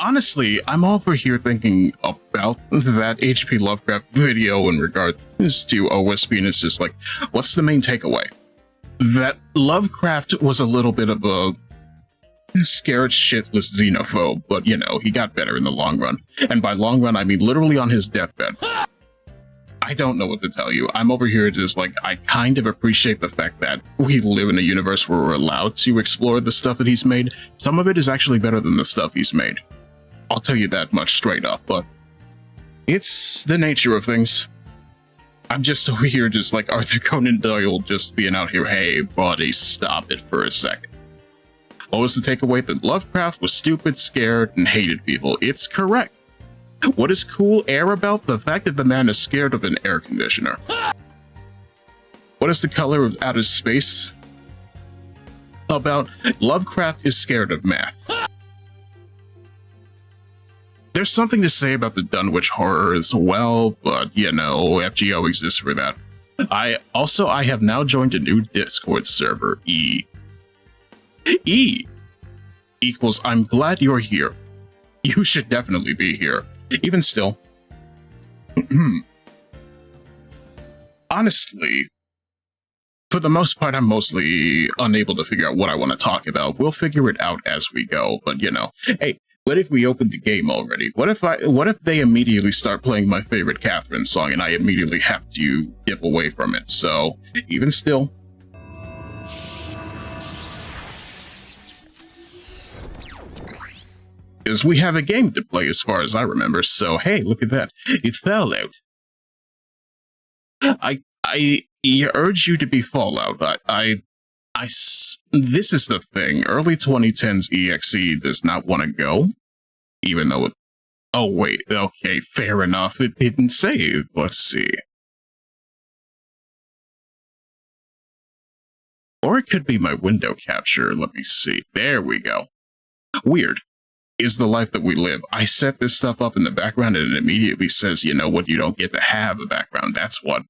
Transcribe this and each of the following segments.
Honestly, I'm over here thinking about that HP Lovecraft video in regards to OSP, and it's just like, what's the main takeaway? That Lovecraft was a little bit of a scared shitless xenophobe, but you know, he got better in the long run. And by long run, I mean literally on his deathbed. I don't know what to tell you. I'm over here just like, I kind of appreciate the fact that we live in a universe where we're allowed to explore the stuff that he's made. Some of it is actually better than the stuff he's made. I'll tell you that much straight up, but it's the nature of things. I'm just over here just like Arthur Conan Doyle just being out here, hey buddy, stop it for a second. What was the takeaway? That Lovecraft was stupid, scared, and hated people. It's correct. What is cool air about? The fact that the man is scared of an air conditioner. What is the color of outer space about? Lovecraft is scared of math. There's something to say about the Dunwich horror as well, but you know, FGO exists for that. I have now joined a new Discord server, E. E equals I'm glad you're here. You should definitely be here. Even still. Honestly, for the most part, I'm mostly unable to figure out what I want to talk about. We'll figure it out as we go, but you know, hey, what if we opened the game already? What if they immediately start playing my favorite Catherine song and I immediately have to dip away from it? So, even still. Because we have a game to play as far as I remember, so hey, look at that. It's Fallout. I urge you to be Fallout. This is the thing. Early 2010s EXE does not want to go, even though it... Oh, wait. Okay, fair enough. It didn't save. Let's see. Or it could be my window capture. Let me see. There we go. Weird. Is the life that we live. I set this stuff up in the background and it immediately says, you know what, you don't get to have a background. That's what.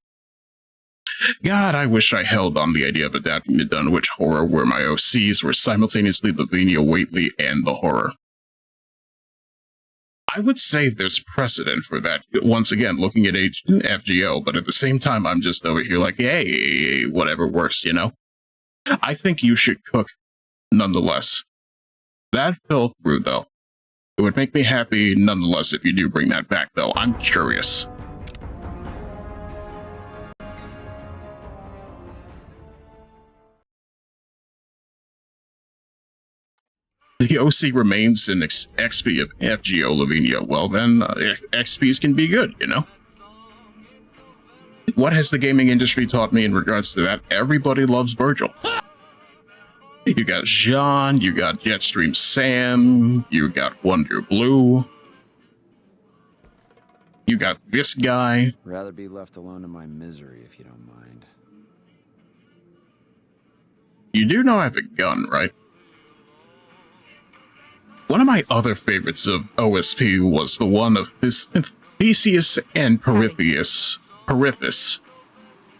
God, I wish I held on the idea of adapting the Dunwich horror where my OCs were simultaneously Lavinia Waitley and the horror. I would say there's precedent for that, once again, looking at FGO, but at the same time, I'm just over here like, hey, whatever works, you know? I think you should cook, nonetheless. That fell through, though. It would make me happy, nonetheless, if you do bring that back, though. I'm curious. The OC remains an XP of FGO Lavinia. Well, then, XPs can be good, you know? What has the gaming industry taught me in regards to that? Everybody loves Virgil. You got Jean, you got Jetstream Sam, you got Wonder Blue. You got this guy. Rather be left alone in my misery, if you don't mind. You do know I have a gun, right? One of my other favorites of OSP was the one of this Theseus and Perithus,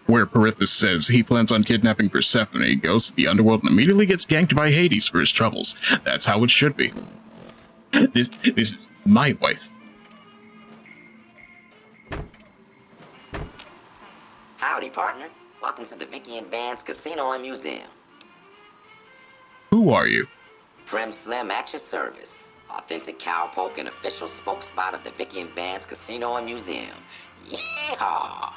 where Perithus says he plans on kidnapping Persephone, goes to the underworld, and immediately gets ganked by Hades for his troubles. That's how it should be. This is my wife. Howdy, partner. Welcome to the Vicky and Vance Casino and Museum. Who are you? Prim Slim at your service. Authentic cowpoke and official spokesspot of the Vicky and Vance Casino and Museum. Yeehaw!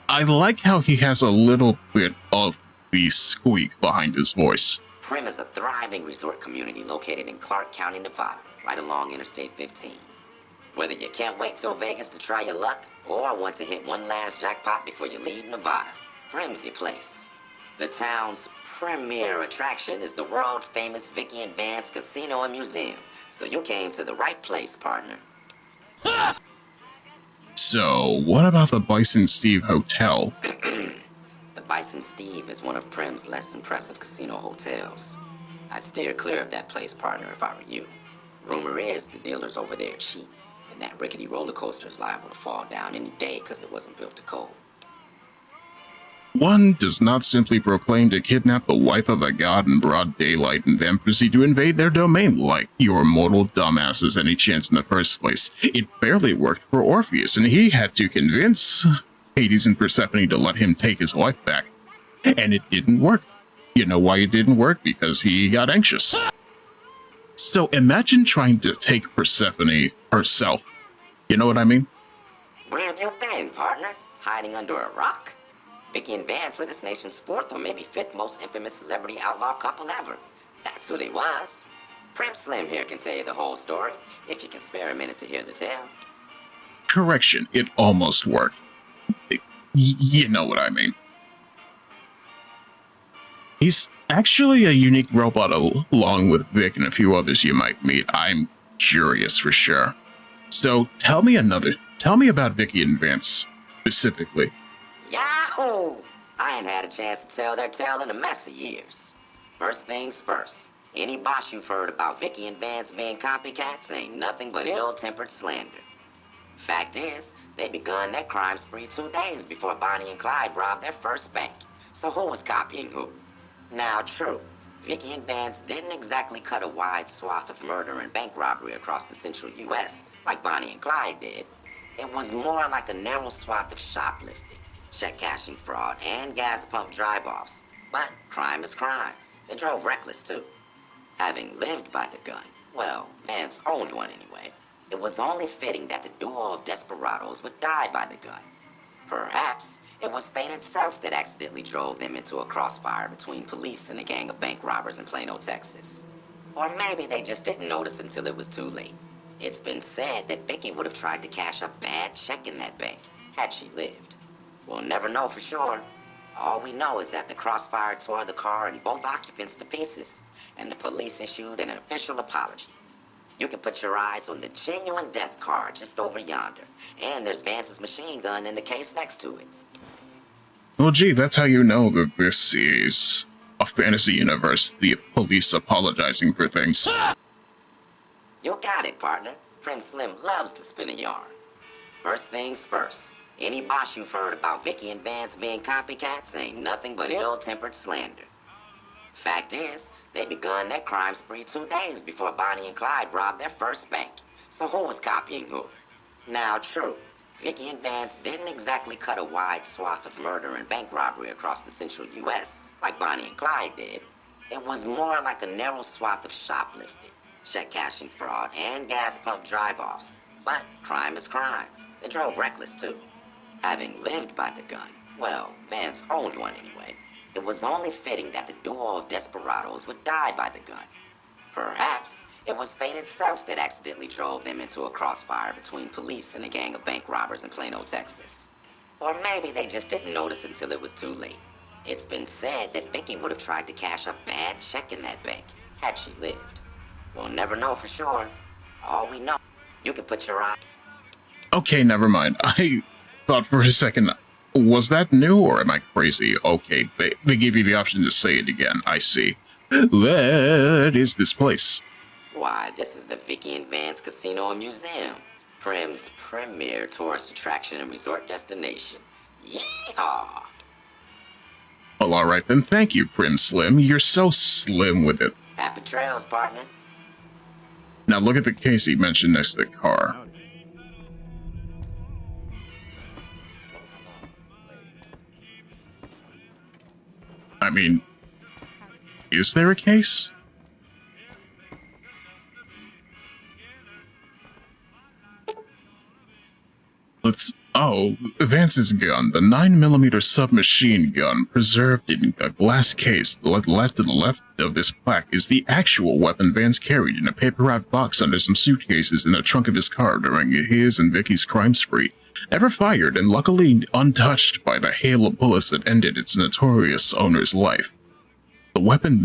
I like how he has a little bit of the squeak behind his voice. Prim is a thriving resort community located in Clark County, Nevada, right along Interstate 15. Whether you can't wait till Vegas to try your luck, or want to hit one last jackpot before you leave Nevada, Prim's your place. The town's premier attraction is the world-famous Vicky and Vance Casino and Museum, so you came to the right place, partner. So, what about the Bison Steve Hotel? The Bison Steve is one of Prim's less impressive casino hotels. I'd steer clear of that place, partner, if I were you. Rumor is the dealers over there are cheap, and that rickety roller coaster is liable to fall down any day because it wasn't built to code. One does not simply proclaim to kidnap the wife of a god in broad daylight and then proceed to invade their domain like your mortal dumbass has any chance in the first place. It barely worked for Orpheus, and he had to convince Hades and Persephone to let him take his wife back. And it didn't work. You know why it didn't work? Because he got anxious. So imagine trying to take Persephone herself. You know what I mean? Where have you been, partner? Hiding under a rock? Vicky and Vance were this nation's fourth or maybe fifth most infamous celebrity outlaw couple ever. That's who they was. Prim Slim here can tell you the whole story, if you can spare a minute to hear the tale. Correction, it almost worked. You know what I mean. He's actually a unique robot along with Vic and a few others you might meet. I'm curious for sure. So tell me about Vicky and Vance, specifically. Yahoo! I ain't had a chance to tell their tale in a mess of years. First things first, any boss you've heard about Vicky and Vance being copycats ain't nothing but ill-tempered slander. Fact is, they begun their crime spree 2 days before Bonnie and Clyde robbed their first bank. So who was copying who? Now, true, Vicky and Vance didn't exactly cut a wide swath of murder and bank robbery across the central U.S. like Bonnie and Clyde did. It was more like a narrow swath of shoplifting, check cashing fraud, and gas pump drive-offs. But crime is crime. They drove reckless, too. Having lived by the gun, well, Vance owned one anyway, it was only fitting that the duo of desperados would die by the gun. Perhaps it was fate itself that accidentally drove them into a crossfire between police and a gang of bank robbers in Plano, Texas. Or maybe they just didn't notice until it was too late. It's been said that Vicky would have tried to cash a bad check in that bank, had she lived. We'll never know for sure. All we know is that the crossfire tore the car and both occupants to pieces, and the police issued an official apology. You can put your eyes on the genuine death car just over yonder, and there's Vance's machine gun in the case next to it. Well, gee, that's how you know that this is a fantasy universe, the police apologizing for things. You got it, partner. Prim Slim loves to spin a yarn. First things first, any boss you've heard about Vicky and Vance being copycats ain't nothing but ill-tempered slander. Fact is, they begun their crime spree 2 days before Bonnie and Clyde robbed their first bank. So who was copying who? Now, true, Vicky and Vance didn't exactly cut a wide swath of murder and bank robbery across the central U.S. like Bonnie and Clyde did. It was more like a narrow swath of shoplifting, check cashing fraud, and gas pump drive-offs. But crime is crime. They drove reckless, too. Having lived by the gun, well, Vance owned one anyway, it was only fitting that the duo of desperados would die by the gun. Perhaps it was fate itself that accidentally drove them into a crossfire between police and a gang of bank robbers in Plano, Texas. Or maybe they just didn't notice until it was too late. It's been said that Vicky would have tried to cash a bad check in that bank, had she lived. We'll never know for sure. All we know, you can put your eye... Okay, never mind. I thought for a second, was that new or am I crazy? Okay, they gave you the option to say it again. I see. What is this place? Why, this is the Vicky and Vance Casino and Museum. Prim's premier tourist attraction and resort destination. Yeehaw! Well, alright then. Thank you, Prim Slim. You're so slim with it. Happy trails, partner. Now look at the case he mentioned next to the car. I mean, is there a case? Vance's gun, the 9mm submachine gun, preserved in a glass case left to the left of this plaque, is the actual weapon Vance carried in a paper-wrapped box under some suitcases in the trunk of his car during his and Vicky's crime spree. Never fired and luckily untouched by the hail of bullets that ended its notorious owner's life. The weapon's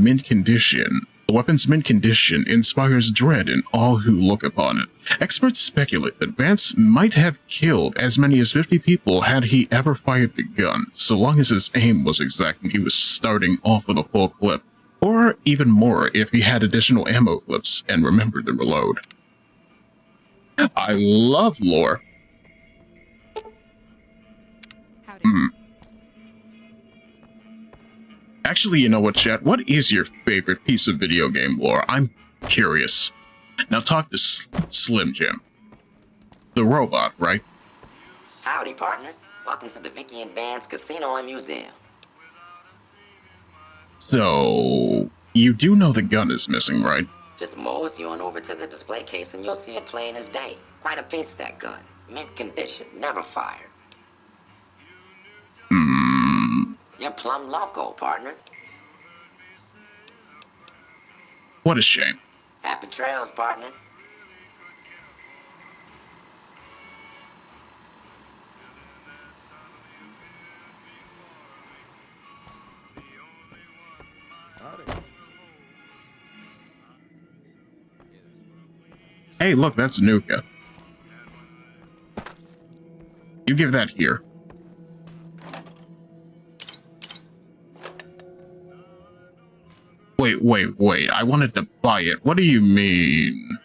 mint condition inspires dread in all who look upon it. Experts speculate that Vance might have killed as many as 50 people had he ever fired the gun, so long as his aim was exact and he was starting off with a full clip, or even more if he had additional ammo clips and remembered to reload. I love lore. Actually, you know what, chat? What is your favorite piece of video game lore? I'm curious. Now talk to Slim Jim. The robot, right? Howdy, partner. Welcome to the Vicky and Vance Casino and Museum. So, you do know the gun is missing, right? Just mosey on over to the display case and you'll see it plain as day. Quite a piece, that gun. Mint condition, never fired. You're plumb loco, partner. What a shame. Happy trails, partner. Hey, look, that's Nuka. You give that here. Wait. I wanted to buy it. What do you mean?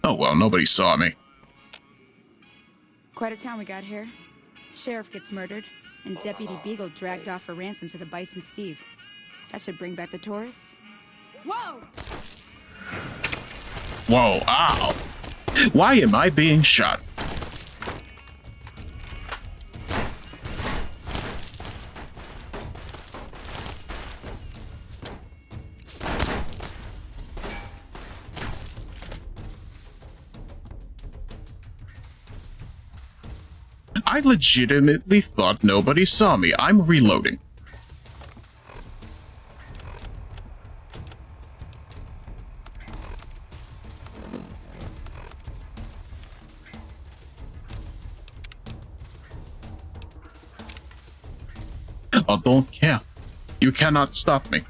Oh, well, nobody saw me. Quite a town we got here. Sheriff gets murdered, and Deputy Beagle dragged off for ransom to the Bison Steve. That should bring back the tourists. Whoa! Whoa, ow! Why am I being shot? I legitimately thought nobody saw me. I'm reloading. I don't care. You cannot stop me.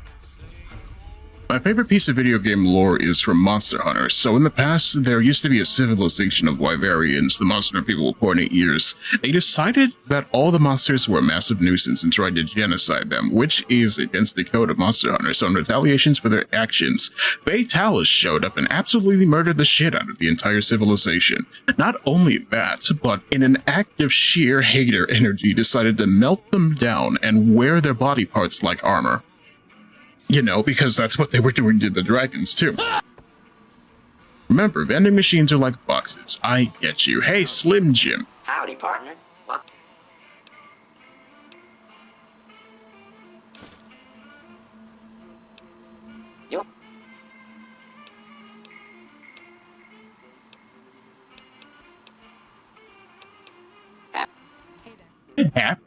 My favorite piece of video game lore is from Monster Hunter. So in the past, there used to be a civilization of Wyverians, the monster people with pointy ears. They decided that all the monsters were a massive nuisance and tried to genocide them, which is against the code of Monster Hunter. So in retaliations for their actions, Fatalis showed up and absolutely murdered the shit out of the entire civilization. Not only that, but in an act of sheer hater energy, decided to melt them down and wear their body parts like armor. You know, because that's what they were doing to the dragons, too. Remember, vending machines are like boxes. I get you. Hey, Slim Jim. Howdy, partner. What? You? Hey there. Hap.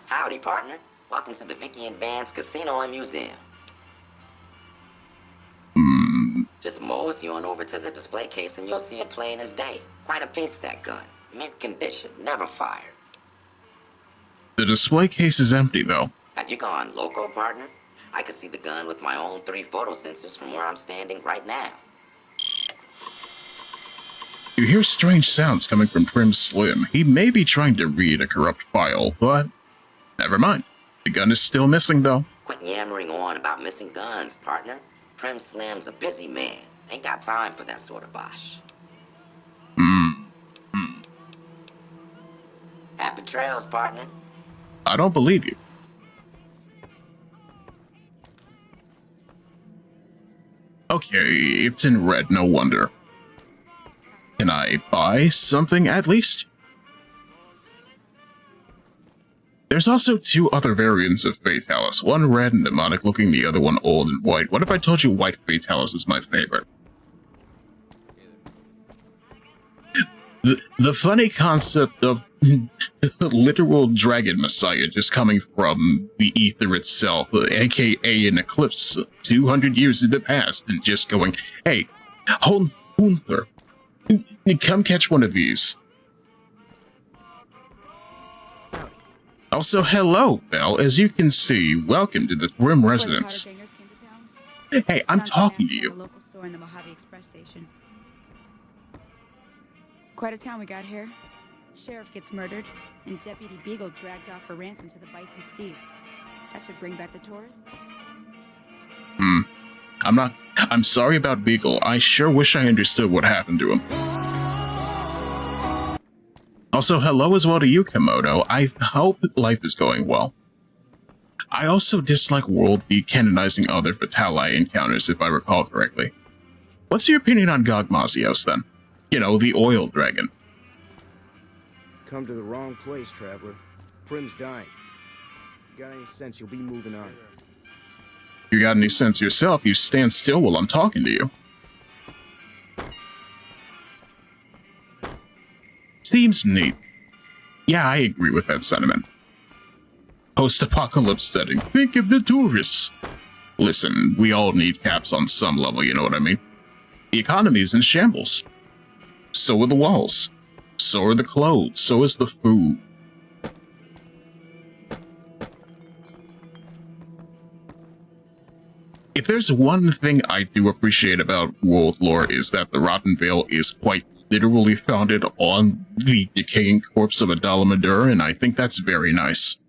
Howdy, partner. Welcome to the Vicky and Vance Casino and Museum. Just mosey on over to the display case and you'll see it plain as day. Quite a piece, that gun. Mint condition, never fired. The display case is empty, though. Have you gone loco, partner? I can see the gun with my own 3 photo sensors from where I'm standing right now. You hear strange sounds coming from Prim Slim. He may be trying to read a corrupt file, but never mind. The gun is still missing, though. Quit yammering on about missing guns, partner. Prim Slim's a busy man. Ain't got time for that sort of bosh. Happy trails, partner. I don't believe you. Okay, it's in red, no wonder. Can I buy something at least? There's also 2 other variants of Fatalis, one red and demonic looking, the other one old and white. What if I told you white Fatalis is my favorite? The funny concept of literal dragon messiah just coming from the ether itself, aka an eclipse 200 years in the past, and just going, hey, Gunther, come catch one of these. Also, hello, Belle. As you can see, welcome to the Grim Residence. Hey, I'm talking to you. Local store in the Mojave Express station. Quite a town we got here. Sheriff gets murdered, and Deputy Beagle dragged off for ransom to the Bison Steve. That should bring back the tourists. I'm sorry about Beagle. I sure wish I understood what happened to him. Also, hello as well to you, Komodo. I hope life is going well. I also dislike world decanonizing other Vitali encounters, if I recall correctly. What's your opinion on Gogmazios, then? You know, the oil dragon. Come to the wrong place, traveler. Prim's dying. You got any sense, you'll be moving on. You got any sense yourself, you stand still while I'm talking to you. Seems neat. Yeah, I agree with that sentiment. Post-apocalypse setting. Think of the tourists. Listen, we all need caps on some level, you know what I mean? The economy is in shambles. So are the walls. So are the clothes. So is the food. If there's one thing I do appreciate about world lore is that the Rotten Vale is quite literally founded on the decaying corpse of a Dalamadur, and I think that's very nice.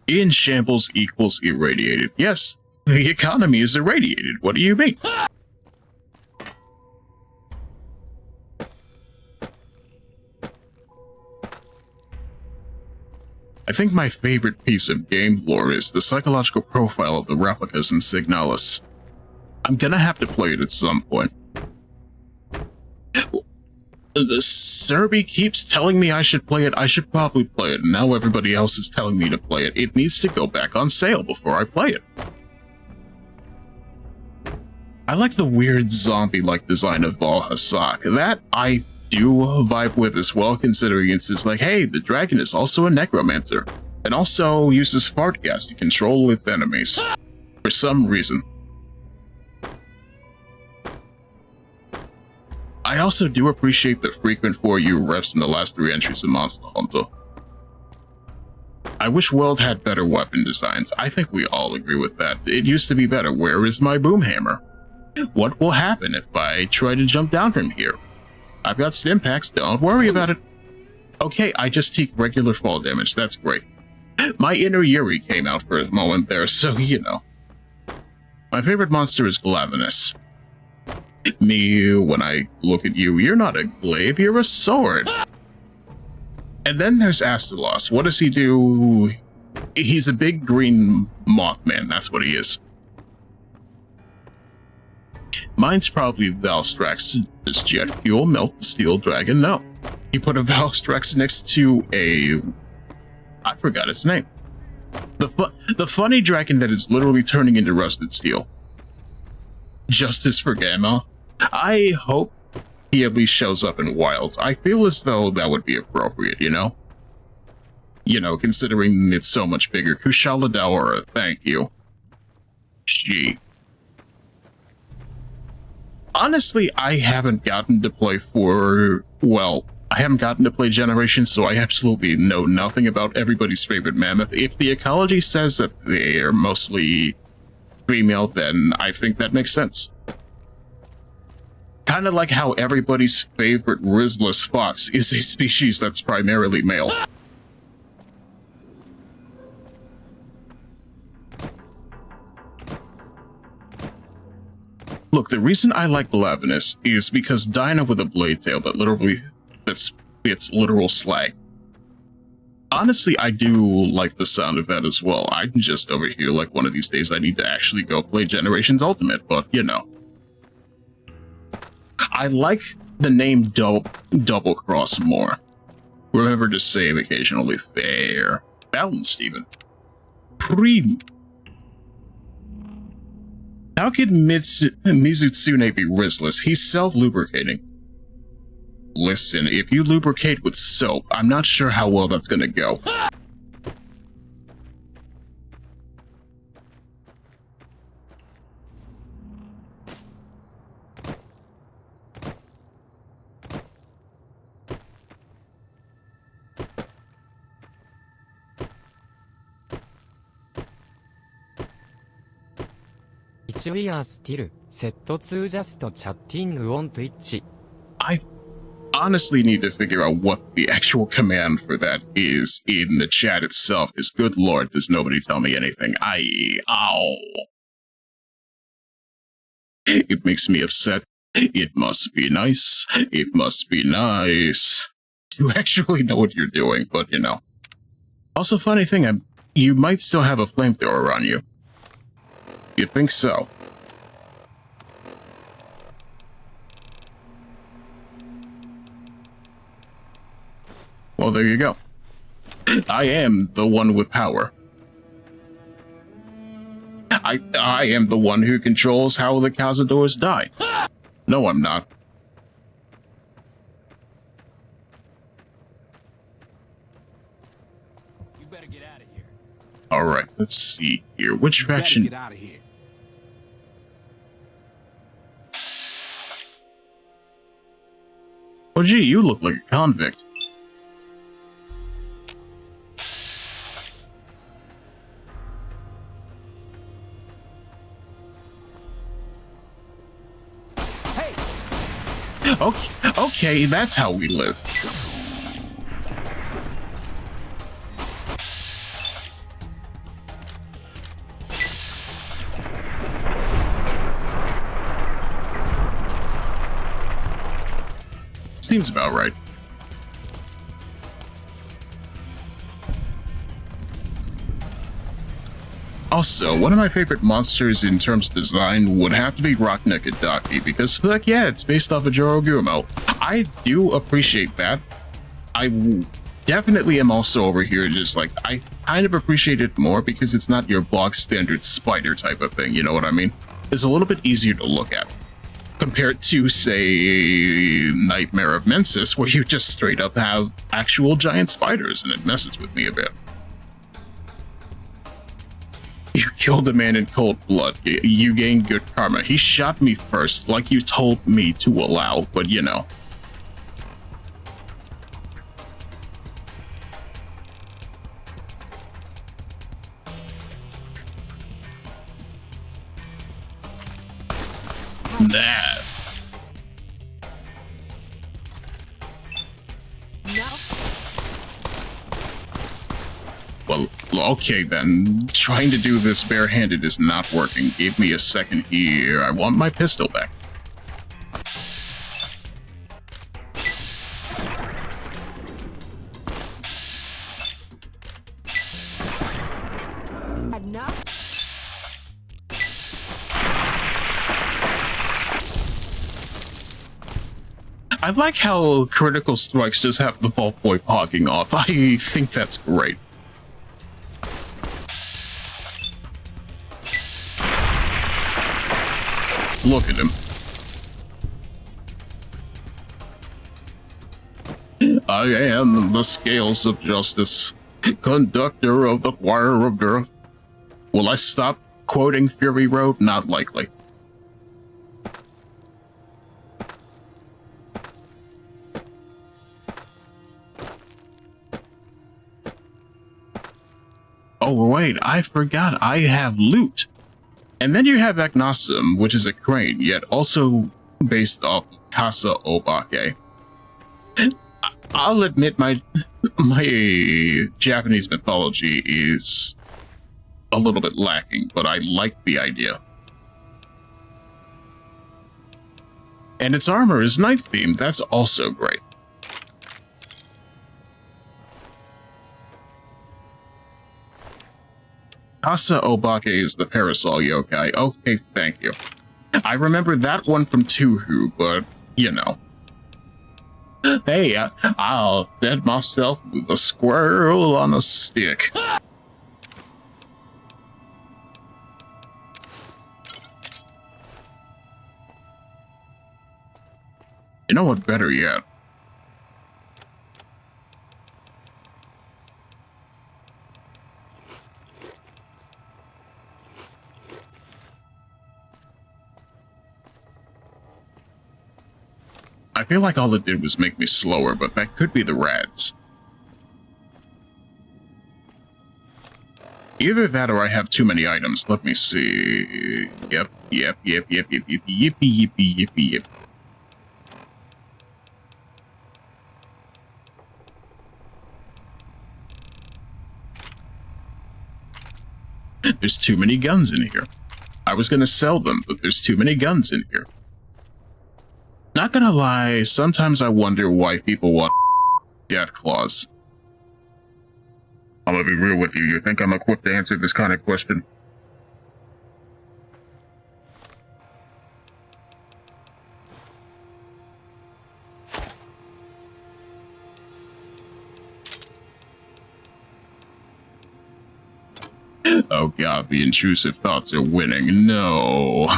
In shambles equals irradiated. Yes, the economy is irradiated. What do you mean? I think my favorite piece of game lore is the psychological profile of the replicas in Signalis. I'm gonna have to play it at some point. The Serby keeps telling me I should play it. I should probably play it. And now everybody else is telling me to play it. It needs to go back on sale before I play it. I like the weird zombie-like design of Valhasak. That I do vibe with as well, considering it's just like, hey, the dragon is also a necromancer. And also uses fart gas to control its enemies. For some reason. I also do appreciate the frequent 4U refs in the last 3 entries of Monster Hunter. I wish World had better weapon designs. I think we all agree with that. It used to be better. Where is my boom hammer? What will happen if I try to jump down from here? I've got stim packs, don't worry about it. Okay, I just take regular fall damage, that's great. My inner Yuri came out for a moment there, so you know. My favorite monster is Glavenus. Me, when I look at you, you're not a glaive, you're a sword. And then there's Astalos. What does he do? He's a big green Mothman, that's what he is. Mine's probably Valstrax. Does jet fuel melt the steel dragon? No. He put a Valstrax next to a... I forgot its name. The funny dragon that is literally turning into rusted steel. Justice for Gamma. I hope he at least shows up in Wilds. I feel as though that would be appropriate, you know? You know, considering it's so much bigger. Kushala Daora, thank you. Gee. Honestly, I haven't gotten to play I haven't gotten to play Generations, so I absolutely know nothing about everybody's favorite mammoth. If the ecology says that they are mostly female, then I think that makes sense. Kind of like how everybody's favorite Rizless fox is a species that's primarily male. Look, the reason I like Glavenus is because Dinah with a blade tail that spits literal slag. Honestly, I do like the sound of that as well. I'm just over here like one of these days I need to actually go play Generations Ultimate, but you know. I like the name Double Cross more. Remember to save occasionally. Fair. Balanced even. Prime. How could Mizutsune be Rizless? He's self-lubricating. Listen, if you lubricate with soap, I'm not sure how well that's gonna go. We are still set to just chatting on Twitch. I honestly need to figure out what the actual command for that is in the chat itself, because good lord, does nobody tell me anything. Ow. It makes me upset. It must be nice. It must be nice. You actually know what you're doing, but you know. Also, funny thing, you might still have a flamethrower on you. You think so? Well, there you go. I am the one with power. I am the one who controls how the cazadors die. No, I'm not. You better get out of here. Alright, let's see here. Which faction? Get out of here. Oh gee, you look like a convict. Okay, that's how we live. Seems about right. Also, one of my favorite monsters in terms of design would have to be Rockneckadaki, because fuck yeah, it's based off of Jorogumo. I do appreciate that. I definitely am also over here just like, I kind of appreciate it more because it's not your bog standard spider type of thing, you know what I mean? It's a little bit easier to look at. Compared to, say, Nightmare of Mensis, where you just straight up have actual giant spiders and it messes with me a bit. You killed a man in cold blood. You gained good karma. He shot me first, like you told me to allow, but you know. Nah. Well, okay then. Trying to do this barehanded is not working. Give me a second here. I want my pistol back. Enough. I like how critical strikes just have the Vault Boy pogging off. I think that's great. Look at him. I am the scales of justice, conductor of the choir of earth. Will I stop quoting Fury Road? Not likely. Oh wait, I forgot I have loot. And then you have Agnosum, which is a crane, yet also based off Casa Obake. I'll admit my Japanese mythology is a little bit lacking, but I like the idea. And its armor is night themed, that's also great. Casa Obake is the parasol yokai. Okay, thank you. I remember that one from Tuhu, but, you know. Hey, I'll fed myself with a squirrel on a stick. You know what, better yet? I feel like all it did was make me slower, but that could be the rads. Either that or I have too many items. Let me see. Yep. There's too many guns in here. I was gonna sell them, but there's too many guns in here. gonna lie, sometimes I wonder why people want death claws. I'm gonna be real with you. You think I'm equipped to answer this kind of question? Oh god, the intrusive thoughts are winning. No.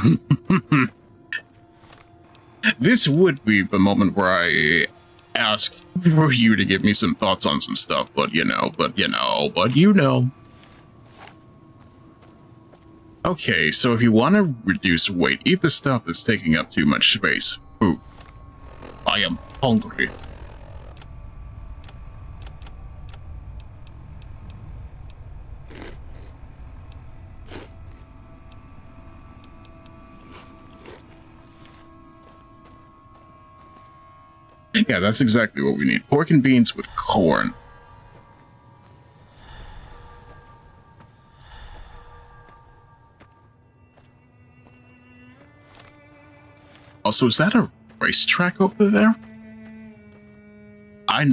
This would be the moment where I ask for you to give me some thoughts on some stuff, but you know. Okay, so if you want to reduce weight, eat the stuff that's taking up too much space. Food. I am hungry. Yeah, that's exactly what we need. Pork and beans with corn. Also, is that a racetrack over there? I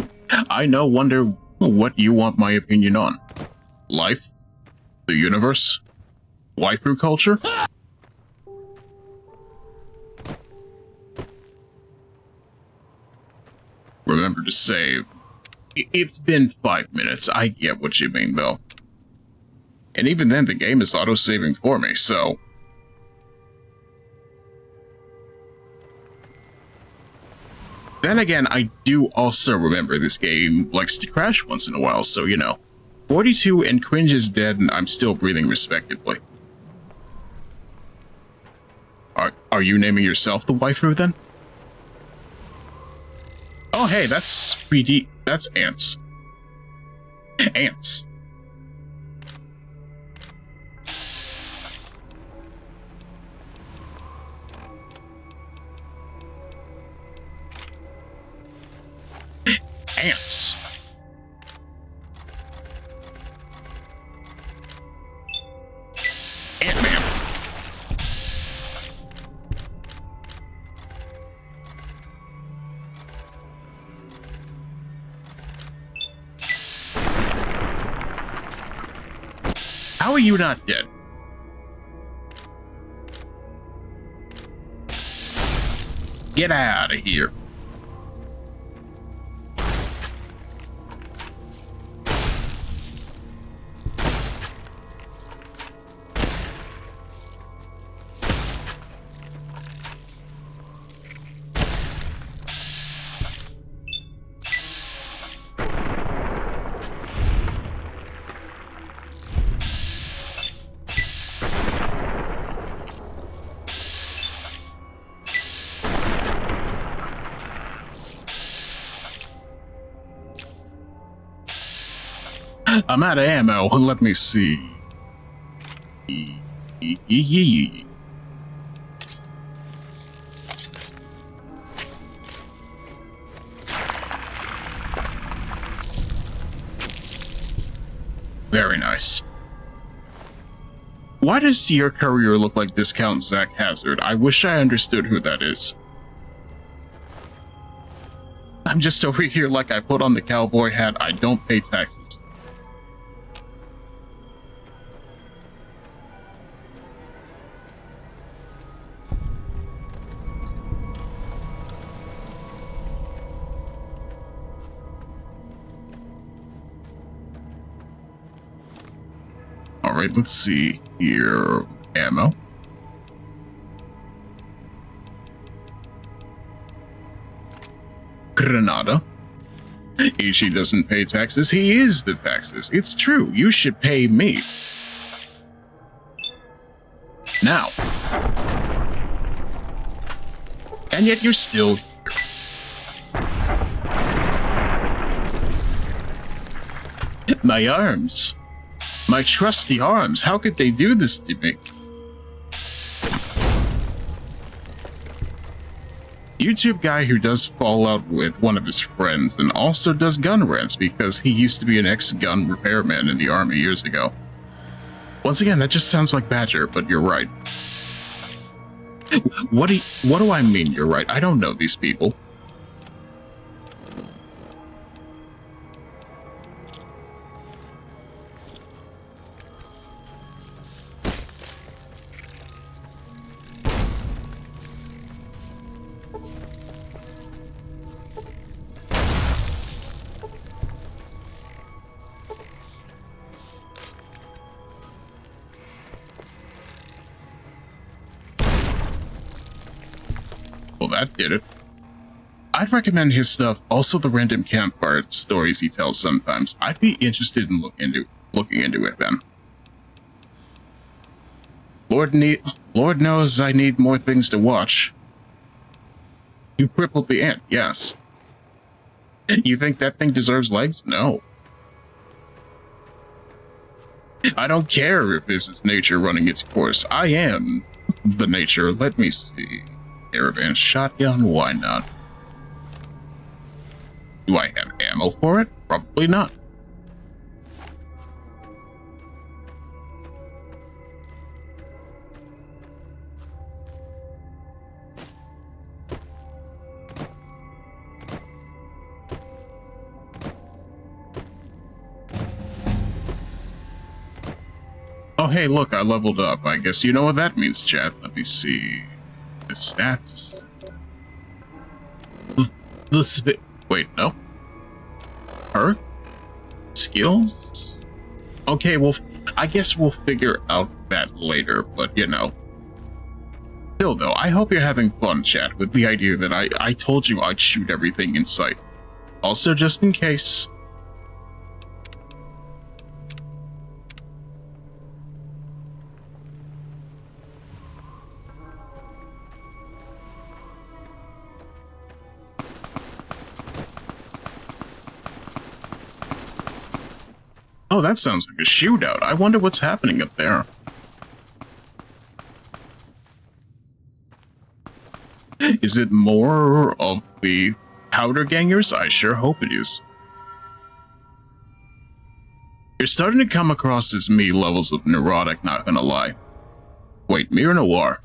wonder what you want my opinion on. Life? The universe? Waifu culture? Remember to save. It's been 5 minutes. I get what you mean, though. And even then, the game is auto-saving for me, so... Then again, I do also remember this game likes to crash once in a while, so, you know. 42 and Cringe is dead, and I'm still breathing respectively. Are you naming yourself the waifu, then? Oh, hey, that's PD. That's ants. Ants. Ants. Ant-Man. How are you not dead? Get out of here. I'm out of ammo. Let me see. Very nice. Why does your courier look like Discount Zach Hazard? I wish I understood who that is. I'm just over here like I put on the cowboy hat. I don't pay taxes. Alright, let's see here. Ammo. Granada. Ichi doesn't pay taxes. He is the taxes. It's true. You should pay me. Now. And yet you're still here. My arms. My trusty arms. How could they do this to me? YouTube guy who does Fallout with one of his friends and also does gun rants because he used to be an ex-gun repairman in the army years ago. Once again, that just sounds like Badger, but you're right. What do I mean you're right? I don't know these people. Well, that did it. I'd recommend his stuff, also the random campfire stories he tells sometimes. I'd be interested in looking into it then. Lord knows I need more things to watch. You crippled the ant, yes. You think that thing deserves legs? No. I don't care if this is nature running its course. I am the nature. Let me see. Caravan shotgun, why not? Do I have ammo for it? Probably not. Oh, hey, look, I leveled up. I guess you know what that means, chat. Let me see. The stats. Wait, no. Her? Skills? Okay, well, I guess we'll figure out that later, but you know. Still, though, I hope you're having fun, chat, with the idea that I told you I'd shoot everything in sight. Also, just in case. Oh, that sounds like a shootout. I wonder what's happening up there. Is it more of the powder gangers? I sure hope it is. You're starting to come across as me levels of neurotic, not gonna lie. Wait, Mirror Noir.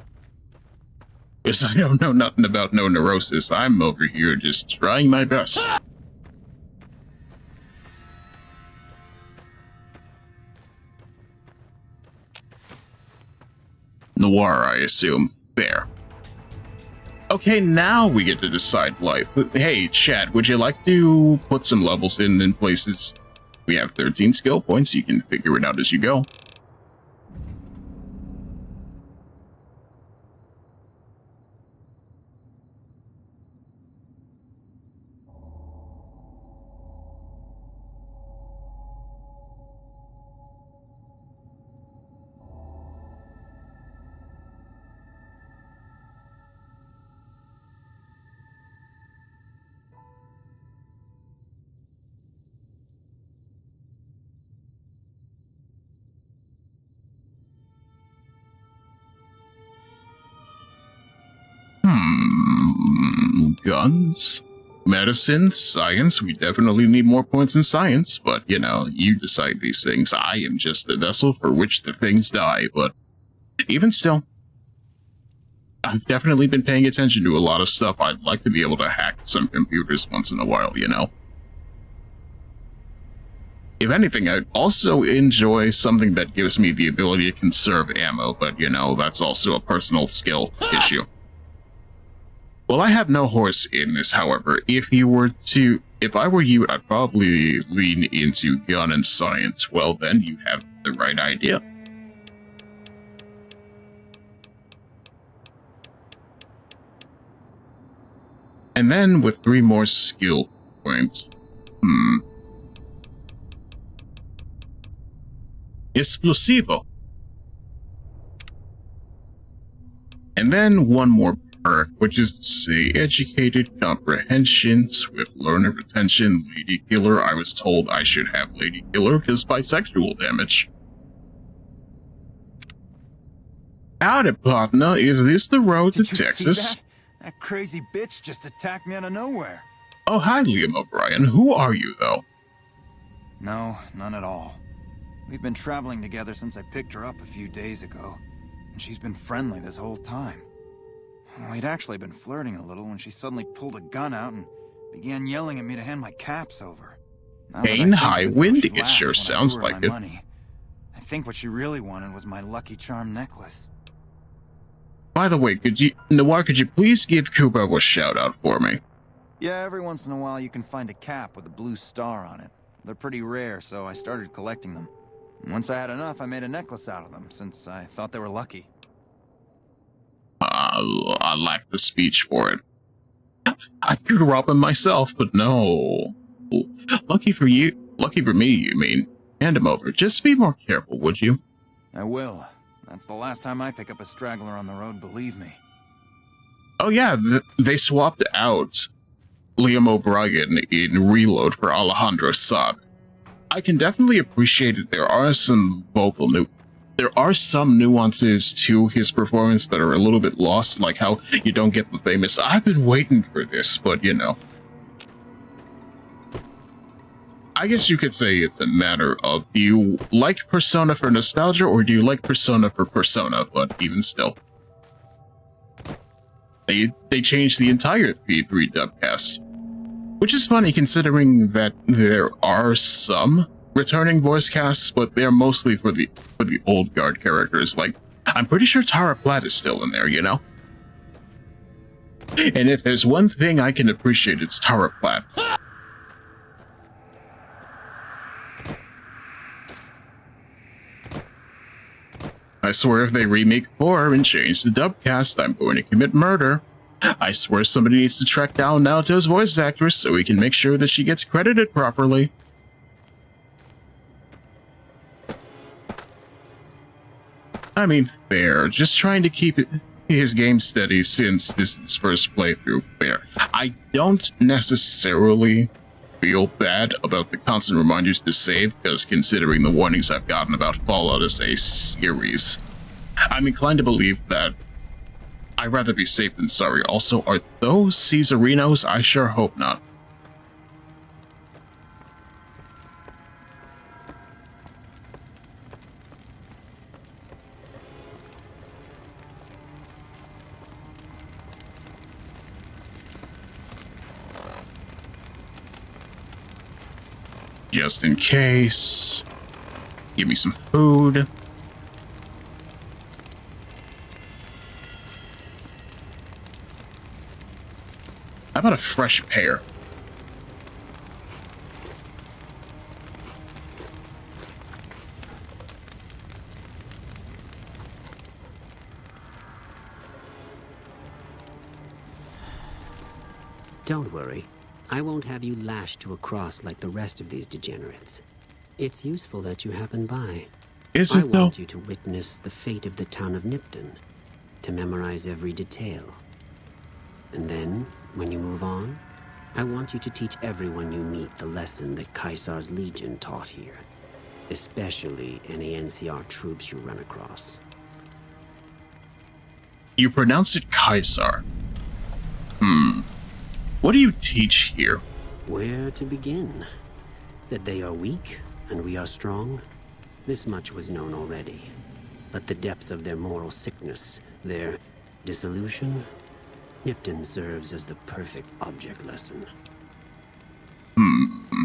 Because I don't know nothing about no neurosis. I'm over here just trying my best. Noir, I assume. There. Okay, now we get to decide life. Hey, chat, would you like to put some levels in places? We have 13 skill points. You can figure it out as you go. Guns, medicine, science. We definitely need more points in science, but you know, you decide these things. I am just the vessel for which the things die, but even still, I've definitely been paying attention to a lot of stuff. I'd like to be able to hack some computers once in a while, you know. If anything, I'd also enjoy something that gives me the ability to conserve ammo, but you know, that's also a personal skill issue. Well, I have no horse in this, however. If I were you, I'd probably lean into gun and science. Well, then you have the right idea. And then with 3 more skill points. Explosivo. And then 1 more perk, which is to say, educated, comprehension, swift learner, retention, lady killer. I was told I should have lady killer because bisexual damage. Howdy, partner. Is this the road to Texas? That crazy bitch just attacked me out of nowhere. Oh, hi, Liam O'Brien. Who are you, though? No, none at all. We've been traveling together since I picked her up a few days ago, and she's been friendly this whole time. We'd actually been flirting a little when she suddenly pulled a gun out and began yelling at me to hand my caps over. Now that I Pain, think high of it, though, wind, she it laughed sure when I sounds threw her like my it. money. I think what she really wanted was my Lucky Charm necklace. By the way, Noir, could you please give Kubo a shout out for me? Yeah, every once in a while you can find a cap with a blue star on it. They're pretty rare, so I started collecting them. And once I had enough, I made a necklace out of them, since I thought they were lucky. I lack the speech for it. I could rob them myself, but no. Lucky for you, lucky for me, you mean. Hand him over. Just be more careful, would you? I will. That's the last time I pick up a straggler on the road, believe me. Oh yeah, they swapped out Liam O'Brien in Reload for Alejandro Saad. I can definitely appreciate it. There are some nuances to his performance that are a little bit lost, like how you don't get the famous "I've been waiting for this," but you know. I guess you could say it's a matter of, do you like Persona for nostalgia or do you like Persona for Persona? But even still, they changed the entire P3 dubcast, which is funny considering that there are some returning voice casts, but they're mostly for the old guard characters. Like, I'm pretty sure Tara Platt is still in there, you know? And if there's one thing I can appreciate, it's Tara Platt. I swear if they remake 4 and change the dubcast, I'm going to commit murder. I swear somebody needs to track down Naoto's voice actress so we can make sure that she gets credited properly. I mean, fair. Just trying to keep his game steady since this is his first playthrough. Fair. I don't necessarily feel bad about the constant reminders to save, because considering the warnings I've gotten about Fallout as a series, I'm inclined to believe that I'd rather be safe than sorry. Also, are those Caesarinos? I sure hope not. Just in case. Give me some food. How about a fresh pear? Don't worry. I won't have you lashed to a cross like the rest of these degenerates. It's useful that you happen by. Is I it though? want you to witness the fate of the town of Nipton, to memorize every detail. And then, when you move on, I want you to teach everyone you meet the lesson that Caesar's Legion taught here, especially any NCR troops you run across. You pronounce it Caesar. What do you teach here? Where to begin? That they are weak and we are strong? This much was known already. But the depths of their moral sickness, their dissolution, Nipton serves as the perfect object lesson.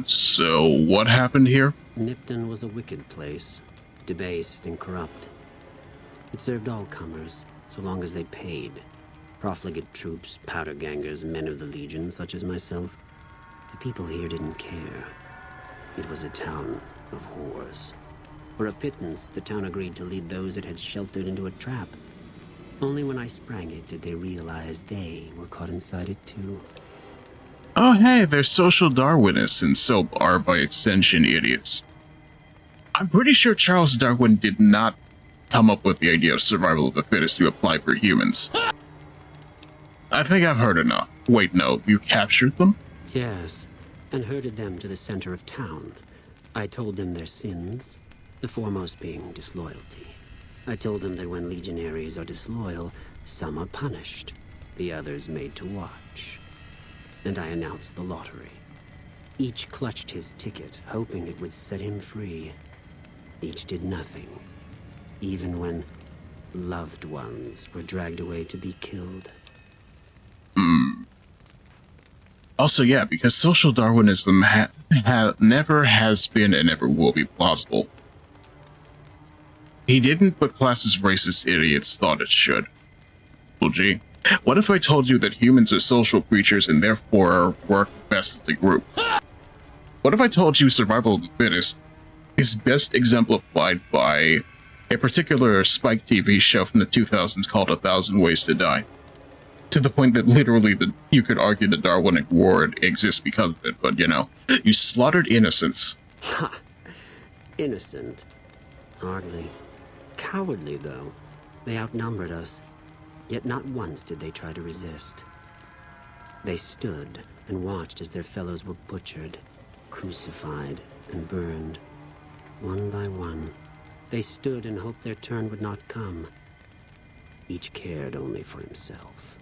So what happened here? Nipton was a wicked place, debased and corrupt. It served all comers, so long as they paid. Profligate troops, powder gangers, men of the Legion, such as myself. The people here didn't care. It was a town of whores. For a pittance, the town agreed to lead those it had sheltered into a trap. Only when I sprang it did they realize they were caught inside it too. Oh hey, they're social Darwinists and so are by extension idiots. I'm pretty sure Charles Darwin did not come up with the idea of survival of the fittest to apply for humans. I think I've heard enough. Wait, no, you captured them? Yes, and herded them to the center of town. I told them their sins, the foremost being disloyalty. I told them that when legionaries are disloyal, some are punished, the others made to watch. And I announced the lottery. Each clutched his ticket, hoping it would set him free. Each did nothing, even when loved ones were dragged away to be killed. Also, yeah, because social Darwinism never has been and never will be plausible. He didn't, but classes racist idiots thought it should. Well, gee, what if I told you that humans are social creatures and therefore work best as a group? What if I told you survival of the fittest is best exemplified by a particular Spike TV show from the 2000s called 1,000 Ways to Die? To the point that literally you could argue the Darwinic word exists because of it, but you know, you slaughtered innocents. Ha! Innocent. Hardly. Cowardly, though. They outnumbered us. Yet not once did they try to resist. They stood and watched as their fellows were butchered, crucified, and burned. One by one, they stood and hoped their turn would not come. Each cared only for himself.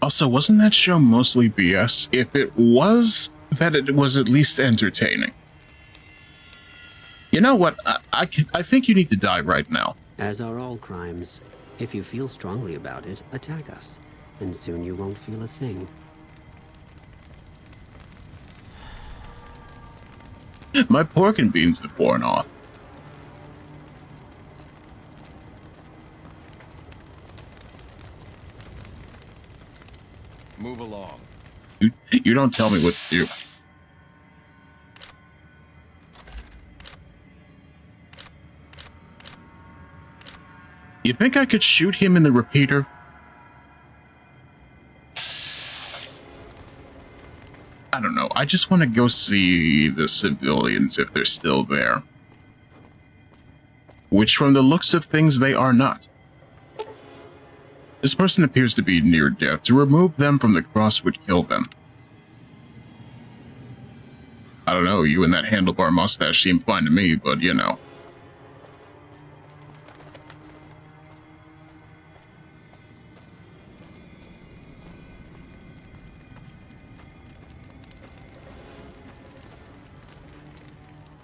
Also, wasn't that show mostly BS? If it was, that it was at least entertaining. You know what? I think you need to die right now. As are all crimes. If you feel strongly about it, attack us, and soon you won't feel a thing. My pork and beans have worn off. Move along. You don't tell me what to do. You think I could shoot him in the repeater? I don't know. I just want to go see the civilians if they're still there. Which, from the looks of things, they are not. This person appears to be near death. To remove them from the cross would kill them. I don't know, you and that handlebar mustache seem fine to me, but you know.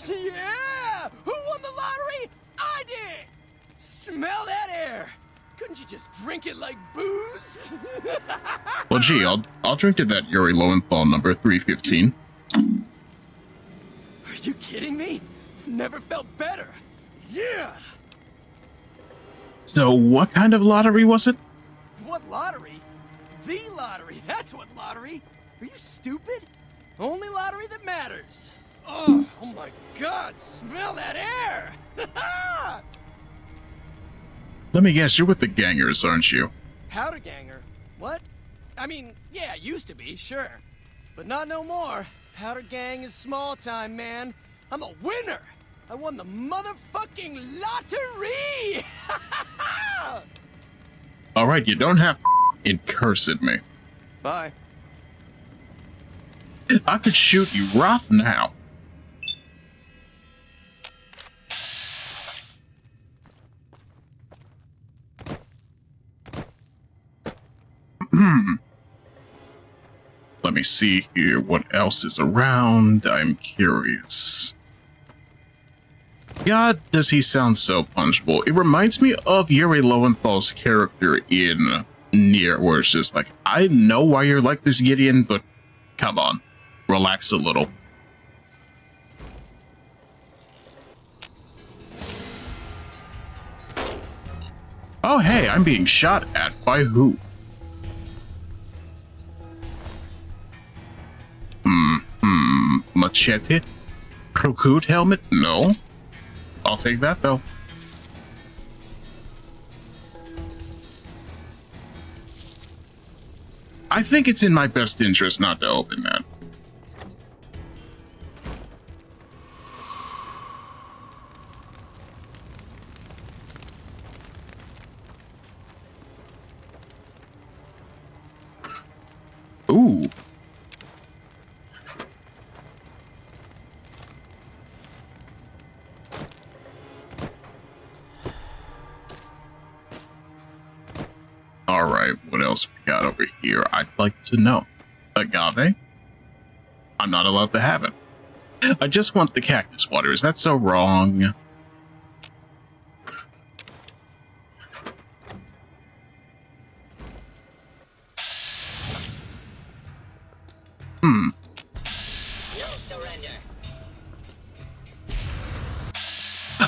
Yeah! Who won the lottery? I did! Smell that air! Couldn't you just drink it like booze? Well, gee, I'll drink to that Yuri Lowenthal number 315. Are you kidding me? Never felt better. Yeah! So, what kind of lottery was it? What lottery? The lottery! That's what lottery! Are you stupid? Only lottery that matters. Oh my god, smell that air! Let me guess, you're with the gangers, aren't you? Powder ganger? What? I mean, yeah, used to be, sure. But not no more. Powder gang is small time, man. I'm a winner! I won the motherfucking lottery! Alright, you don't have to curse at me. Bye. I could shoot you right now. Let me see here what else is around. I'm curious. God, does he sound so punchable. It reminds me of Yuri Lowenthal's character in Nier, where it's just like, I know why you're like this, Gideon, but come on, relax a little. Oh, hey, I'm being shot at by who? Machete? Crocute helmet? No. I'll take that, though. I think it's in my best interest not to open that. Ooh. Alright, what else we got over here? I'd like to know. Agave? I'm not allowed to have it. I just want the cactus water. Is that so wrong?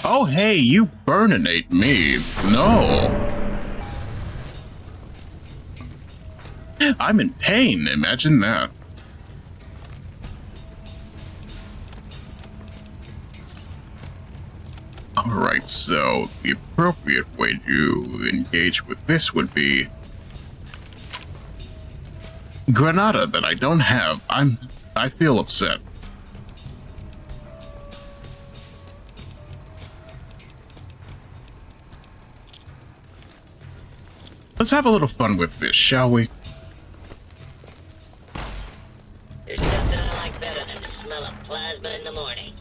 Oh, hey, you burninate me. No. I'm in pain. Imagine that. Alright, so the appropriate way to engage with this would be Granada that I don't have. I feel upset. Let's have a little fun with this, shall we? There's nothing I like better than the smell of plasma in the morning.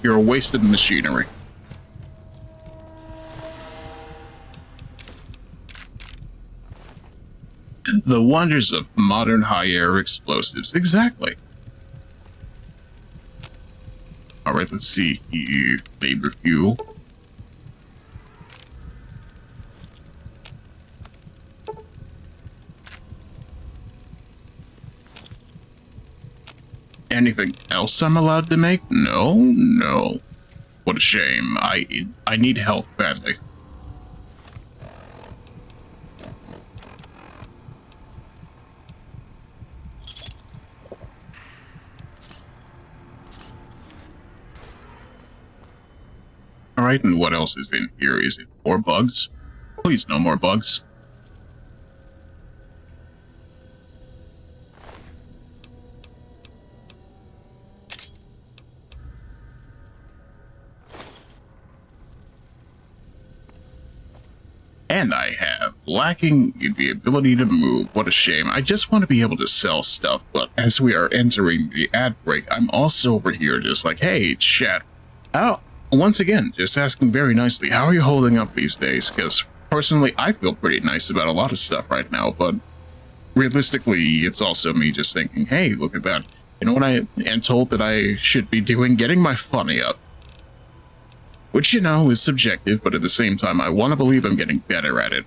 You're a wasted machinery. The wonders of modern high-air explosives. Exactly. Alright, let's see here. Labor fuel. Anything else I'm allowed to make? No, no. What a shame. I need help badly. Alright, and what else is in here? Is it more bugs? Please, no more bugs. And I have lacking the ability to move. What a shame. I just want to be able to sell stuff, but as we are entering the ad break, I'm also over here just like, hey, chat. Once again, just asking very nicely, how are you holding up these days? Because personally, I feel pretty nice about a lot of stuff right now, but realistically, it's also me just thinking, hey, look at that. You know what I am told that I should be doing? Getting my funny up. Which, you know, is subjective, but at the same time, I want to believe I'm getting better at it.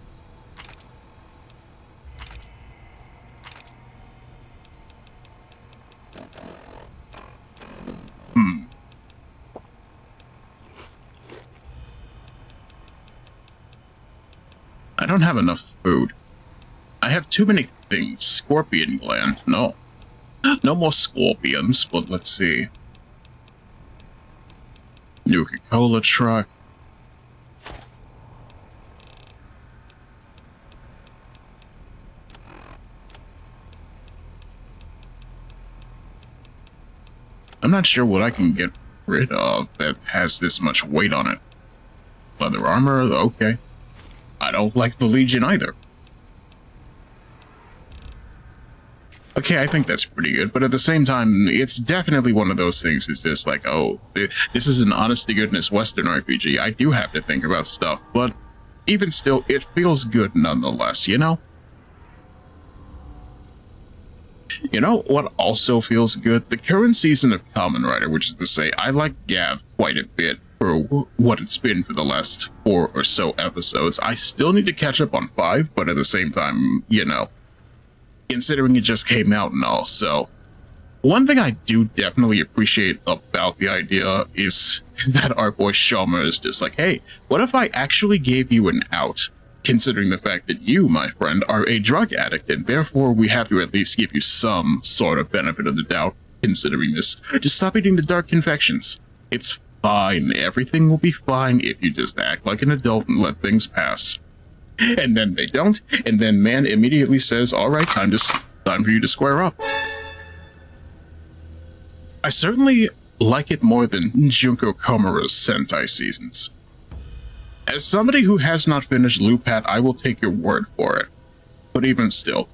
I don't have enough food. I have too many things. Scorpion gland. No. No more scorpions, but let's see. Nuka-Cola truck. I'm not sure what I can get rid of that has this much weight on it. Leather armor, okay. I don't like the Legion either. Okay, I think that's pretty good, but at the same time, it's definitely one of those things. It's just like, oh, this is an honest-to-goodness Western RPG. I do have to think about stuff, but even still, it feels good nonetheless, you know? You know what also feels good? The current season of Kamen Rider, which is to say, I like Gav quite a bit for what it's been for the last 4 or so episodes. I still need to catch up on 5, but at the same time, you know, considering it just came out and all, so one thing I do definitely appreciate about the idea is that our boy Shalmer is just like, hey, what if I actually gave you an out, considering the fact that you, my friend, are a drug addict, and therefore we have to at least give you some sort of benefit of the doubt, considering this. Just stop eating the dark confections. It's fine. Everything will be fine if you just act like an adult and let things pass. And then they don't, and then man immediately says, alright, time for you to square up. I certainly like it more than Junko Komura's Sentai seasons. As somebody who has not finished Loopat, I will take your word for it. But even still,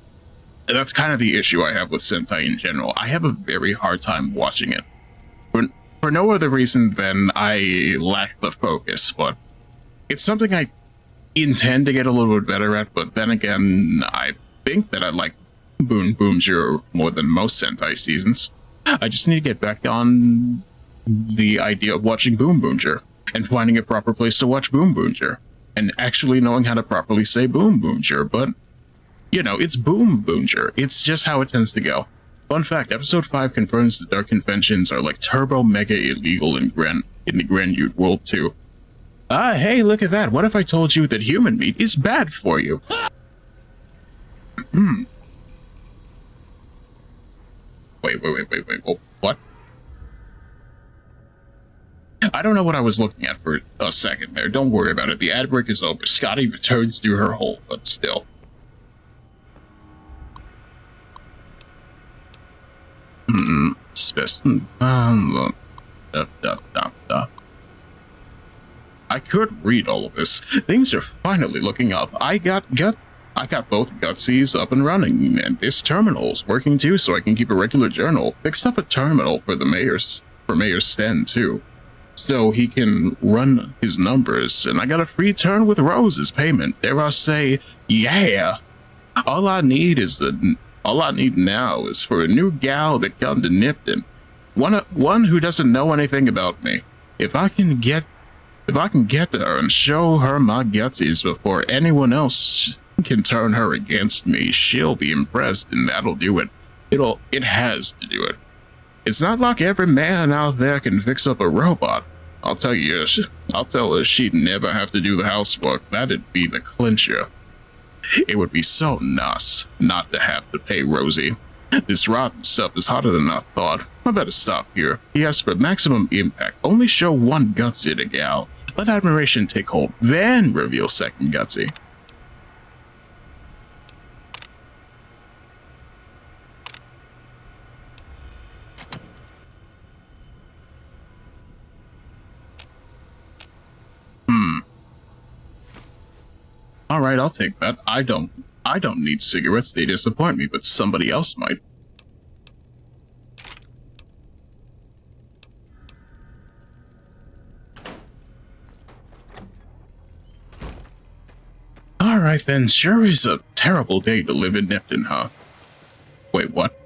that's kind of the issue I have with Sentai in general. I have a very hard time watching it. For no other reason than I lack the focus, but it's something I intend to get a little bit better at, but then again, I think that I like Boom Boomjer more than most Sentai seasons. I just need to get back on the idea of watching Boom Boomjer, and finding a proper place to watch Boom Boomjer, and actually knowing how to properly say Boom Boomjer, but You know, it's boom boonger. It's just how it tends to go. Fun fact, episode 5 confirms the Dark Conventions are like turbo mega illegal in the Grand world too. Ah, hey, look at that. What if I told you that human meat is bad for you? Wait, what? I don't know what I was looking at for a second there. Don't worry about it. The ad break is over. Scotty returns to her hole, but still. I could read all of this. Things are finally looking up. I got both Gutsies up and running, and this terminal's working too, so I can keep a regular journal. Fixed up a terminal for the Mayor Sten too, so he can run his numbers, and I got a free turn with Rose as payment. Dare I say, yeah. All I need now is for a new gal to come to Nipton. One who doesn't know anything about me. If I can get there and show her my gutsies before anyone else can turn her against me, she'll be impressed, and that'll do it. It has to do it. It's not like every man out there can fix up a robot. I'll tell her she'd never have to do the housework. That'd be the clincher. It would be so nice not to have to pay Rosie. This rotten stuff is hotter than I thought. I better stop here. He asked for maximum impact. Only show one gutsy to gal. Let admiration take hold, then reveal second gutsy. Alright, I'll take that. I don't need cigarettes. They disappoint me, but somebody else might. Alright then, sure is a terrible day to live in Nipton, huh? Wait, what?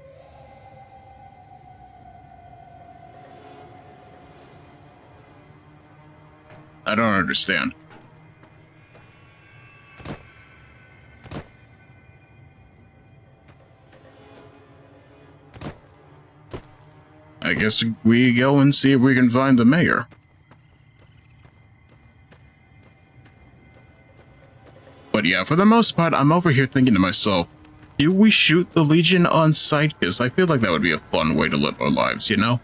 I don't understand. I guess we go and see if we can find the mayor. But yeah, for the most part, I'm over here thinking to myself, do we shoot the Legion on sight? Because I feel like that would be a fun way to live our lives, you know?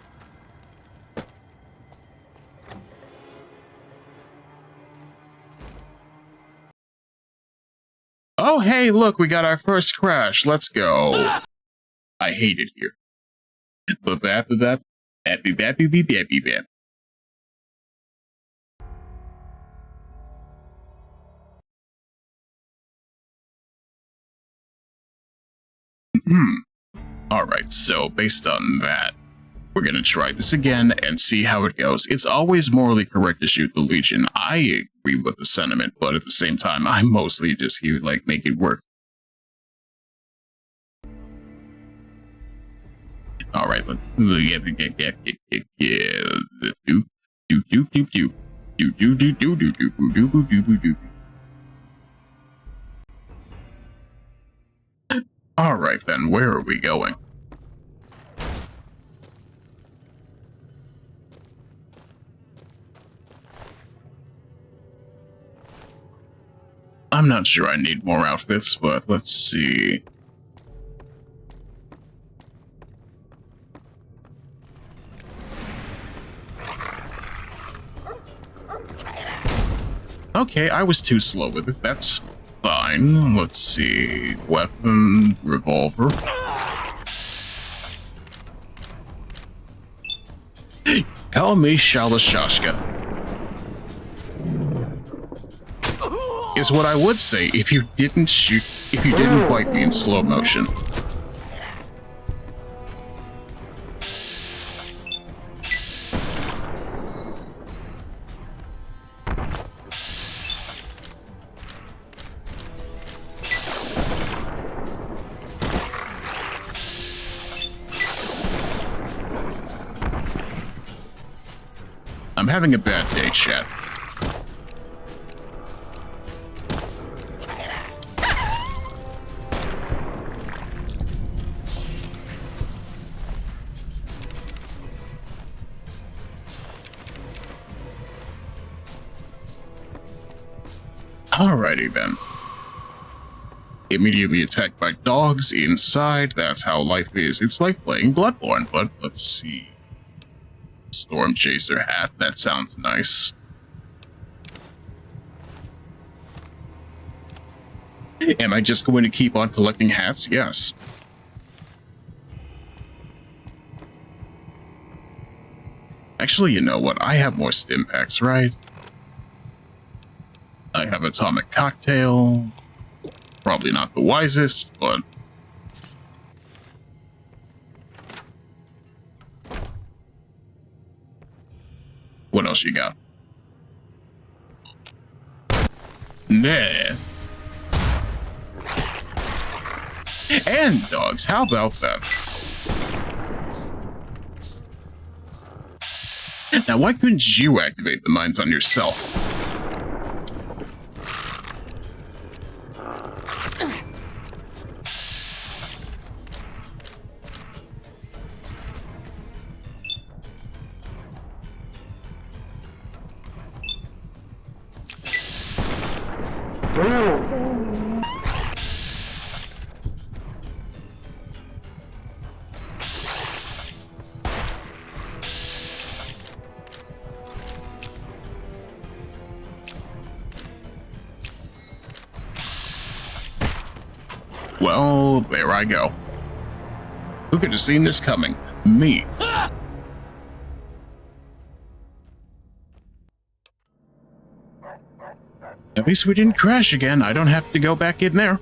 Oh, hey, look, we got our first crash. Let's go. I hate it here. Bap. Alright, so based on that, we're gonna try this again and see how it goes. It's always morally correct to shoot the Legion. I agree with the sentiment, but at the same time, I mostly just here like make it work. Alright, let's Alright then, where are we going? I'm not sure I need more outfits, but let's see. Okay, I was too slow with it. That's fine. Let's see. Weapon, revolver. Call me Shalashashka. Is what I would say if you didn't bite me in slow motion. I'm having a bad day, chat. Alrighty then. Immediately attacked by dogs inside. That's how life is. It's like playing Bloodborne, but let's see. Storm Chaser hat. That sounds nice. Am I just going to keep on collecting hats? Yes. Actually, you know what? I have more stim packs, right? I have Atomic Cocktail. Probably not the wisest, but... What else you got? Nah. And dogs, how about that? Now, why couldn't you activate the mines on yourself? Well, there I go. Who could have seen this coming? Me. At least we didn't crash again. I don't have to go back in there.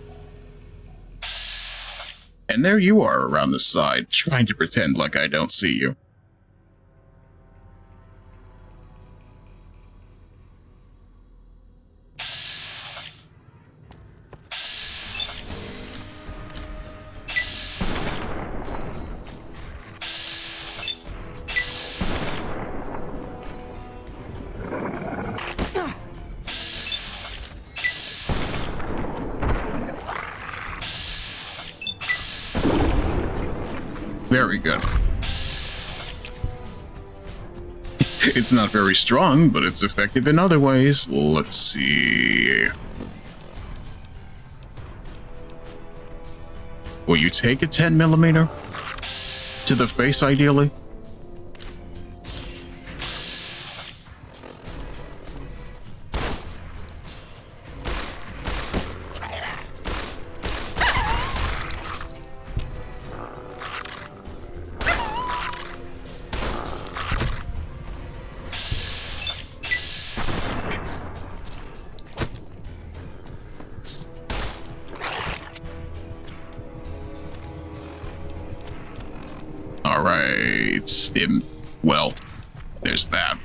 And there you are around the side, trying to pretend like I don't see you. Very good. It's not very strong, but it's effective in other ways. Let's see. Will you take a 10mm? To the face, ideally? Alright, stim. Well, there's that.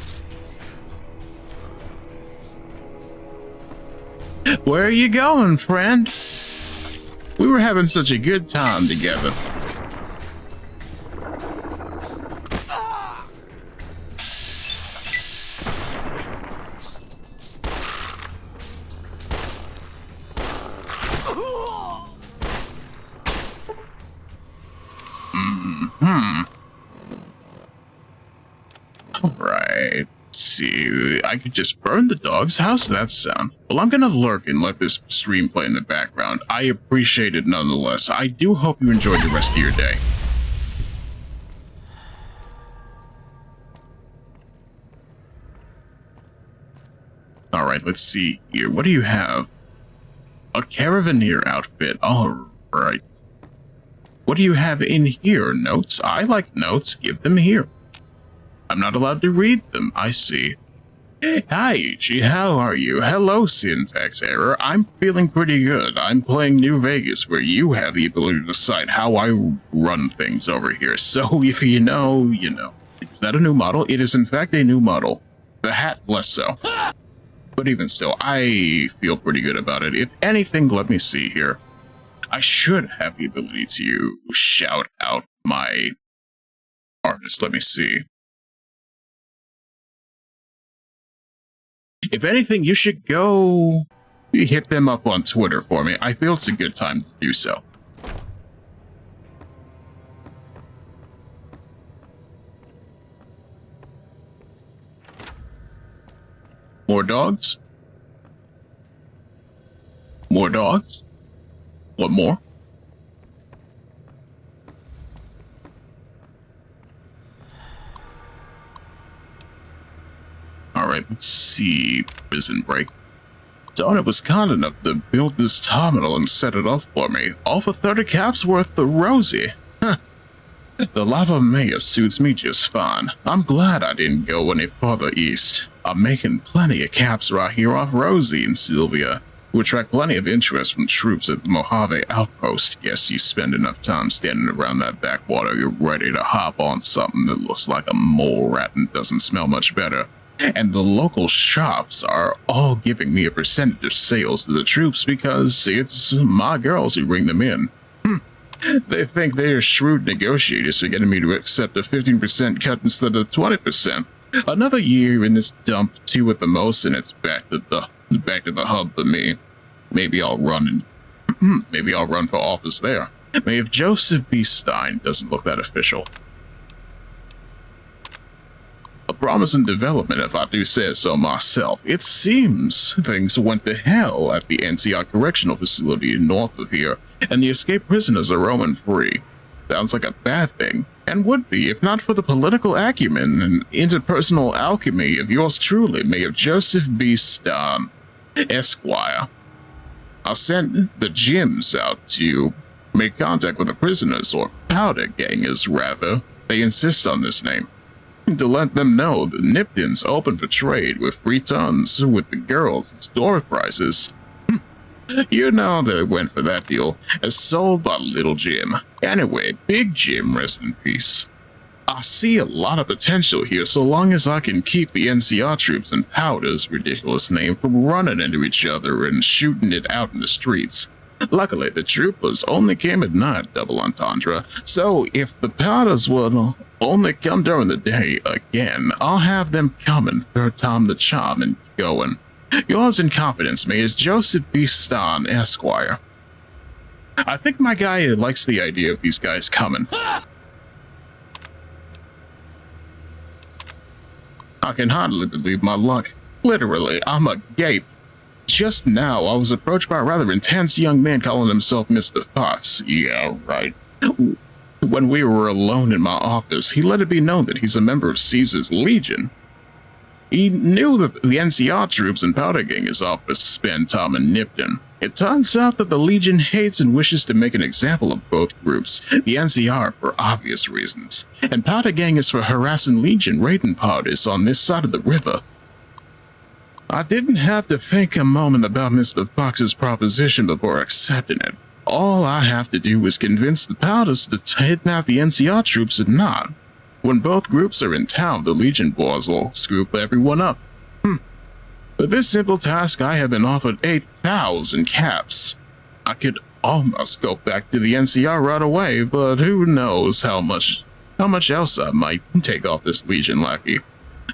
Where are you going, friend? We were having such a good time together. Alright, let's see. I could just burn the dogs. How's that sound? Well, I'm gonna lurk and let this stream play in the background. I appreciate it nonetheless. I do hope you enjoyed the rest of your day. Alright, let's see here. What do you have? A Caravaneer outfit. Alright. What do you have in here? Notes? I like notes. Give them here. I'm not allowed to read them. I see. Hi, Ichi. How are you? Hello, syntax error. I'm feeling pretty good. I'm playing New Vegas, where you have the ability to decide how I run things over here. So if you know, you know. Is that a new model? It is, in fact, a new model. The hat, less so. But even still, I feel pretty good about it. If anything, let me see here. I should have the ability to shout out my artist. Let me see. If anything, you should go hit them up on Twitter for me. I feel it's a good time to do so. More dogs? More dogs? What more? Alright, let's see. Prison break. Donna was kind enough to build this terminal and set it up for me. All for 30 caps worth of Rosie. Huh. The lava mayor suits me just fine. I'm glad I didn't go any further east. I'm making plenty of caps right here off Rosie and Sylvia, who attract plenty of interest from troops at the Mojave outpost. Guess you spend enough time standing around that backwater, you're ready to hop on something that looks like a mole rat and doesn't smell much better. And the local shops are all giving me a percentage of sales to the troops because it's my girls who bring them in. They think they are shrewd negotiators for getting me to accept a 15% cut instead of 20%. Another year in this dump, 2 at the most, and it's back to the hub for me. Maybe I'll run for office there. Maybe if Joseph B. Stein doesn't look that official. A promising development, if I do say so myself. It seems things went to hell at the NCR Correctional Facility north of here, and the escaped prisoners are roaming free. Sounds like a bad thing, and would be if not for the political acumen and interpersonal alchemy of yours truly, Mayor Joseph B. Stein, Esquire. I sent the Jims out to make contact with the prisoners, or powder gangers rather. They insist on this name. To let them know the Nipton's open for trade with free tons with the girls as door prizes. You know they went for that deal, as sold by Little Jim. Anyway, Big Jim, rest in peace. I see a lot of potential here so long as I can keep the NCR troops and Powder's ridiculous name from running into each other and shooting it out in the streets. Luckily, the troopers only came at night, double entendre, so if the Powders will only come during the day again, I'll have them coming third time the charm and going. Yours in confidence, Mayor Joseph B. Stein, Esquire. I think my guy likes the idea of these guys coming. I can hardly believe my luck. Literally, I'm agape. Just now, I was approached by a rather intense young man calling himself Mr. Fox. Yeah, right. When we were alone in my office, he let it be known that he's a member of Caesar's Legion. He knew that the NCR troops and Powder Gang is off to spend time in Nipton. It turns out that the Legion hates and wishes to make an example of both groups, the NCR for obvious reasons, and Powder Gang is for harassing Legion raiding parties on this side of the river. I didn't have to think a moment about Mr. Fox's proposition before accepting it. All I have to do is convince the Powders to kidnap the NCR troops and not. When both groups are in town, the Legion boys will scoop everyone up. For this simple task, I have been offered 8,000 caps. I could almost go back to the NCR right away, but who knows how much else I might take off this Legion lackey.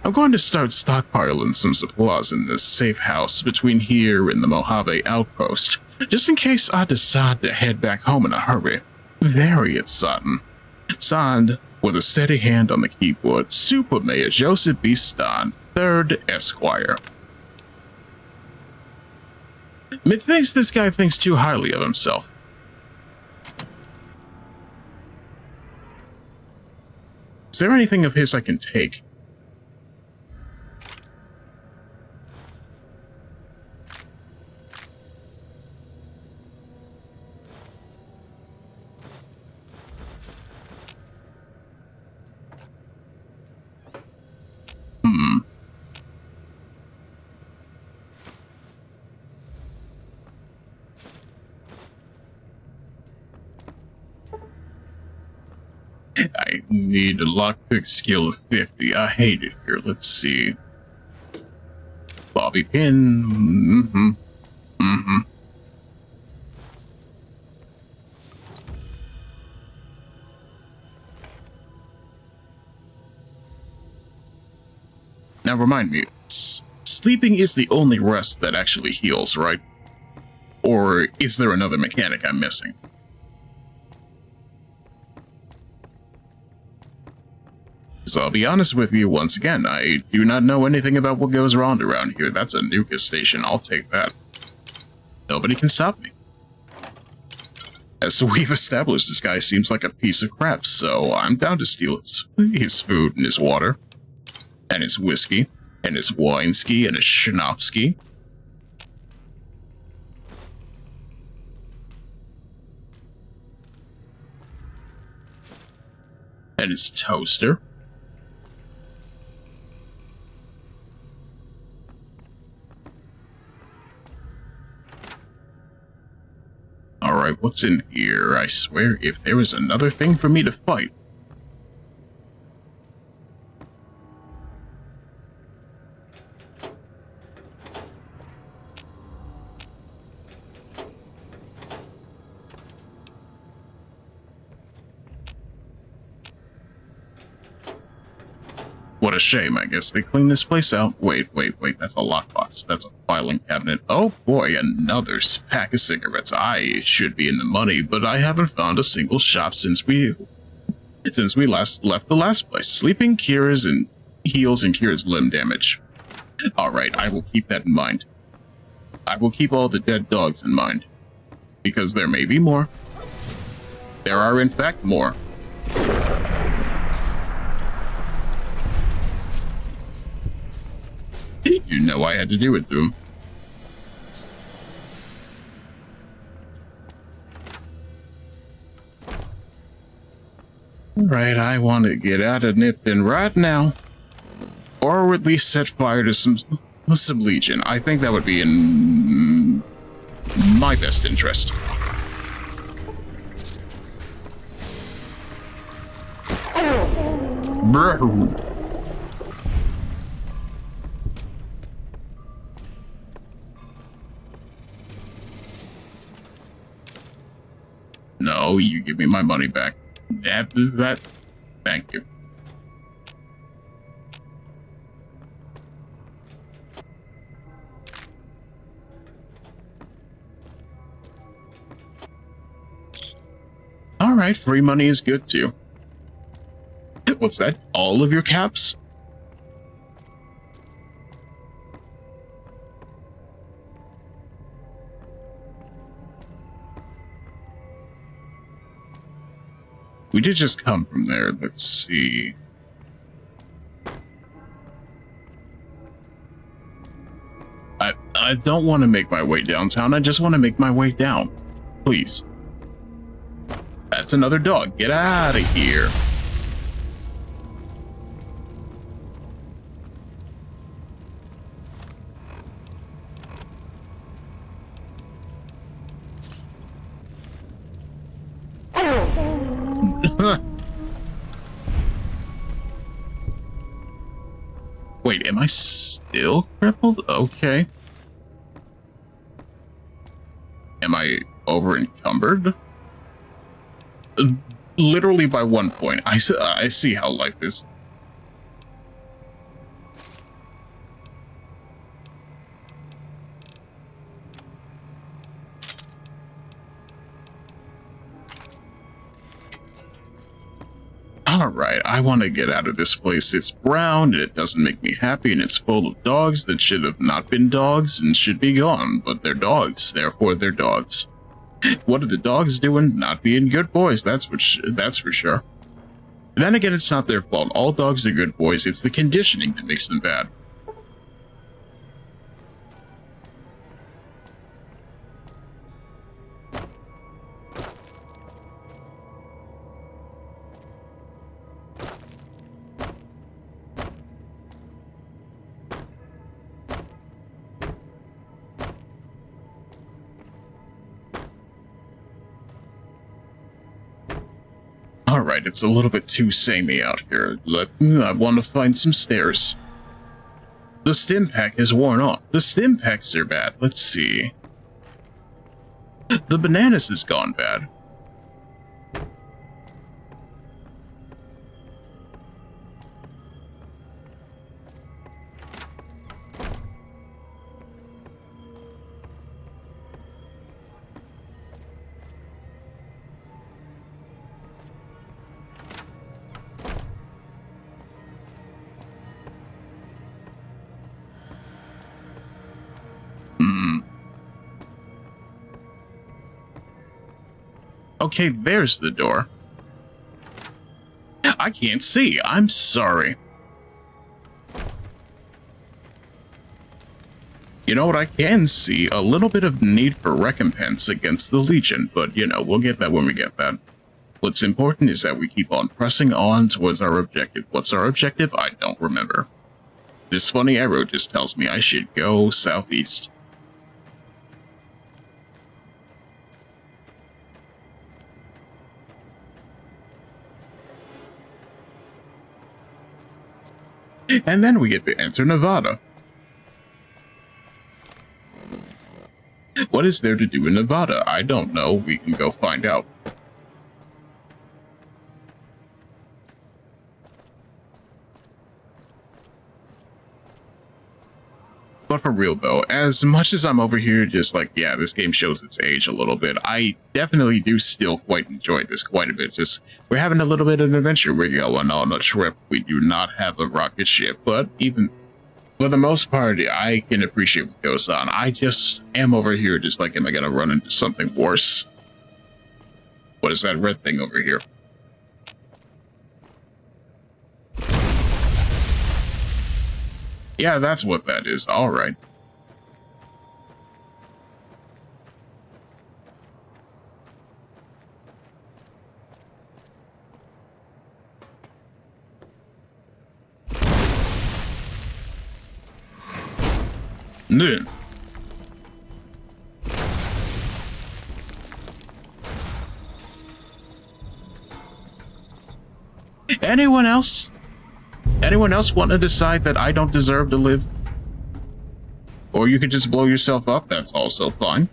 I'm going to start stockpiling some supplies in this safe house between here and the Mojave outpost, just in case I decide to head back home in a hurry. Very exciting. Signed, with a steady hand on the keyboard, Super Mayor Joseph B. Stein, 3rd Esquire. Methinks this guy thinks too highly of himself. Is there anything of his I can take? I need a lockpick skill of 50. I hate it here. Let's see. Bobby pin. Now remind me, sleeping is the only rest that actually heals, right? Or is there another mechanic I'm missing? So I'll be honest with you once again, I do not know anything about what goes on around here. That's a Nuka station, I'll take that. Nobody can stop me. As we've established, this guy seems like a piece of crap, so I'm down to steal his food and his water, and his whiskey, and his wineski, and his schnapski. And his toaster. Alright, what's in here? I swear, if there was another thing for me to fight. What a shame, I guess they cleaned this place out. Wait, that's a lockbox. That's a filing cabinet. Oh boy, another pack of cigarettes. I should be in the money, but I haven't found a single shop since we last left the last place. Sleeping cures and heals and cures limb damage. Alright, I will keep that in mind. I will keep all the dead dogs in mind. Because there may be more. There are in fact more. You know I had to do it to him. Alright, I want to get out of Nipton right now. Or at least set fire to some Legion. I think that would be in my best interest. Bro. No, you give me my money back. That. Thank you. Alright, free money is good too. What's that? All of your caps? We did just come from there. Let's see. I don't want to make my way downtown. I just want to make my way down. Please. That's another dog. Get out of here. Wait, am I still crippled? Okay. Am I over encumbered? Literally by 1 point. I see how life is. Alright, I want to get out of this place. It's brown, and it doesn't make me happy, and it's full of dogs that should have not been dogs and should be gone, but they're dogs, therefore they're dogs. What are the dogs doing? Not being good boys, that's for sure. And then again, it's not their fault. All dogs are good boys. It's the conditioning that makes them bad. Alright, it's a little bit too samey out here. I want to find some stairs. The stim pack has worn off. The stim packs are bad. Let's see. The bananas has gone bad. Okay, there's the door. I can't see. I'm sorry. You know what? I can see a little bit of need for recompense against the Legion, but you know, we'll get that when we get that. What's important is that we keep on pressing on towards our objective. What's our objective? I don't remember. This funny arrow just tells me I should go southeast. And then we get to enter Nevada. What is there to do in Nevada? I don't know. We can go find out. But for real though, as much as I'm over here just like, yeah, this game shows its age a little bit, I definitely do still quite enjoy this quite a bit. Just, we're having a little bit of an adventure. We're going on a trip. We do not have a rocket ship, but even for the most part, I can appreciate what goes on. I just am over here just like, am I gonna run into something worse? What is that red thing over here? Yeah, that's what that is. All right. Then. Anyone else? Anyone else want to decide that I don't deserve to live? Or you could just blow yourself up, that's also fine.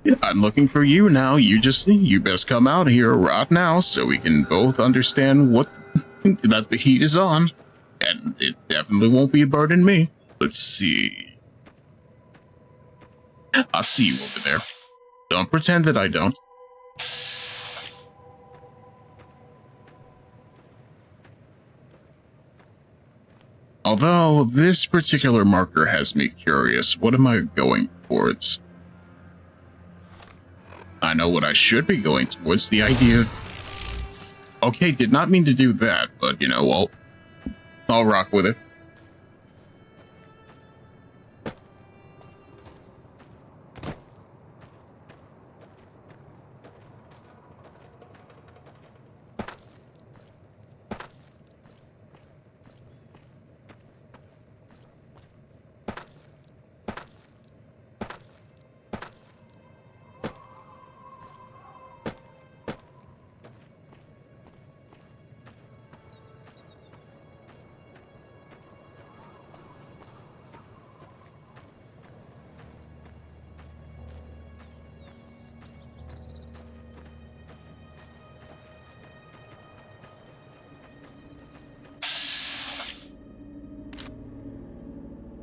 Yeah, I'm looking for you now. You best come out here right now so we can both understand what that the heat is on. And it definitely won't be a burden to me. Let's see. I see you over there. Don't pretend that I don't. Although, this particular marker has me curious. What am I going towards? I know what I should be going towards. The idea... Okay, did not mean to do that, but, you know, I'll rock with it.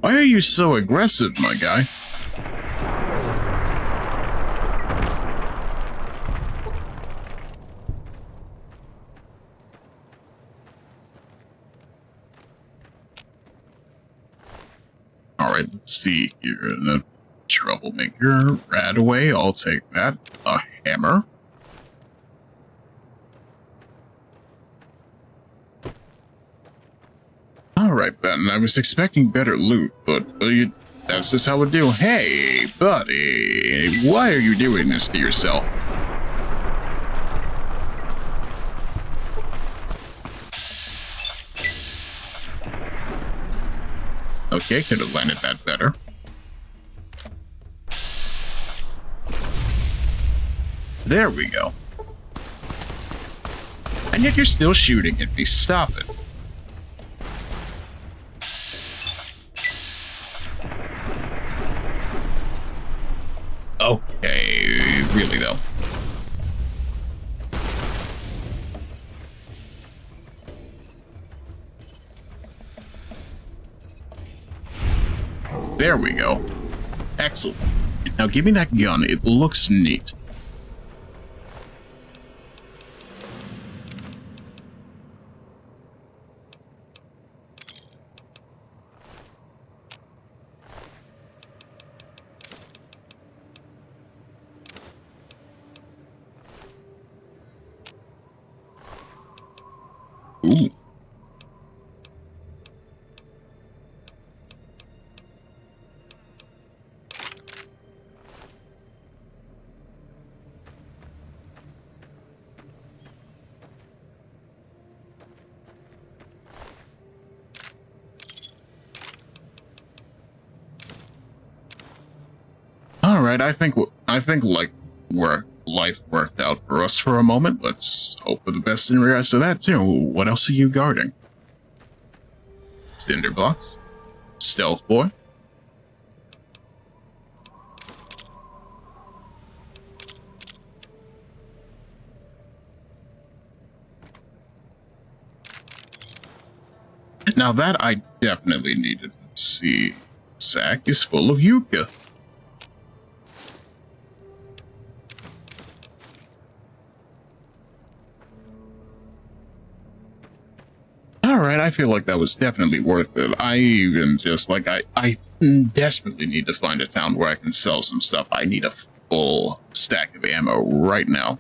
Why are you so aggressive, my guy? Alright, let's see here. The troublemaker. Right away, I'll take that. A hammer. Alright then, I was expecting better loot, but that's just how it do. Hey, buddy, why are you doing this to yourself? Okay, could have landed that better. There we go. And yet you're still shooting at me. Stop it. Okay, really though. There we go. Excellent. Now give me that gun. It looks neat. Ooh. All right, I think like where life worked out for us for a moment. Let's hope for the best in regards to that too. What else are you guarding? Cinder blocks? Stealth boy? Now that I definitely needed. Let's see. Sack is full of yucca. Alright, I feel like that was definitely worth it. I even just, like, I desperately need to find a town where I can sell some stuff. I need a full stack of ammo right now.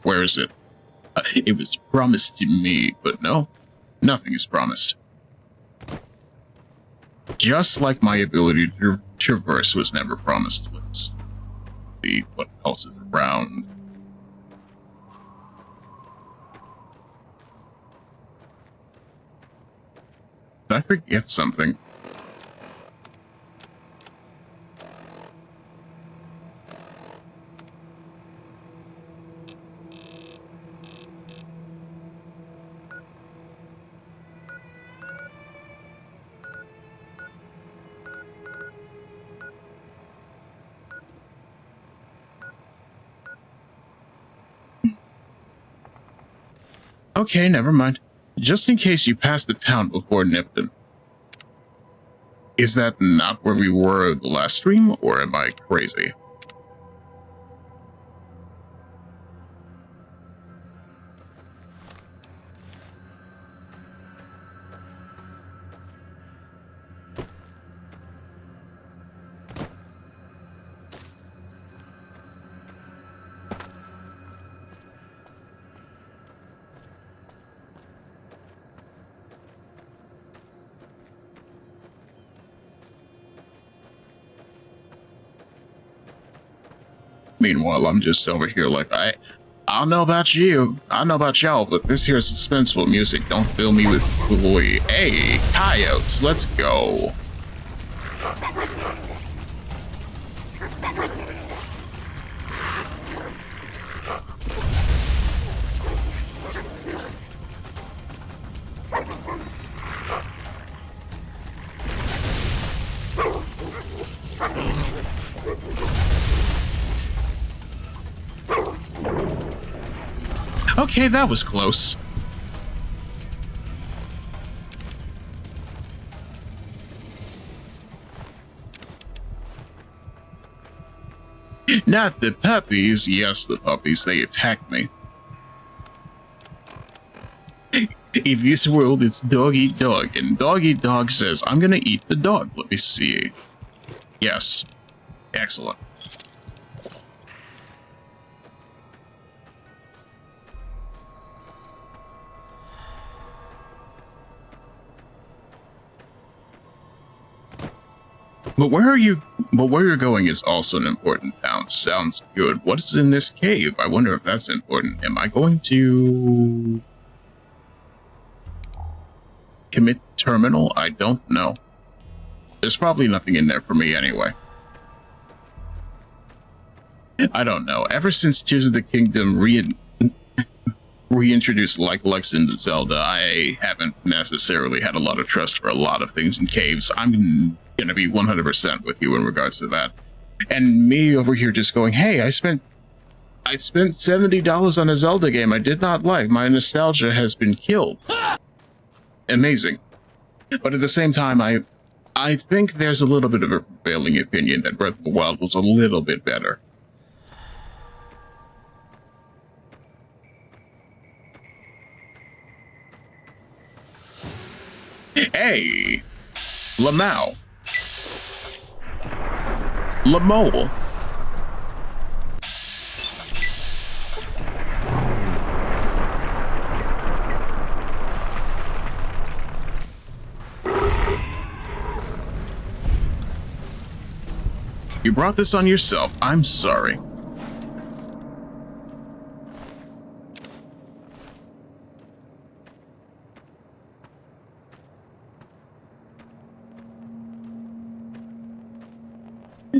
Where is it? It was promised to me, but no, nothing is promised. Just like my ability to traverse was never promised. Let's see what else is around. Did I forget something? Okay, never mind. Just in case you pass the town before Nipton. Is that not where we were the last stream, or am I crazy? Meanwhile, I'm just over here like, I don't know about you. I don't know about y'all, but this here suspenseful music don't fill me with joy. Hey, coyotes, let's go. Okay, that was close. Not the puppies. Yes, the puppies. They attacked me. In this world, it's dog eat dog, and dog eat dog says, I'm gonna eat the dog. Let me see. Yes. Excellent. But where you're going is also an important town. Sounds good. What's in this cave? I wonder if that's important. Am I going to commit the terminal? I don't know. There's probably nothing in there for me anyway. I don't know. Ever since Tears of the Kingdom reintroduced like into Zelda, I haven't necessarily had a lot of trust for a lot of things in caves. I'm gonna be 100% with you in regards to that. And me over here just going, hey, I spent $70 on a Zelda game I did not like. My nostalgia has been killed. Amazing. But at the same time, I think there's a little bit of a prevailing opinion that Breath of the Wild was a little bit better. Hey, Lamau. Lamole. You brought this on yourself. I'm sorry.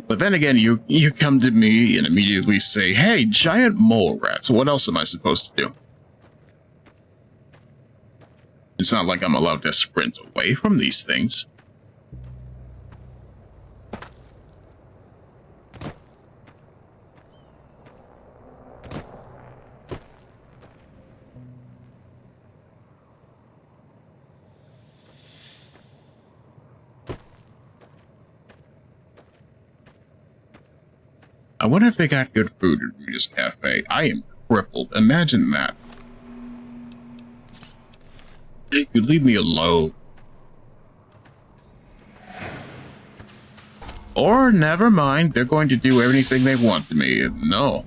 But then again, you come to me and immediately say, hey, giant mole rats, what else am I supposed to do? It's not like I'm allowed to sprint away from these things. I wonder if they got good food at Rita's Cafe. I am crippled. Imagine that. You leave me alone. Or, never mind, they're going to do everything they want to me. No.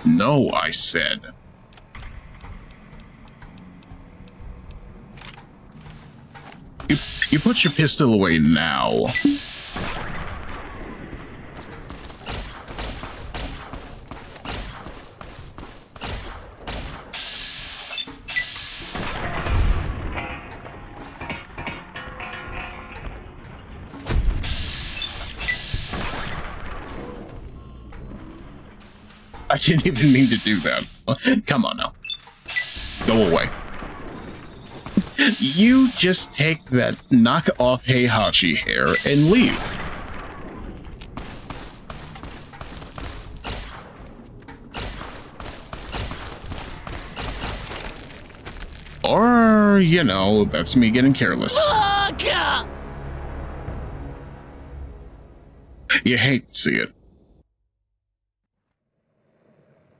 No, I said. You put your pistol away now. I didn't even mean to do that. Come on now. Go away. You just take that knock-off Heihachi hair and leave. Or, you know, that's me getting careless. You hate to see it.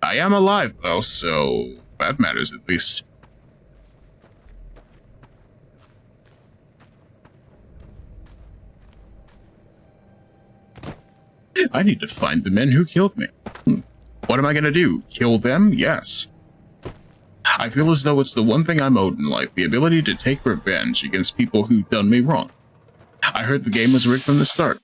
I am alive, though, so that matters at least. I need to find the men who killed me. What am I gonna do? Kill them? Yes. I feel as though it's the one thing I'm owed in life, the ability to take revenge against people who've done me wrong. I heard the game was rigged from the start.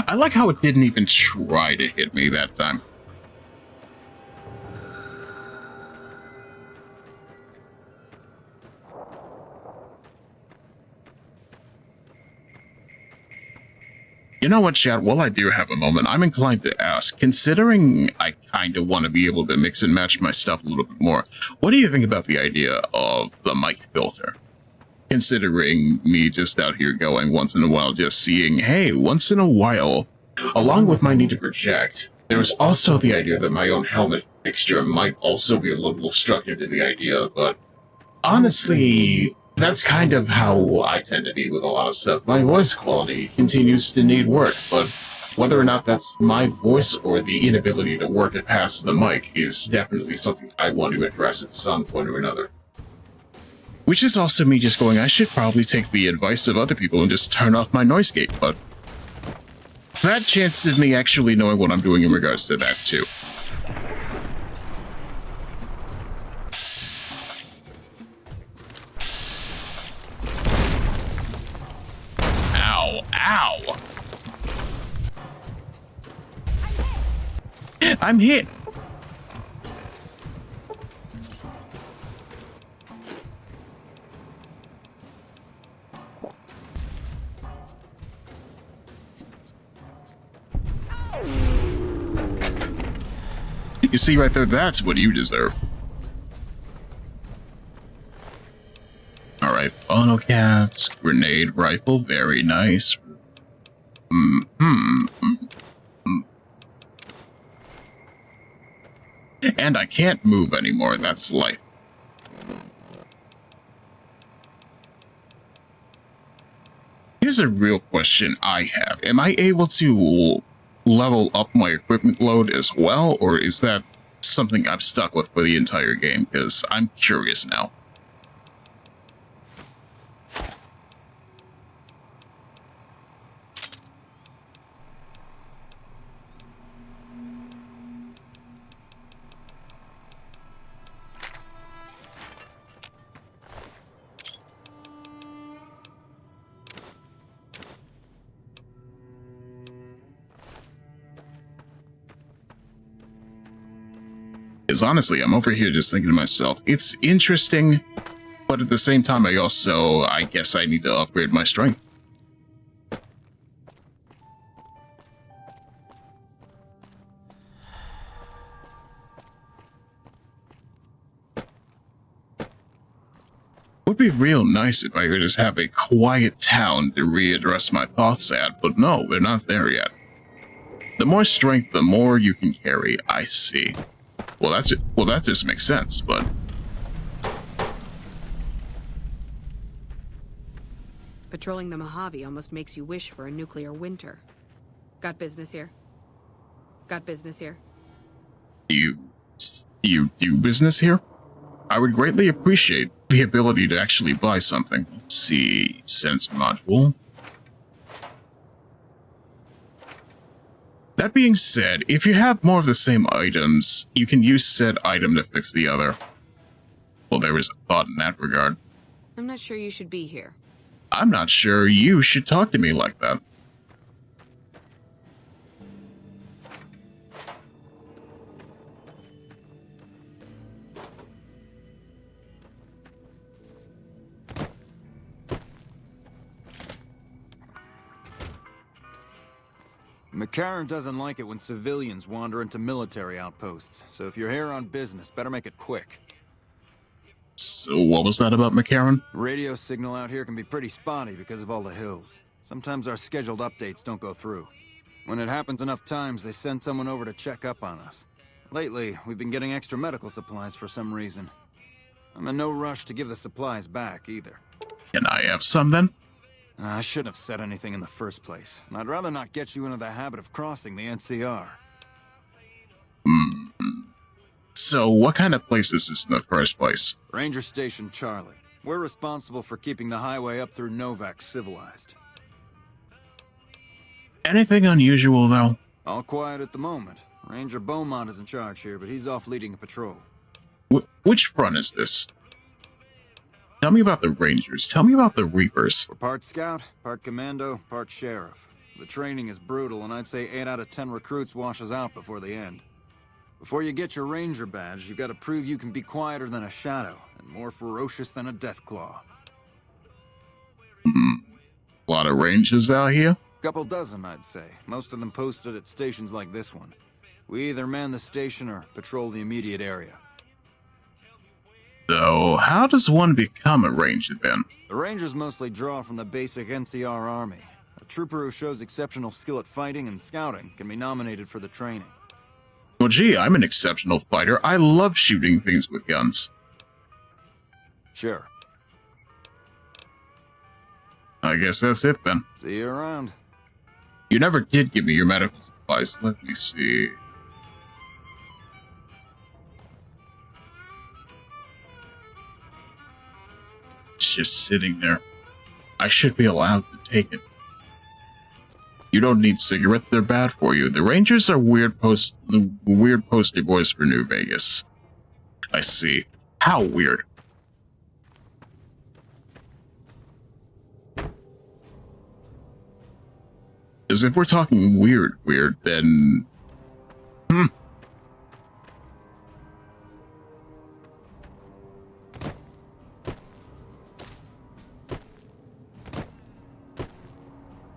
I like how it didn't even try to hit me that time. You know what, chat? While I do have a moment, I'm inclined to ask, considering I kind of want to be able to mix and match my stuff a little bit more, what do you think about the idea of the mic filter? Considering me just out here going once in a while, just seeing, hey, once in a while, along with my need to project, there's also the idea that my own helmet fixture might also be a little obstructive to the idea, but honestly, that's kind of how I tend to be with a lot of stuff. My voice quality continues to need work, but whether or not that's my voice or the inability to work it past the mic is definitely something I want to address at some point or another. Which is also me just going, I should probably take the advice of other people and just turn off my noise gate, but that chance of me actually knowing what I'm doing in regards to that too. Ow, ow! I'm hit! You see right there, that's what you deserve. Alright, funnel caps, grenade rifle, very nice. And I can't move anymore, that's life. Here's a real question I have. Am I able to level up my equipment load as well, or is that something I'm stuck with for the entire game? Because I'm curious now. Because honestly, I'm over here just thinking to myself, it's interesting, but at the same time, I guess I need to upgrade my strength. Would be real nice if I could just have a quiet town to readdress my thoughts at, but no, we're not there yet. The more strength, the more you can carry. I see. Well, that just makes sense, but... Patrolling the Mojave almost makes you wish for a nuclear winter. Got business here? Got business here? You do business here? I would greatly appreciate the ability to actually buy something. Let's see, sensor module. That being said, if you have more of the same items, you can use said item to fix the other. Well, there is a thought in that regard. I'm not sure you should be here. I'm not sure you should talk to me like that. McCarran doesn't like it when civilians wander into military outposts, so if you're here on business, better make it quick. So what was that about McCarran? Radio signal out here can be pretty spotty because of all the hills. Sometimes our scheduled updates don't go through. When it happens enough times, they send someone over to check up on us. Lately, we've been getting extra medical supplies for some reason. I'm in no rush to give the supplies back, either. Can I have some then? I shouldn't have said anything in the first place, and I'd rather not get you into the habit of crossing the NCR. So what kind of place is this in the first place? Ranger Station Charlie. We're responsible for keeping the highway up through Novak civilized. Anything unusual, though? All quiet at the moment. Ranger Beaumont is in charge here, but he's off leading a patrol. Which front is this? Tell me about the Rangers. Tell me about the Reapers. We're part scout, part commando, part sheriff. The training is brutal, and I'd say 8 out of 10 recruits washes out before the end. Before you get your Ranger badge, you've got to prove you can be quieter than a shadow, and more ferocious than a deathclaw. A lot of Rangers out here? Couple dozen, I'd say. Most of them posted at stations like this one. We either man the station or patrol the immediate area. So, how does one become a Ranger then? The Rangers mostly draw from the basic NCR army. A trooper who shows exceptional skill at fighting and scouting can be nominated for the training. Well, gee, I'm an exceptional fighter. I love shooting things with guns. Sure. I guess that's it then. See you around. You never did give me your medical supplies. Let me see. It's just sitting there. I should be allowed to take it. You don't need cigarettes, they're bad for you. The Rangers are weird poster boys for New Vegas. I see. How weird. Because if we're talking weird, then...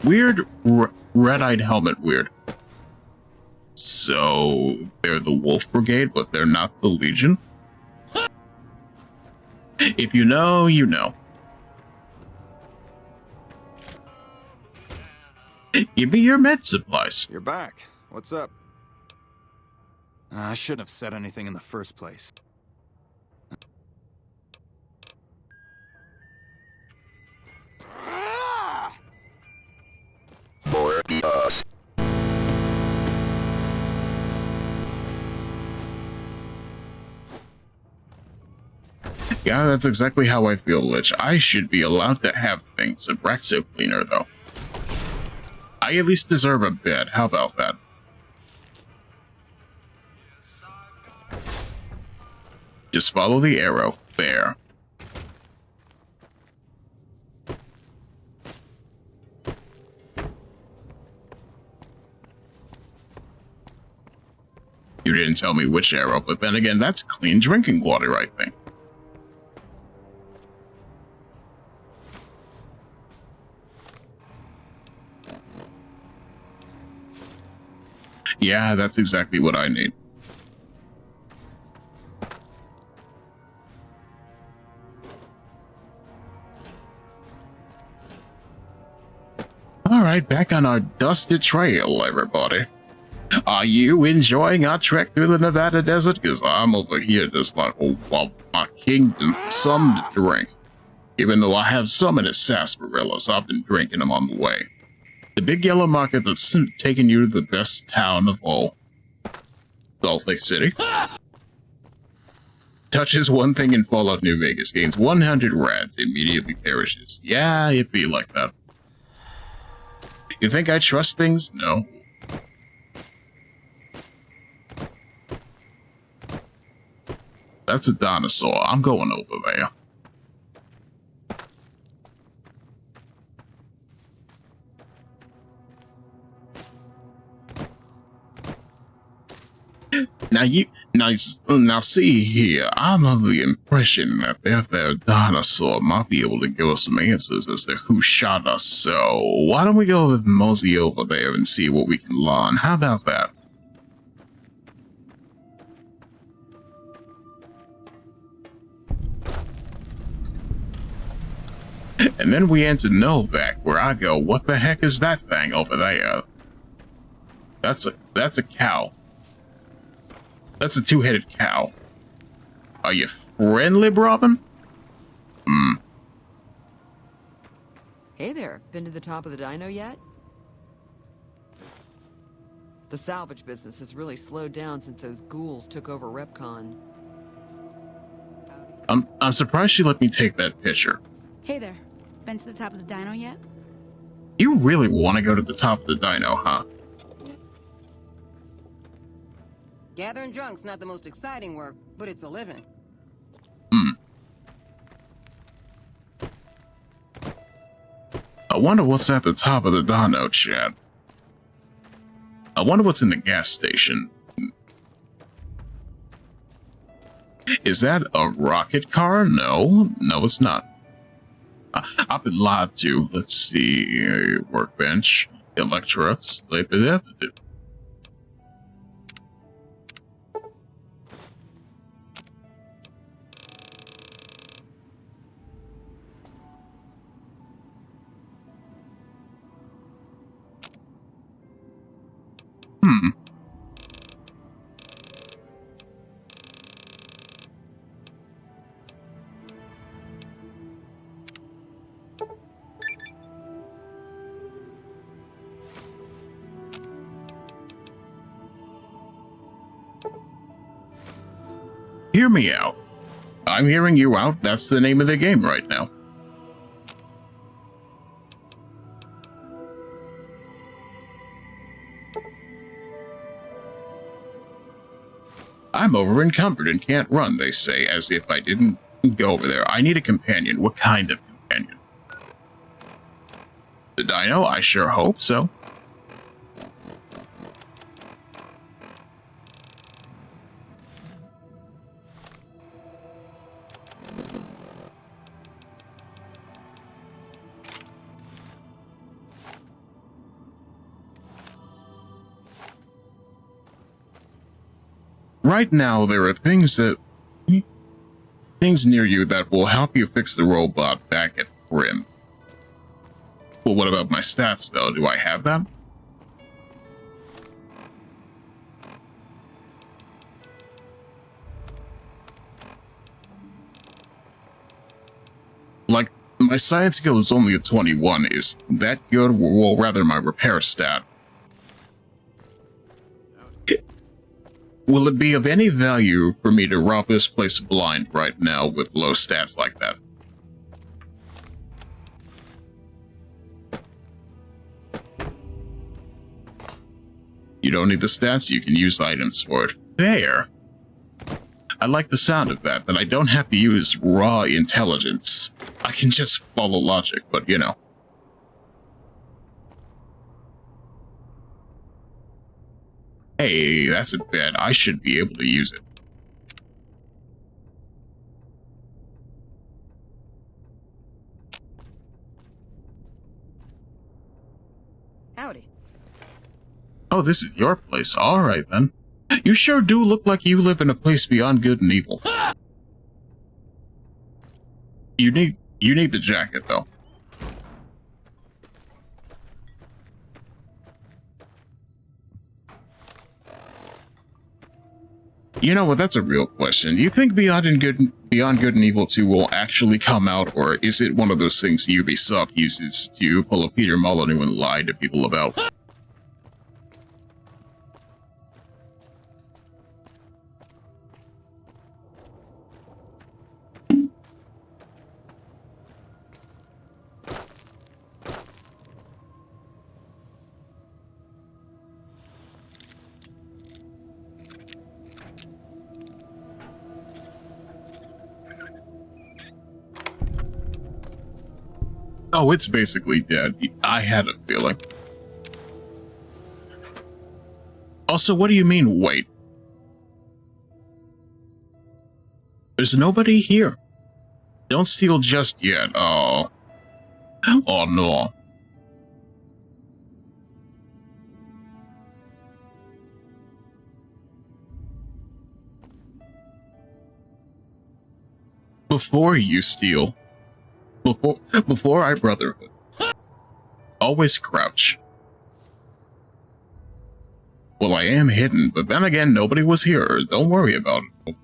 Weird, red-eyed helmet weird. So, they're the Wolf Brigade, but they're not the Legion? If you know, you know. Give me your med supplies. You're back. What's up? I shouldn't have said anything in the first place. Yeah, that's exactly how I feel, Lich. I should be allowed to have things. A Brexo cleaner, though. I at least deserve a bed. How about that? Just follow the arrow. There. You You didn't tell me which arrow, but then again, that's clean drinking water, I think. Yeah, that's exactly what I need. Alright, back on our dusty trail, everybody. Are you enjoying our trek through the Nevada desert? Because I'm over here just like, oh, well, my kingdom, some to drink. Even though I have so many sarsaparillas, I've been drinking them on the way. The big yellow market that's taking you to the best town of all. Salt Lake City. Touches one thing in Fallout New Vegas, gains 100 rads, immediately perishes. Yeah, it'd be like that. You think I trust things? No. That's a dinosaur. I'm going over there. Now see here, I'm under the impression that if their dinosaur might be able to give us some answers as to who shot us, so why don't we go with Mosey over there and see what we can learn? How about that? And then we enter Novak, where I go, what the heck is that thing over there? That's a cow. That's a two-headed cow. Are you friendly, Robin? Hey there, been to the top of the dino yet? The salvage business has really slowed down since those ghouls took over RepCon. I'm surprised she let me take that picture. Hey there, been to the top of the dino yet? You really want to go to the top of the dino, huh? Gathering drunk's not the most exciting work, but it's a living. I wonder what's at the top of the dino, Chad. I wonder what's in the gas station. Is that a rocket car? No, it's not. I've been lied to. Let's see. Workbench. Electrux. Hear me out. I'm hearing you out. That's the name of the game right now. I'm over encumbered and can't run, they say, as if I didn't go over there. I need a companion. What kind of companion? The dino? I sure hope so. Right now, there are things near you that will help you fix the robot back at Prim. Well, what about my stats, though? Do I have them? Like, my science skill is only a 21. Is that good? Well, rather my repair stat. Will it be of any value for me to rob this place blind right now with low stats like that? You don't need the stats, you can use items for it. Fair. I like the sound of that I don't have to use raw intelligence. I can just follow logic, but you know. Hey, that's a bed. I should be able to use it. Howdy. Oh, this is your place. All right, then. You sure do look like you live in a place beyond good and evil. You need the jacket, though. You know what? That's a real question. Do you think Beyond Good and Evil 2 will actually come out, or is it one of those things Ubisoft uses to pull a Peter Molyneux and lie to people about? Oh, it's basically dead. I had a feeling. Also, what do you mean, wait? There's nobody here. Don't steal just yet. Oh. Oh, no. Before you steal, before our brotherhood, always crouch. Well, I am hidden, but then again, nobody was here. Don't worry about it.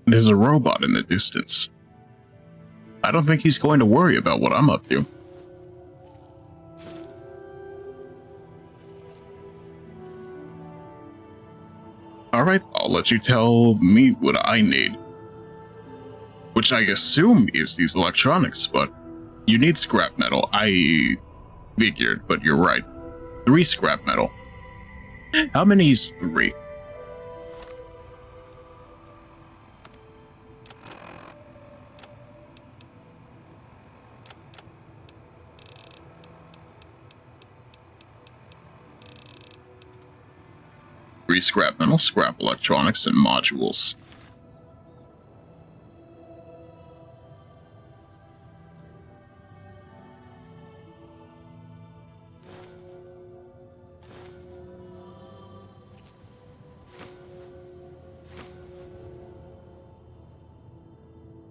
There's a robot in the distance. I don't think he's going to worry about what I'm up to. Alright, I'll let you tell me what I need. Which I assume is these electronics, but you need scrap metal. I figured, but you're right. 3 scrap metal. How many is 3? Scrap metal, scrap electronics, and modules.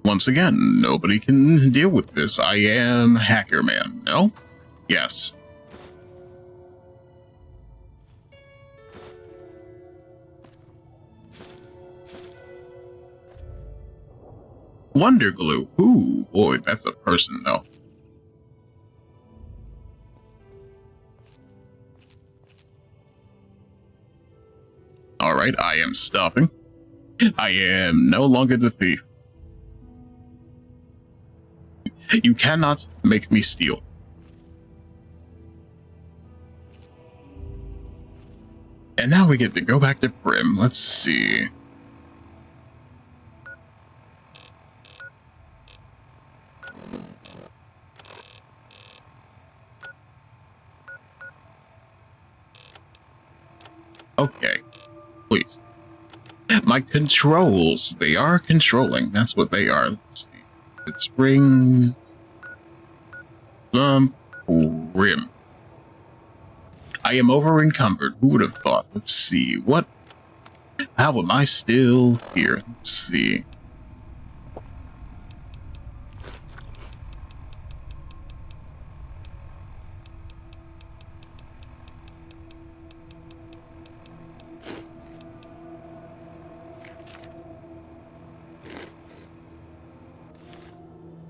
Once again, nobody can deal with this. I am Hacker Man, no? Yes. Wonder glue. Ooh, boy, that's a person, though. Alright, I am stopping. I am no longer the thief. You cannot make me steal. And now we get to go back to Prim. Let's see. Okay, please. My controls, they are controlling. That's what they are. Let's see. It springs. Rim. I am over encumbered. Who would have thought? Let's see. What? How am I still here? Let's see.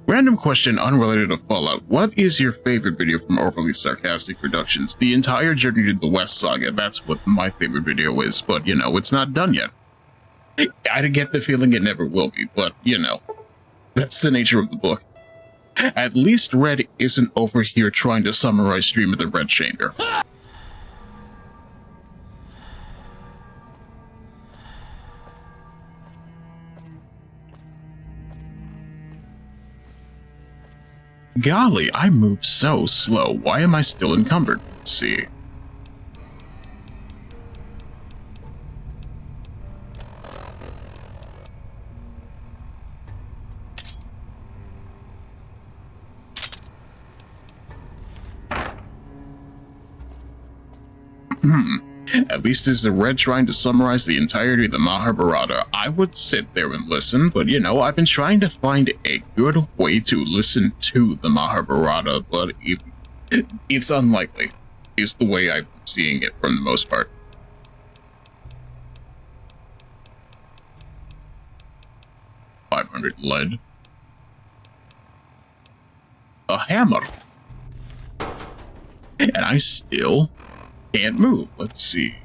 Random question unrelated to Fallout. What is your favorite video from Overly Sarcastic Productions? The entire Journey to the West saga. That's what my favorite video is, but you know, it's not done yet. I get the feeling it never will be, but you know, that's the nature of the book. At least Red isn't over here trying to summarize Stream of the Red Chamber. Golly, I moved so slow. Why am I still encumbered? Let's see. At least as a red trying to summarize the entirety of the Mahabharata, I would sit there and listen, but you know, I've been trying to find a good way to listen to the Mahabharata, but it's unlikely, is the way I'm seeing it for the most part. $500 lead. A hammer. And I still can't move. Let's see.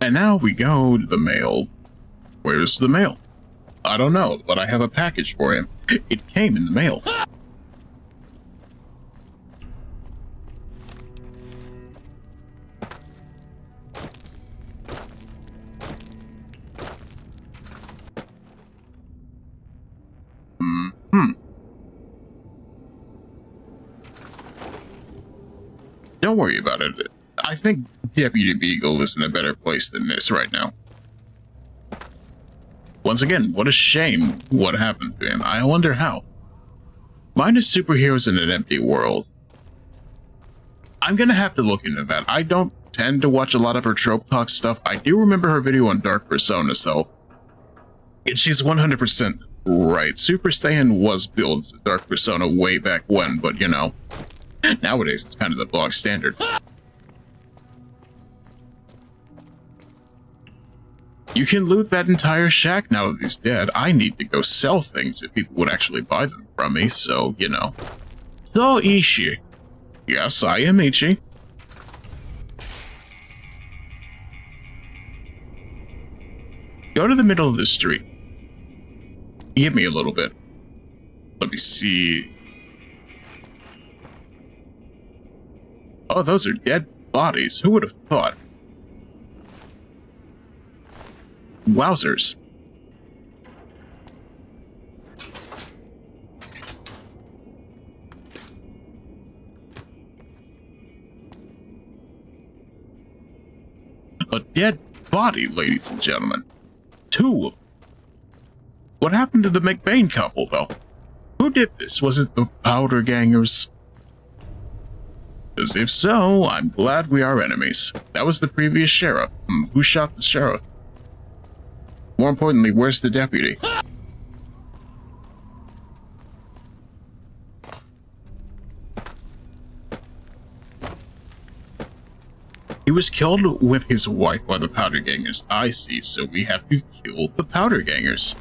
And now we go to the mail. Where's the mail? I don't know, but I have a package for him. It came in the mail. Don't worry about it. I think Deputy Beagle is in a better place than this right now. Once again, what a shame what happened to him. I wonder how. Mine is superheroes in an empty world. I'm gonna have to look into that. I don't tend to watch a lot of her trope talk stuff. I do remember her video on Dark Personas though. And she's 100% right. Super Saiyan was built as a Dark Persona way back when, but you know, nowadays it's kind of the bog standard. You can loot that entire shack now that he's dead. I need to go sell things if people would actually buy them from me, so, you know. So, Ichi. Yes, I am Ichi. Go to the middle of the street. Give me a little bit. Let me see. Oh, those are dead bodies. Who would have thought? Wowzers. A dead body, ladies and gentlemen. Two of them. What happened to the McBain couple, though? Who did this? Was it the Powder Gangers? Because if so, I'm glad we are enemies. That was the previous sheriff. Who shot the sheriff? More importantly, where's the deputy? He was killed with his wife by the Powder Gangers. I see, so we have to kill the Powder Gangers.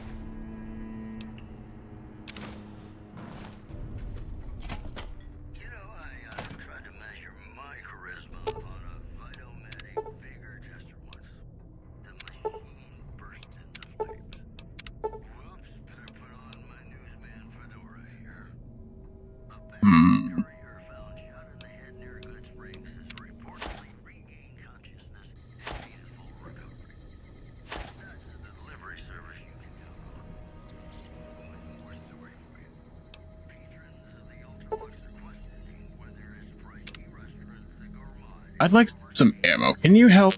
I'd like some ammo. Can you help?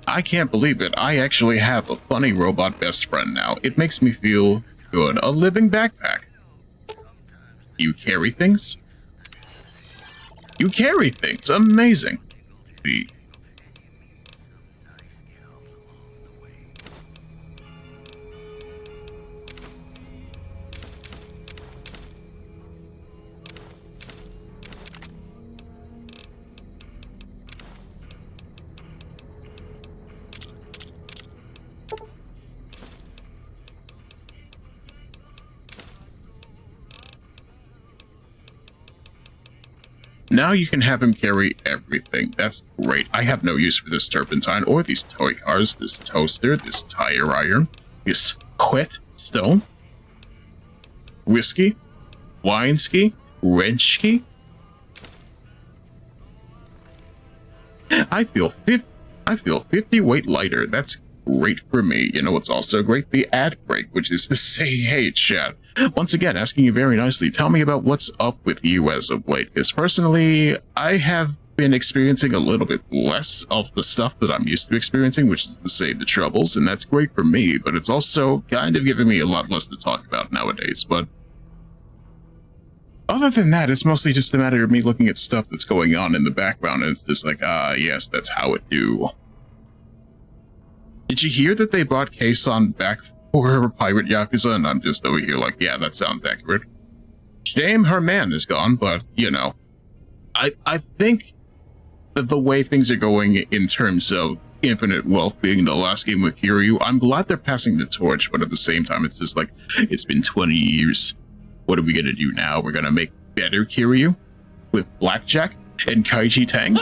I can't believe it. I actually have a funny robot best friend now. It makes me feel good. A living backpack. You carry things? You carry things. Amazing. Now you can have him carry everything. That's great. I have no use for this turpentine or these toy cars, this toaster, this tire iron, this whetstone, whiskey, wineski, wrenchki. I feel 50 weight lighter. That's great for me. You know what's also great? The ad break, which is to say, hey, chat. Once again, asking you very nicely, tell me about what's up with you as of late. Because personally, I have been experiencing a little bit less of the stuff that I'm used to experiencing, which is to say the troubles, and that's great for me, but it's also kind of giving me a lot less to talk about nowadays. But other than that, it's mostly just a matter of me looking at stuff that's going on in the background, and it's just like, yes, that's how it do. Did you hear that they brought Keisan back for Pirate Yakuza? And I'm just over here like, yeah, that sounds accurate. Shame her man is gone, but, you know, I think that the way things are going in terms of Infinite Wealth being the last game with Kiryu, I'm glad they're passing the torch, but at the same time, it's just like, it's been 20 years. What are we going to do now? We're going to make better Kiryu with Blackjack and Kaiji Tang?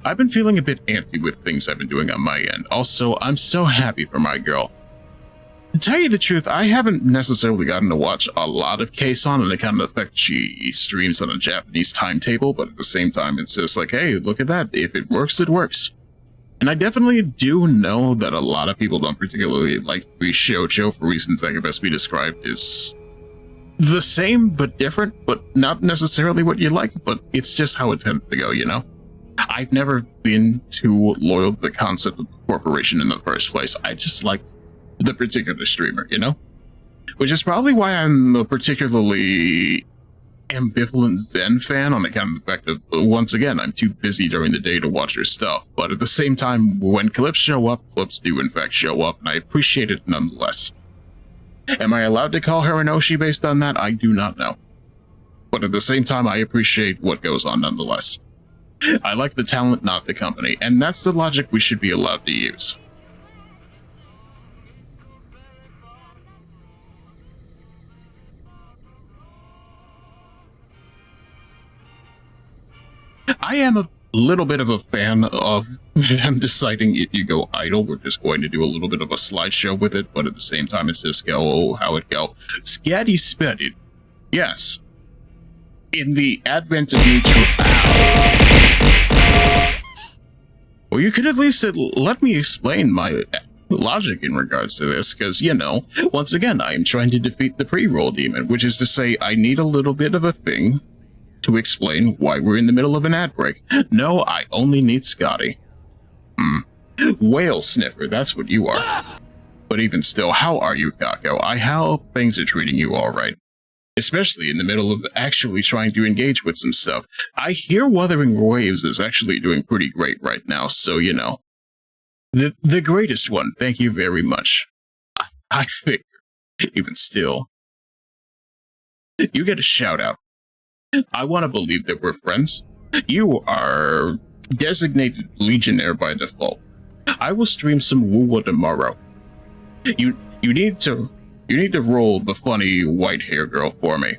I've been feeling a bit antsy with things I've been doing on my end. Also, I'm so happy for my girl. To tell you the truth, I haven't necessarily gotten to watch a lot of Keisan, and it kind of affects she streams on a Japanese timetable, but at the same time, it's just like, hey, look at that. If it works, it works. And I definitely do know that a lot of people don't particularly like the shoujo for reasons that can best be described as the same but different, but not necessarily what you like, but it's just how it tends to go, you know? I've never been too loyal to the concept of the corporation in the first place. I just like the particular streamer, you know? Which is probably why I'm a particularly ambivalent Zen fan on account of the fact of, once again, I'm too busy during the day to watch her stuff. But at the same time, when clips show up, clips do in fact show up, and I appreciate it nonetheless. Am I allowed to call her an Oshi based on that? I do not know. But at the same time, I appreciate what goes on nonetheless. I like the talent, not the company, and that's the logic we should be allowed to use. I am a little bit of a fan of them deciding if you go idle, we're just going to do a little bit of a slideshow with it, but at the same time, it's just go, how it go. Scatty spetted. Yes. In the advent of nature. Well, you could at least let me explain my logic in regards to this, because, you know, once again, I am trying to defeat the pre-roll demon, which is to say I need a little bit of a thing to explain why we're in the middle of an ad break. No, I only need Scotty. Whale sniffer, that's what you are. But even still, how are you, Kako? I hope things are treating you all right. Especially in the middle of actually trying to engage with some stuff. I hear Wuthering Waves is actually doing pretty great right now, so, you know. The greatest one, thank you very much. I figure, even still. You get a shout out. I want to believe that we're friends. You are designated Legionnaire by default. I will stream some Wuwa tomorrow. You need to roll the funny white hair girl for me.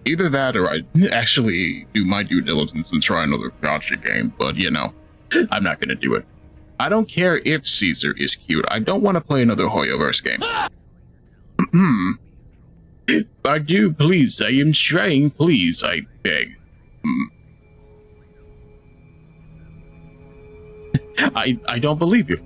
Either that or I actually do my due diligence and try another gotcha game, but you know, I'm not gonna do it. I don't care if Caesar is cute. I don't want to play another Hoyoverse game. I do, please. I am trying, please. I beg. I don't believe you.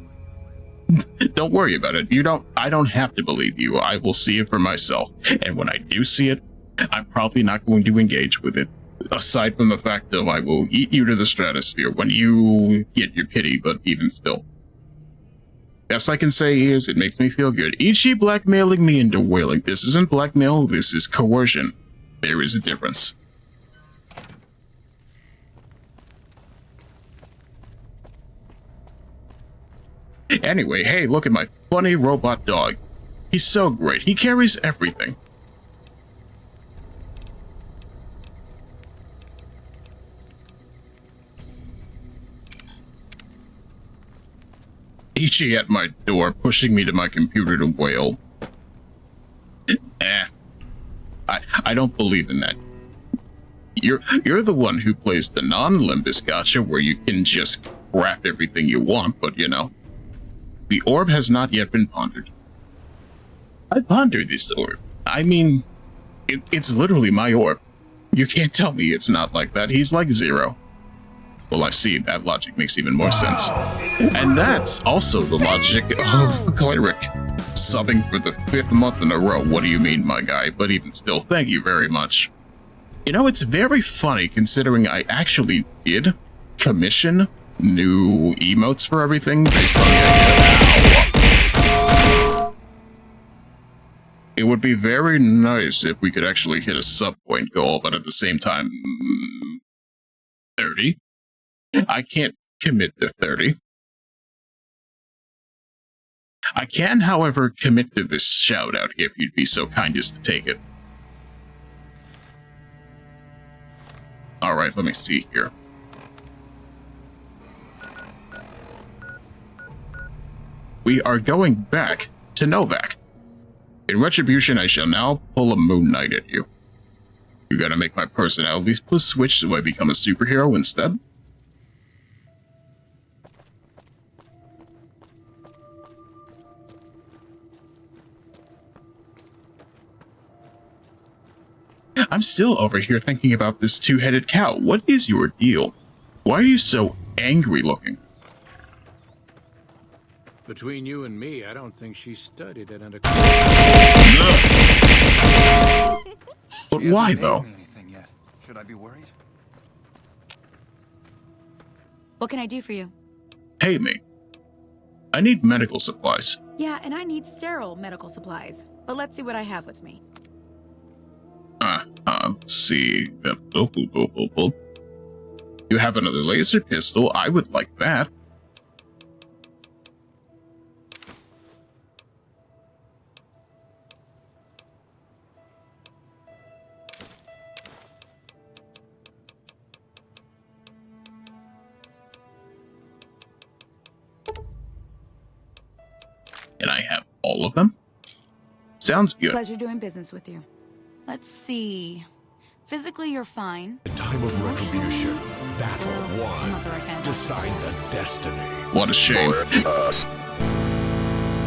Don't worry about it. I don't have to believe you. I will see it for myself. And when I do see it, I'm probably not going to engage with it. Aside from the fact that I will eat you to the stratosphere when you get your pity, but even still. Best I can say is, it makes me feel good. Ichi blackmailing me into wailing. This isn't blackmail, this is coercion. There is a difference. Anyway, hey, look at my funny robot dog. He's so great. He carries everything. Ichi at my door, pushing me to my computer to wail. I don't believe in that. You're the one who plays the non-Limbus gacha where you can just grab everything you want, but you know. The orb has not yet been pondered. I pondered this orb. I mean, it's literally my orb. You can't tell me it's not like that. He's like Zero. Well, I see. That logic makes even more sense. And that's also the logic of Cleric. Subbing for the 5th month in a row. What do you mean, my guy? But even still, thank you very much. You know, it's very funny considering I actually did commission new emotes for everything based on the idea. It would be very nice if we could actually hit a sub point goal, but at the same time, 30? I can't commit to 30. I can, however, commit to this shout out if you'd be so kind as to take it. Alright, let me see here. We are going back to Novak. In retribution, I shall now pull a Moon Knight at you. You gotta make my personality switch so I become a superhero instead. I'm still over here thinking about this two-headed cow. What is your deal? Why are you so angry looking? Between you and me, I don't think she studied at under. But why, though? Should I be worried? What can I do for you? Pay me. I need medical supplies. Yeah, and I need sterile medical supplies. But let's see what I have with me. Let's see. You have another laser pistol. I would like that. And I have all of them? Sounds good. Pleasure doing business with you. Let's see. Physically, you're fine. The time of retribution. Battle one. Decide the destiny. What a shame.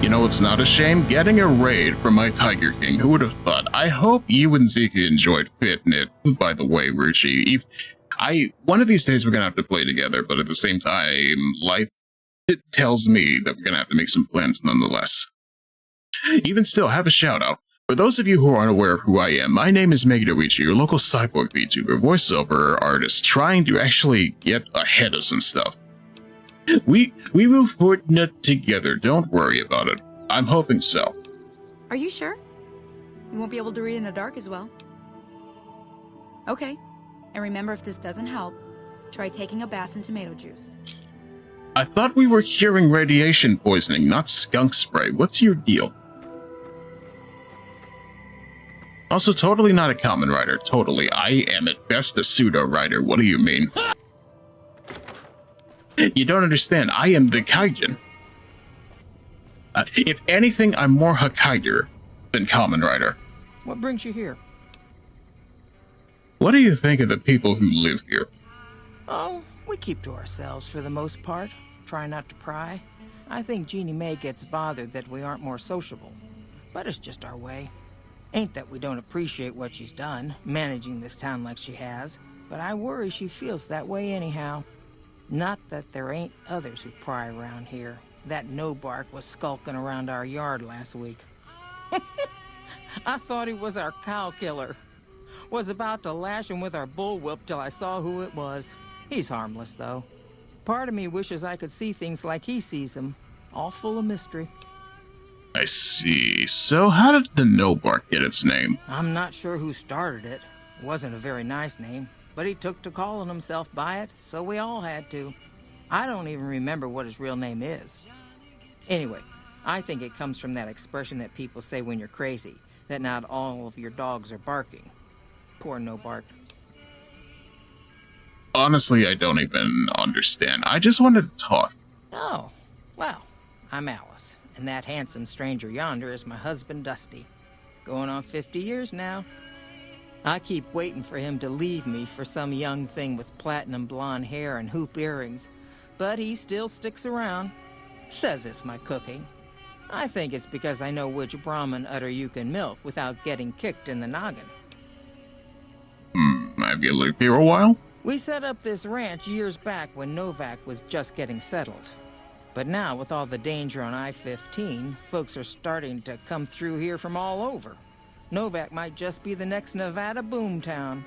You know what's not a shame? Getting a raid from my Tiger King. Who would have thought? I hope you and Zika enjoyed Fitnit. By the way, Ruchi. One of these days we're gonna have to play together, but at the same time, life tells me that we're gonna have to make some plans nonetheless. Even still, have a shout out. For those of you who aren't aware of who I am, my name is Megiddo Ichi, your local cyborg VTuber, voiceover artist, trying to actually get ahead of some stuff. We will Fortnite together, don't worry about it. I'm hoping so. Are you sure? You won't be able to read in the dark as well. Okay. And remember, if this doesn't help, try taking a bath in tomato juice. I thought we were curing radiation poisoning, not skunk spray. What's your deal? Also, totally not a common writer. Totally. I am at best a pseudo-writer. What do you mean? You don't understand. I am the Kaijin. If anything, I'm more Hokkaider than common writer. What brings you here? What do you think of the people who live here? Oh, we keep to ourselves for the most part. Try not to pry. I think Jeannie Mae gets bothered that we aren't more sociable. But it's just our way. Ain't that we don't appreciate what she's done, managing this town like she has, but I worry she feels that way anyhow. Not that there ain't others who pry around here. That no-bark was skulking around our yard last week. I thought he was our cow killer. Was about to lash him with our bullwhip till I saw who it was. He's harmless, though. Part of me wishes I could see things like he sees them, all full of mystery. I see. So how did the no-bark get its name? I'm not sure who started it. It wasn't a very nice name, but he took to calling himself by it, so we all had to. I don't even remember what his real name is. Anyway, I think it comes from that expression that people say when you're crazy, that not all of your dogs are barking. Poor no-bark. Honestly, I don't even understand. I just wanted to talk. Oh, well, I'm Alice. And that handsome stranger yonder is my husband, Dusty. Going on 50 years now. I keep waiting for him to leave me for some young thing with platinum blonde hair and hoop earrings, but he still sticks around. Says it's my cooking. I think it's because I know which Brahmin udder you can milk without getting kicked in the noggin. Have you lived here a while? We set up this ranch years back when Novak was just getting settled. But now, with all the danger on I-15, folks are starting to come through here from all over. Novak might just be the next Nevada boomtown.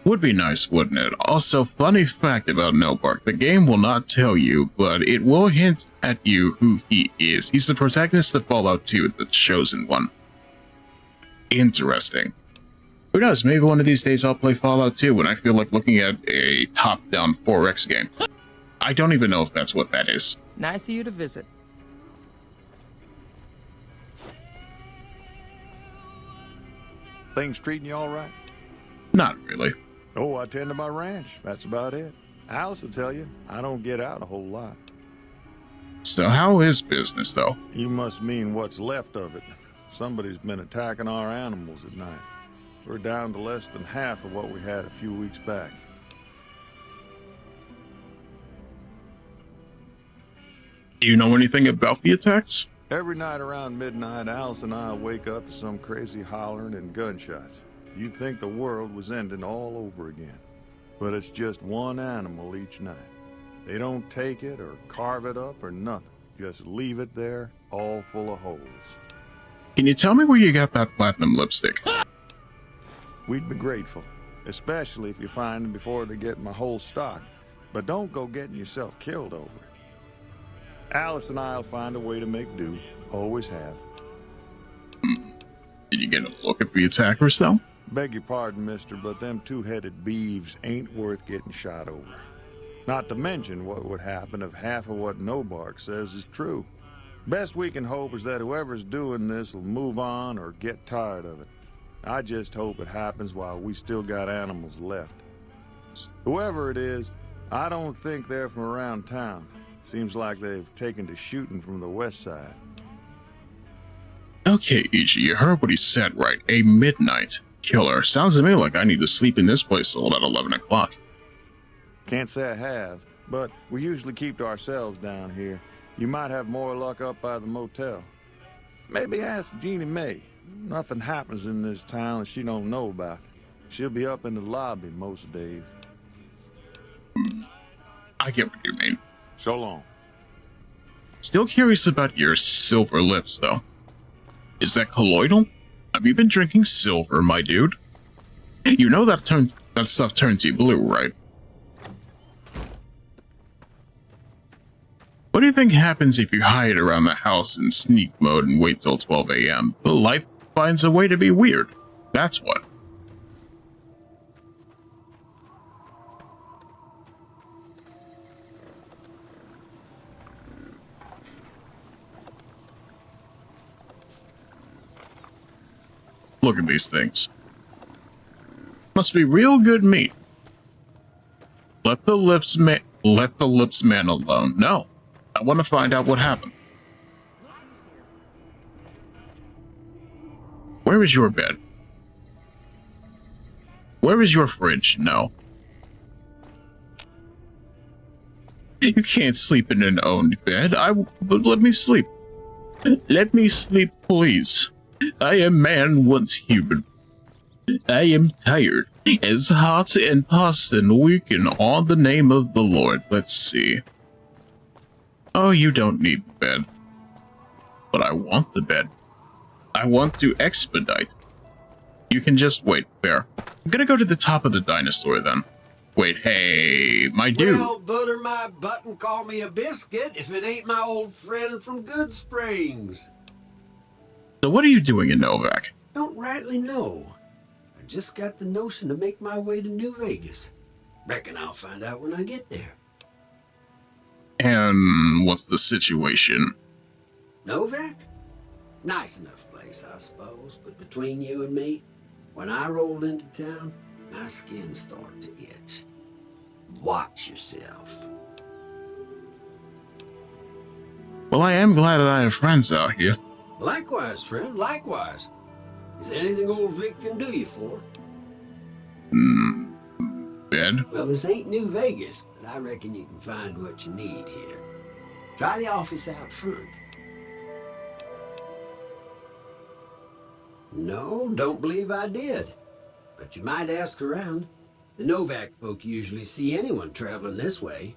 Would be nice, wouldn't it? Also, funny fact about Nobark, the game will not tell you, but it will hint at you who he is. He's the protagonist of Fallout 2, the Chosen One. Interesting. Who knows, maybe one of these days I'll play Fallout 2 when I feel like looking at a top-down 4X game. I don't even know if that's what that is. Nice of you to visit. Things treating you all right? Not really. Oh, I tend to my ranch. That's about it. Alice will tell you, I don't get out a whole lot. So how is business, though? You must mean what's left of it. Somebody's been attacking our animals at night. We're down to less than half of what we had a few weeks back. Do you know anything about the attacks? Every night around midnight, Alice and I wake up to some crazy hollering and gunshots. You'd think the world was ending all over again. But it's just one animal each night. They don't take it or carve it up or nothing. Just leave it there, all full of holes. Can you tell me where you got that platinum lipstick? We'd be grateful, especially if you find them before they get my whole stock. But don't go getting yourself killed over it. Alice and I'll find a way to make do. Always have. Did you get a look at the attackers, though? Beg your pardon, mister, but them two-headed beeves ain't worth getting shot over. Not to mention what would happen if half of what Nobark says is true. Best we can hope is that whoever's doing this will move on or get tired of it. I just hope it happens while we still got animals left. Whoever it is, I don't think they're from around town. Seems like they've taken to shooting from the west side. Okay, Ichi, you heard what he said, right? A midnight killer. Sounds to me like I need to sleep in this place till about 11 o'clock. Can't say I have, but we usually keep to ourselves down here. You might have more luck up by the motel. Maybe ask Jeannie Mae. Nothing happens in this town that she don't know about. She'll be up in the lobby most days. I get what you mean. So long. Still curious about your silver lips, though. Is that colloidal? Have you been drinking silver, my dude? You know that stuff turns you blue, right? What do you think happens if you hide around the house in sneak mode and wait till 12 a.m.? Life finds a way to be weird. That's what. Look at these things. Must be real good meat. Let the lips man alone. No. I want to find out what happened. Where is your bed? Where is your fridge? No. You can't sleep in an owned bed. But let me sleep. Let me sleep, please. I am man once human. I am tired, as hot and past and weak in all the name of the Lord. Let's see. Oh, you don't need the bed. But I want the bed. I want to expedite. You can just wait there. I'm gonna go to the top of the dinosaur then. Wait, hey, my dude. Well, butter my butt and call me a biscuit if it ain't my old friend from Good Springs. So what are you doing in Novak? Don't rightly know. I just got the notion to make my way to New Vegas. Reckon I'll find out when I get there. And what's the situation? Novak? Nice enough place, I suppose, but between you and me, when I rolled into town, my skin started to itch. Watch yourself. Well, I am glad that I have friends out here. Likewise, friend, likewise. Is there anything old Vic can do you for? Bed? Well, this ain't New Vegas, but I reckon you can find what you need here. Try the office out front. No, don't believe I did. But you might ask around. The Novak folk usually see anyone traveling this way.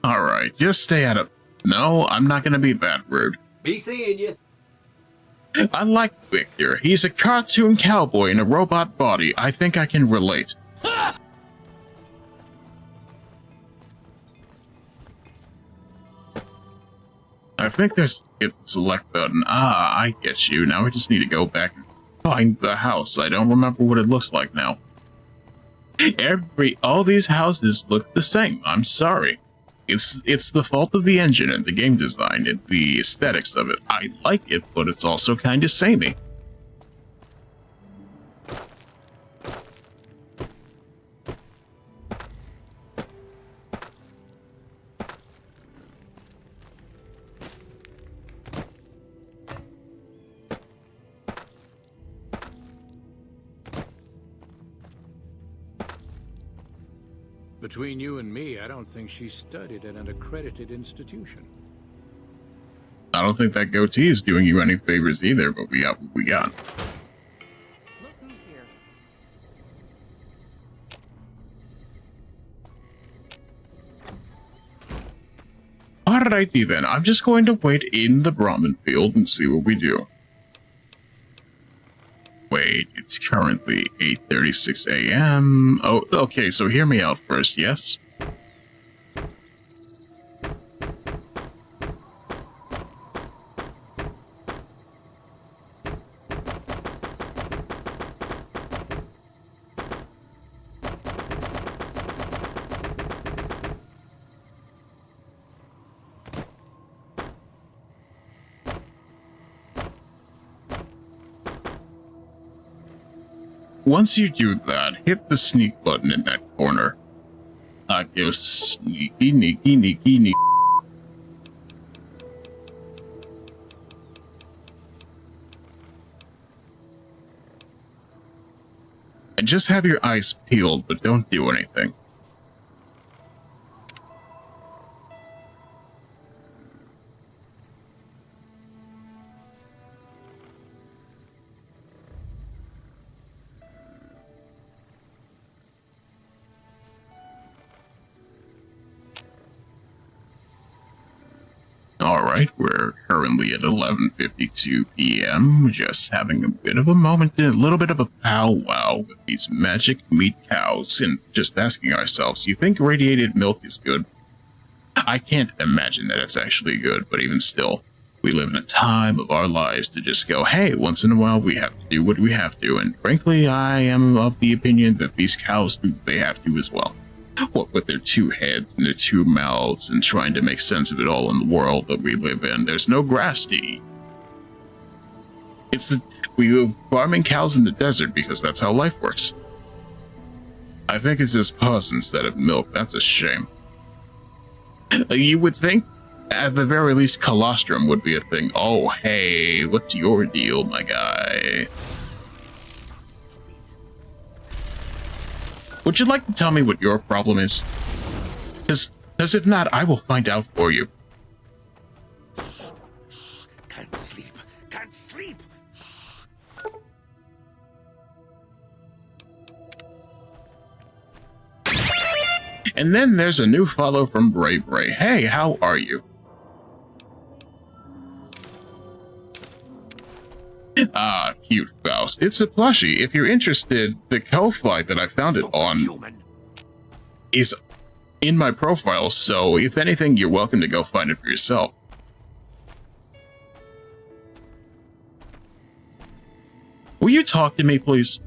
Alright, just stay out of... No, I'm not gonna be that rude. Be seeing you. I like Victor. He's a cartoon cowboy in a robot body. I think I can relate. I think there's a select button. Ah, I get you. Now we just need to go back and find the house. I don't remember what it looks like now. All these houses look the same. I'm sorry. It's the fault of the engine and the game design and the aesthetics of it. I like it, but it's also kind of samey. Between you and me, I don't think she studied at an accredited institution. I don't think that goatee is doing you any favors either, but we got what we got. Look who's here. Alrighty then, I'm just going to wait in the Brahmin field and see what we do. Wait, it's currently 8:36 a.m. Oh, okay, so hear me out first, yes? Once you do that, hit the sneak button in that corner. Go sneaky, sneaky, sneaky, sneaky. And just have your eyes peeled, but don't do anything. Alright, we're currently at 11:52 p.m. Just having a bit of a moment, a little bit of a powwow with these magic meat cows, and just asking ourselves, you think radiated milk is good? I can't imagine that it's actually good, but even still, we live in a time of our lives to just go, hey, once in a while we have to do what we have to, and frankly, I am of the opinion that these cows do what they have to as well. What with their two heads and their two mouths and trying to make sense of it all in the world that we live in. There's no grass to eat. We live farming cows in the desert because that's how life works. I think it's just pus instead of milk. That's a shame. You would think, at the very least, colostrum would be a thing. Oh, hey, what's your deal, my guy? Would you like to tell me what your problem is? Because if not, I will find out for you. Can't sleep. Can't sleep. And then there's a new follow from Bray Bray. Hey, how are you? Ah, cute Faust. It's a plushie. If you're interested, the Ko-Fi that I found it on is in my profile, so if anything, you're welcome to go find it for yourself. Will you talk to me, please?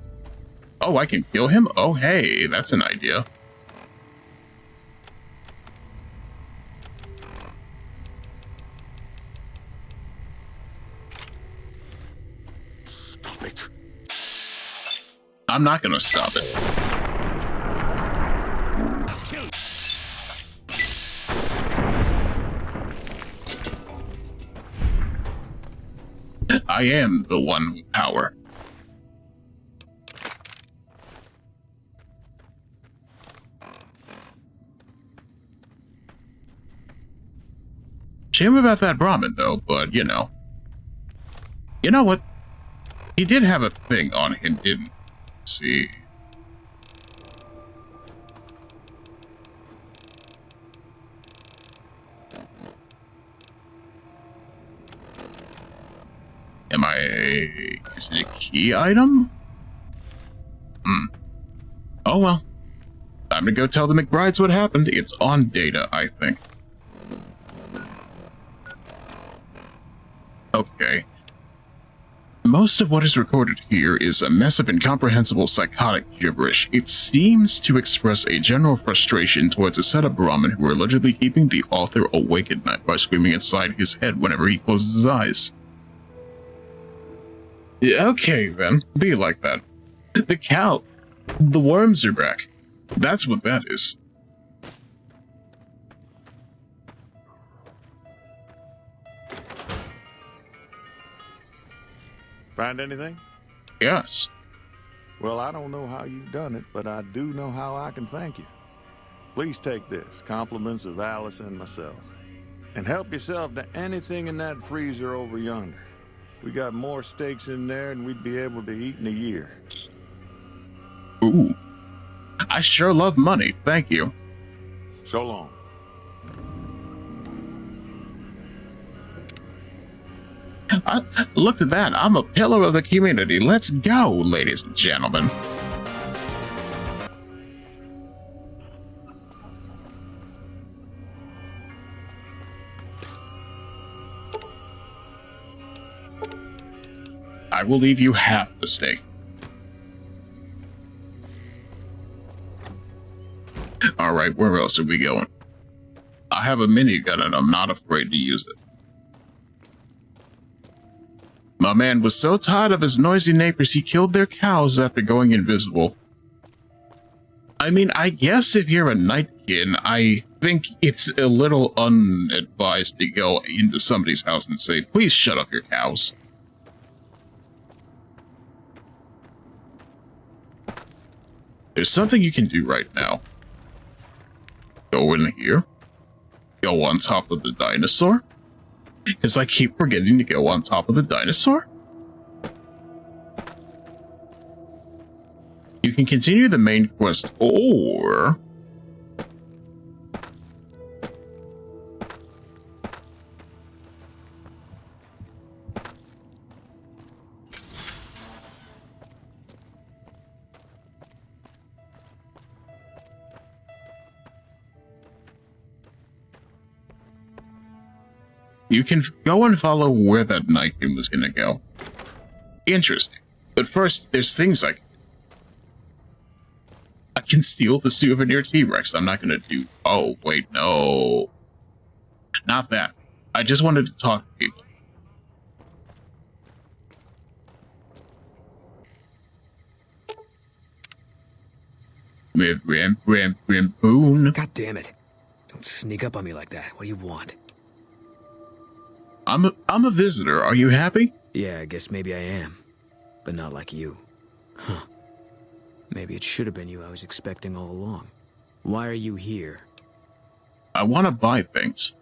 Oh, I can kill him? Oh, hey, that's an idea. Stop it. I'm not gonna stop it. I am the one with power. Shame about that Brahmin, though, but, you know. You know what? He did have a thing on him, didn't he? Let's see. Is it a key item? Oh well. Time to go tell the McBrides what happened. It's on data, I think. Okay. Most of what is recorded here is a mess of incomprehensible psychotic gibberish. It seems to express a general frustration towards a set of Brahmin who are allegedly keeping the author awake at night by screaming inside his head whenever he closes his eyes. Okay, then. Be like that. The cow. The worms are back. That's what that is. Find anything? Yes. Well, I don't know how you've done it, but I do know how I can thank you. Please take this, compliments of Alice and myself. And help yourself to anything in that freezer over yonder. We got more steaks in there than we'd be able to eat in a year. Ooh. I sure love money, thank you. So long. Look at that, I'm a pillar of the community. Let's go, ladies and gentlemen. I will leave you half the steak. Alright, where else are we going? I have a minigun and I'm not afraid to use it. My man was so tired of his noisy neighbors he killed their cows after going invisible. I mean, I guess if you're a nightkin, I think it's a little unadvised to go into somebody's house and say, please shut up your cows. There's something you can do right now. Go in here. Go on top of the dinosaur. Because I keep forgetting to go on top of the dinosaur. You can continue the main quest, or... you can go and follow where that nightkin was gonna go. Interesting. But first, there's things like... I can steal the souvenir T-Rex. I'm not gonna do... Oh, wait, no. Not that. I just wanted to talk to people. Boon. God damn it. Don't sneak up on me like that. What do you want? I'm a visitor. Are you happy? Yeah, I guess maybe I am. But not like you. Huh. Maybe it should have been you I was expecting all along. Why are you here? I want to buy things.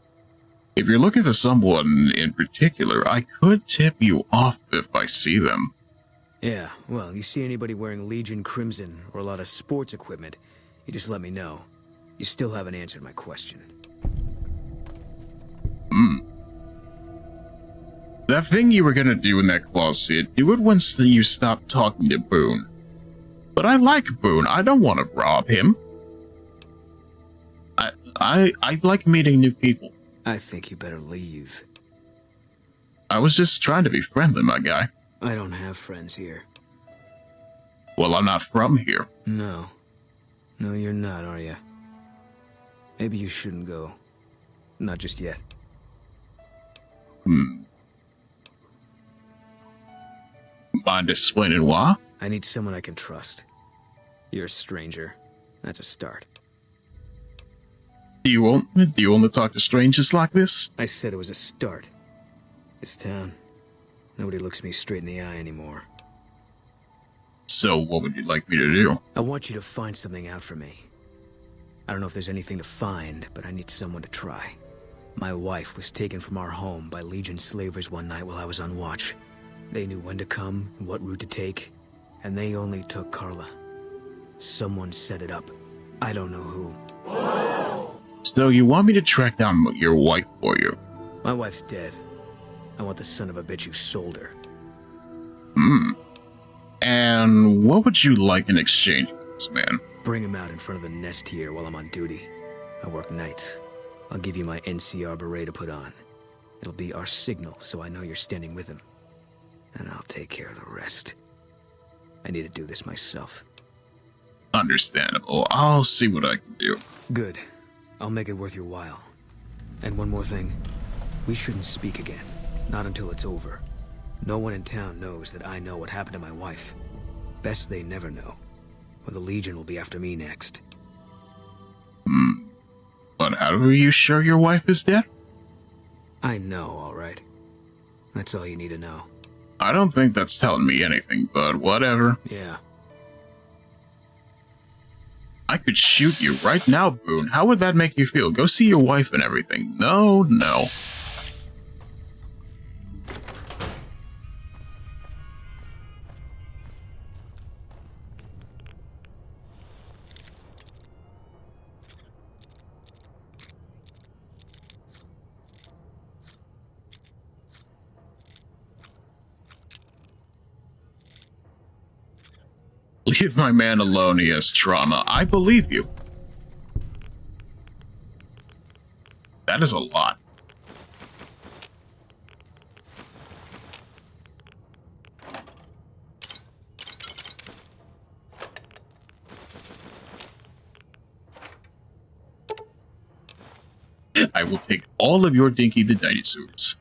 If you're looking for someone in particular, I could tip you off if I see them. Yeah, well, you see anybody wearing Legion Crimson or a lot of sports equipment, you just let me know. You still haven't answered my question. That thing you were gonna do in that closet, do it once you stop talking to Boone. But I like Boone. I don't want to rob him. I like meeting new people. I think you better leave. I was just trying to be friendly, my guy. I don't have friends here. Well, I'm not from here. No. No, you're not, are you? Maybe you shouldn't go. Not just yet. Mind explaining why? I need someone I can trust. You're a stranger. That's a start. Do you want to talk to strangers like this? I said it was a start. This town, nobody looks me straight in the eye anymore. So what would you like me to do? I want you to find something out for me. I don't know if there's anything to find, but I need someone to try. My wife was taken from our home by Legion slavers one night while I was on watch. They knew when to come and what route to take, and they only took Carla. Someone set it up. I don't know who. So you want me to track down your wife for you? My wife's dead. I want the son of a bitch who sold her. And what would you like in exchange for this, man? Bring him out in front of the nest here while I'm on duty. I work nights. I'll give you my NCR beret to put on. It'll be our signal, so I know you're standing with him. And I'll take care of the rest. I need to do this myself. Understandable. I'll see what I can do. Good. I'll make it worth your while. And one more thing. We shouldn't speak again. Not until it's over. No one in town knows that I know what happened to my wife. Best they never know. Or the Legion will be after me next. But how are you sure your wife is dead? I know, all right. That's all you need to know. I don't think that's telling me anything, but whatever. Yeah. I could shoot you right now, Boone. How would that make you feel? Go see your wife and everything. No. Leave my man alone, he has trauma. I believe you. That is a lot. I will take all of your dinky the dinosaurs.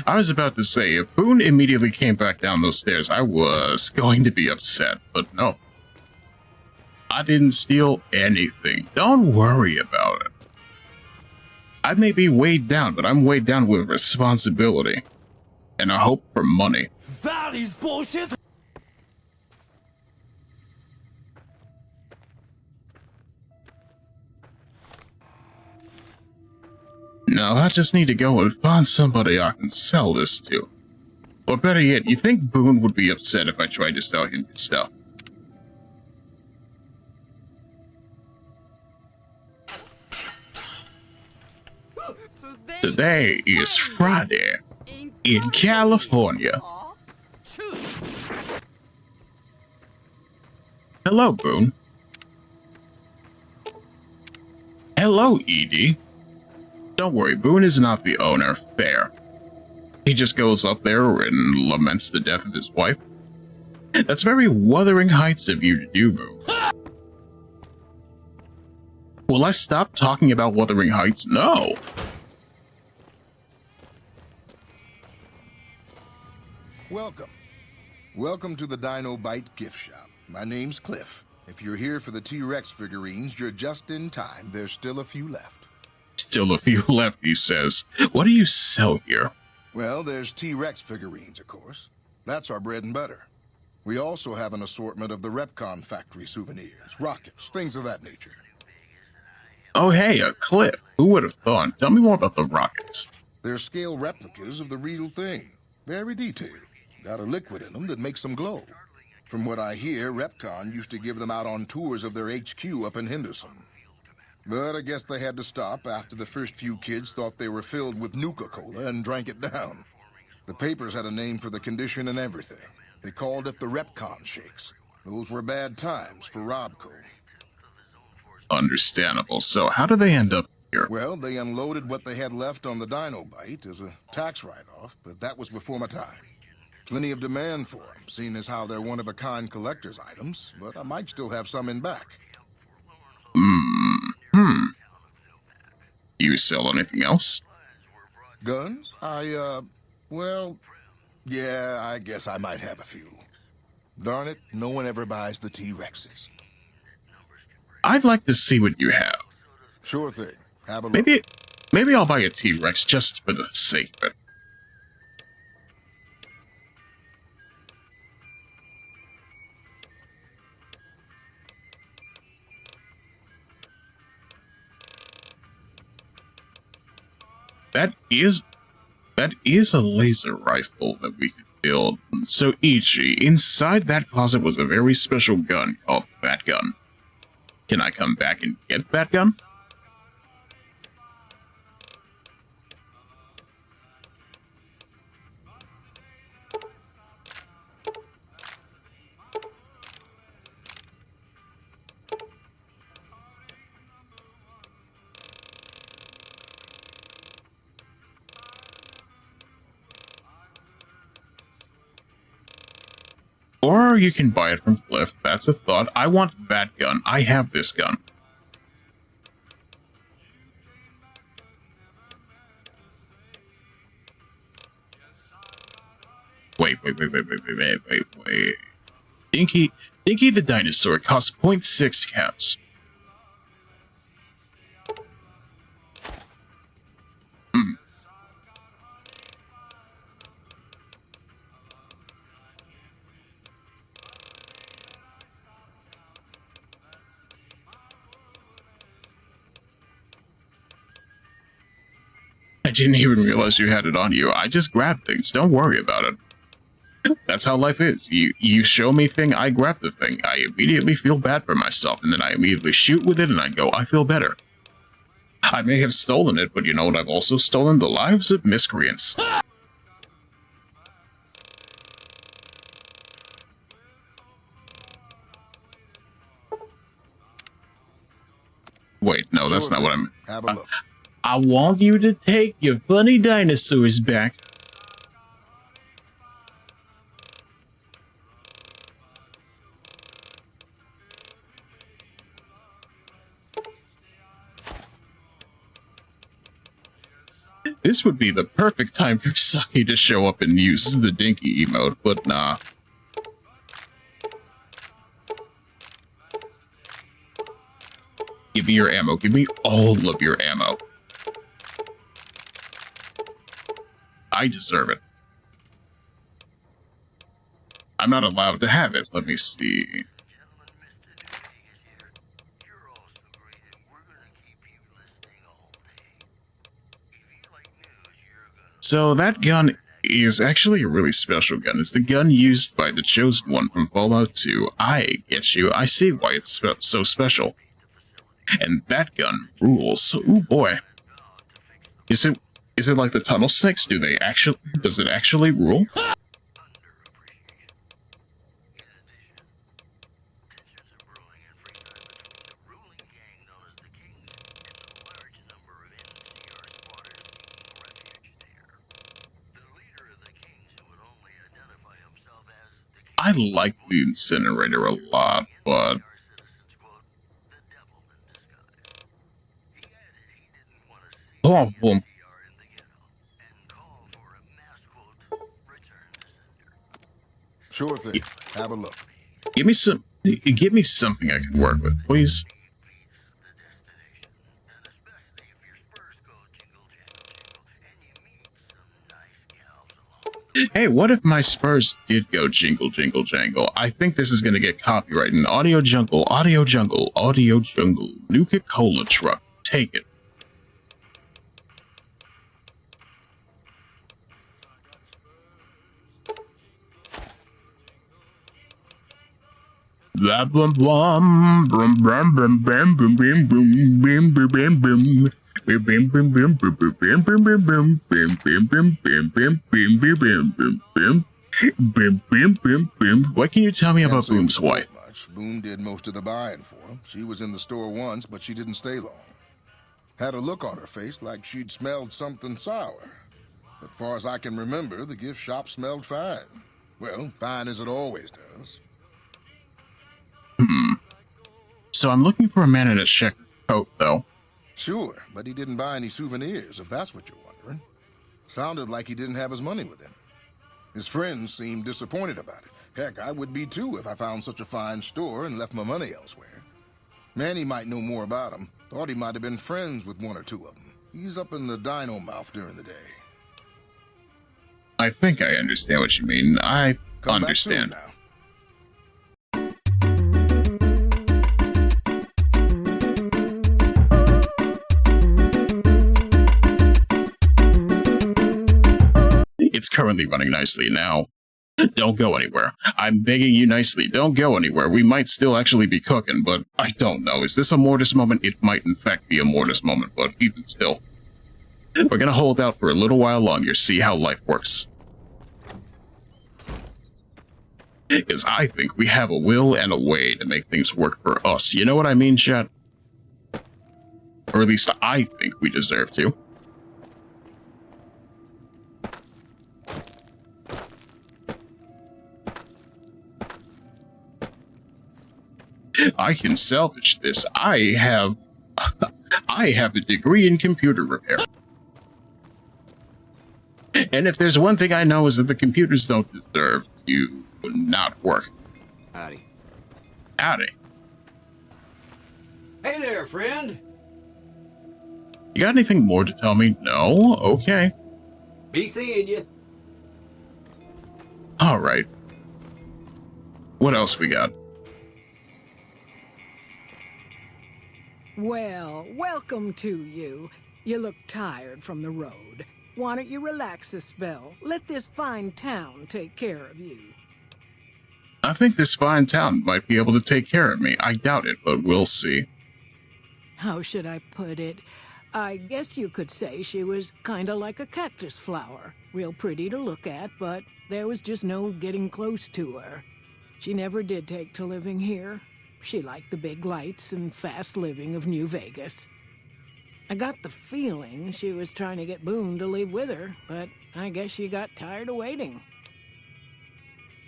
I was about to say, if Boone immediately came back down those stairs, I was going to be upset, but no. I didn't steal anything. Don't worry about it. I may be weighed down, but I'm weighed down with responsibility. And a hope for money. That is bullshit! Now, I just need to go and find somebody I can sell this to. Or better yet, you think Boone would be upset if I tried to sell him his stuff? Today is Friday in California. Hello, Boone. Hello, Edie. Don't worry, Boone is not the owner. Fair. He just goes up there and laments the death of his wife. That's very Wuthering Heights of you to do, Boone. Will I stop talking about Wuthering Heights? No. Welcome. Welcome to the Dino Bite gift shop. My name's Cliff. If you're here for the T-Rex figurines, you're just in time. There's still a few left. Still a few left, he says. What do you sell here? Well, there's T-Rex figurines, of course. That's our bread and butter. We also have an assortment of the Repcon factory souvenirs, rockets, things of that nature. Oh, hey, a Cliff. Who would have thought? Tell me more about the rockets. They're scale replicas of the real thing. Very detailed. Got a liquid in them that makes them glow. From what I hear, Repcon used to give them out on tours of their HQ up in Henderson. But I guess they had to stop after the first few kids thought they were filled with Nuka-Cola and drank it down. The papers had a name for the condition and everything. They called it the Repcon Shakes. Those were bad times for Robco. Understandable. So how do they end up here? Well, they unloaded what they had left on the Dino Bite as a tax write-off, but that was before my time. Plenty of demand for them, seeing as how they're one-of-a-kind collector's items, but I might still have some in back. You sell anything else? Guns? Well, yeah, I guess I might have a few. Darn it, no one ever buys the T-Rexes. I'd like to see what you have. Sure thing. Have a look. Maybe I'll buy a T-Rex just for the sake of it. That is a laser rifle that we could build. So Ichi, inside that closet was a very special gun called that gun. Can I come back and get that gun? Or you can buy it from Cliff. That's a thought. I want that gun. I have this gun. Wait. Dinky the dinosaur costs 0.6 caps. I didn't even realize you had it on you. I just grab things. Don't worry about it. That's how life is. You show me thing, I grab the thing. I immediately feel bad for myself, and then I immediately shoot with it, and I go, I feel better. I may have stolen it, but you know what I've also stolen? The lives of miscreants. Wait, no, that's not what I'm... Have a look. I want you to take your funny dinosaurs back. This would be the perfect time for Saki to show up and use the dinky emote, but nah. Give me your ammo. Give me all of your ammo. I deserve it. I'm not allowed to have it. Let me see. So that gun is actually a really special gun. It's the gun used by the Chosen One from Fallout 2. I get you. I see why it's so special. And that gun rules. Ooh boy. Is it like the tunnel snakes? Does it actually rule? I like the incinerator a lot, but Sure thing. Have a look. Give me something I can work with, please. Hey, what if my spurs did go jingle, jingle, jangle? I think this is going to get copyrighted. In Audio Jungle, Audio Jungle, Audio Jungle, Nuka-Cola truck. Take it. Blah blah blah, brum brum brum brum brum brum brum brum brum brum. What can you tell me about Boom's wife? Boom did most of the buying for him. She was in the store once, but she didn't stay long. Had a look on her face like she'd smelled something sour. But far as I can remember, the gift shop smelled fine. Well, fine as it always does. So I'm looking for a man in a checkered coat, though. Sure, but he didn't buy any souvenirs, if that's what you're wondering. Sounded like he didn't have his money with him. His friends seemed disappointed about it. Heck, I would be too if I found such a fine store and left my money elsewhere. Manny might know more about him. Thought he might have been friends with one or two of them. He's up in the dino mouth during the day. I think I understand what you mean. I Come understand. Back soon now. It's currently running nicely now. Don't go anywhere. I'm begging you nicely, don't go anywhere. We might still actually be cooking, but I don't know. Is this a Mortis moment? It might in fact be a Mortis moment, but even still. We're gonna hold out for a little while longer, see how life works. Because I think we have a will and a way to make things work for us. You know what I mean, chat? Or at least I think we deserve to. I can salvage this. I have a degree in computer repair. And if there's one thing I know is that the computers don't deserve to not work. Howdy. Howdy. Hey there, friend. You got anything more to tell me? No? Okay. Be seeing you. Alright. What else we got? Well, welcome to you. You look tired from the road. Why don't you relax a spell? Let this fine town take care of you. I think this fine town might be able to take care of me. I doubt it, but we'll see. How should I put it? I guess you could say she was kinda like a cactus flower. Real pretty to look at, but there was just no getting close to her. She never did take to living here. She liked the big lights and fast living of New Vegas. I got the feeling she was trying to get Boone to leave with her, but I guess she got tired of waiting.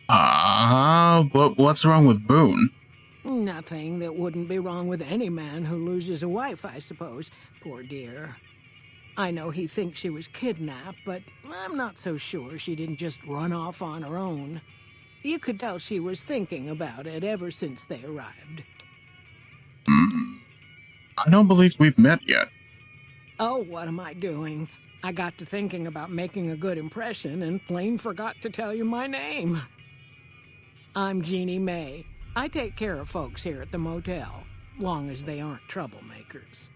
But what's wrong with Boone? Nothing that wouldn't be wrong with any man who loses a wife, I suppose. Poor dear. I know he thinks she was kidnapped, but I'm not so sure she didn't just run off on her own. You could tell she was thinking about it ever since they arrived. I don't believe we've met yet. Oh, what am I doing? I got to thinking about making a good impression and plain forgot to tell you my name. I'm Jeannie May. I take care of folks here at the motel, long as they aren't troublemakers.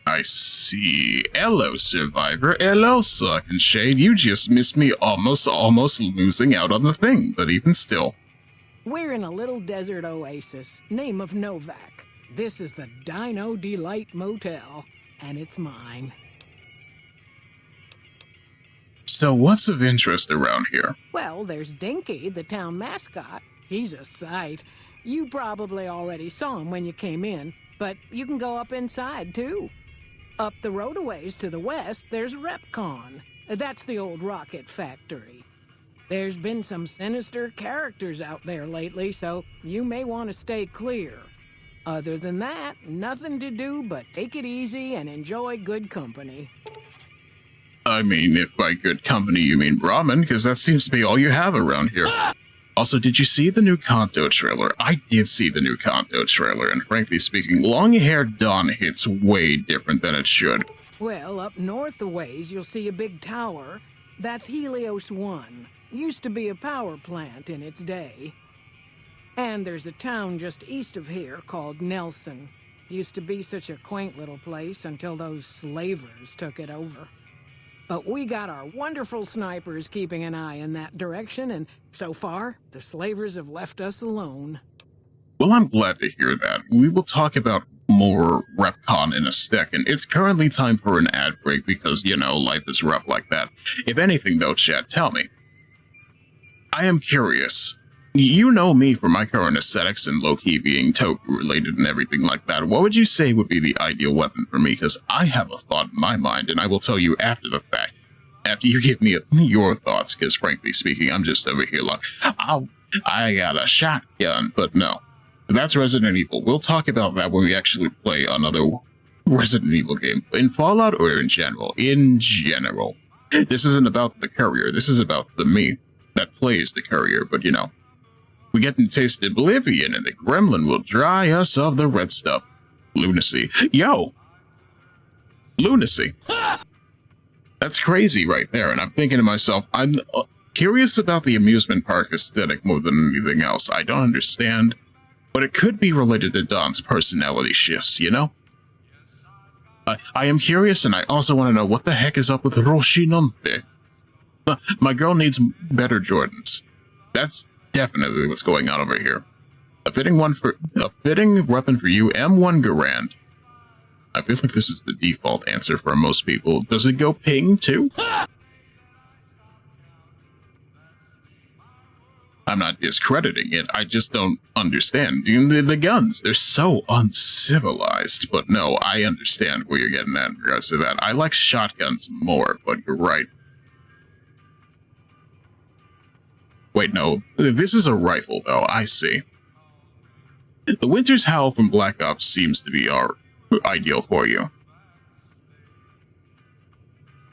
I see. Hello, Survivor. Hello, Suck and Shade. You just missed me almost losing out on the thing, but even still. We're in a little desert oasis, name of Novak. This is the Dino Delight Motel, and it's mine. So what's of interest around here? Well, there's Dinky, the town mascot. He's a sight. You probably already saw him when you came in, but you can go up inside, too. Up the road a ways to the west, there's Repcon. That's the old rocket factory. There's been some sinister characters out there lately, so you may want to stay clear. Other than that, nothing to do but take it easy and enjoy good company. I mean, if by good company you mean ramen, because that seems to be all you have around here. Also, did you see the new Kanto trailer? I did see the new Kanto trailer, and frankly speaking, long-haired Dawn hits way different than it should. Well, up north a ways, you'll see a big tower. That's Helios 1. Used to be a power plant in its day. And there's a town just east of here called Nelson. Used to be such a quaint little place until those slavers took it over. But we got our wonderful snipers keeping an eye in that direction, and so far, the slavers have left us alone. Well, I'm glad to hear that. We will talk about more Repcon in a second. It's currently time for an ad break because, you know, life is rough like that. If anything, though, chat, tell me. I am curious. You know me for my current aesthetics and low-key being Toku-related and everything like that. What would you say would be the ideal weapon for me? Because I have a thought in my mind, and I will tell you after the fact. after you give me your thoughts, because frankly speaking, I'm just over here like, I got a shotgun, but no. That's Resident Evil. We'll talk about that when we actually play another Resident Evil game. In Fallout or in general? In general. This isn't about the courier. This is about the me that plays the courier, but you know. We get to taste oblivion and the gremlin will dry us of the red stuff. Lunacy. Yo! Lunacy. That's crazy right there, and I'm thinking to myself, I'm curious about the amusement park aesthetic more than anything else. I don't understand, but it could be related to Don's personality shifts, you know? I am curious, and I also want to know what the heck is up with Roshinante. My girl needs better Jordans. That's definitely what's going on over here. A fitting weapon for you, M1 Garand. I feel like this is the default answer for most people. Does it go ping too? I'm not discrediting it, I just don't understand. The guns, they're so uncivilized. But no, I understand where you're getting at in regards to that. I like shotguns more, but you're right. Wait, no, this is a rifle though, I see. The Winter's Howl from Black Ops seems to be our ideal for you.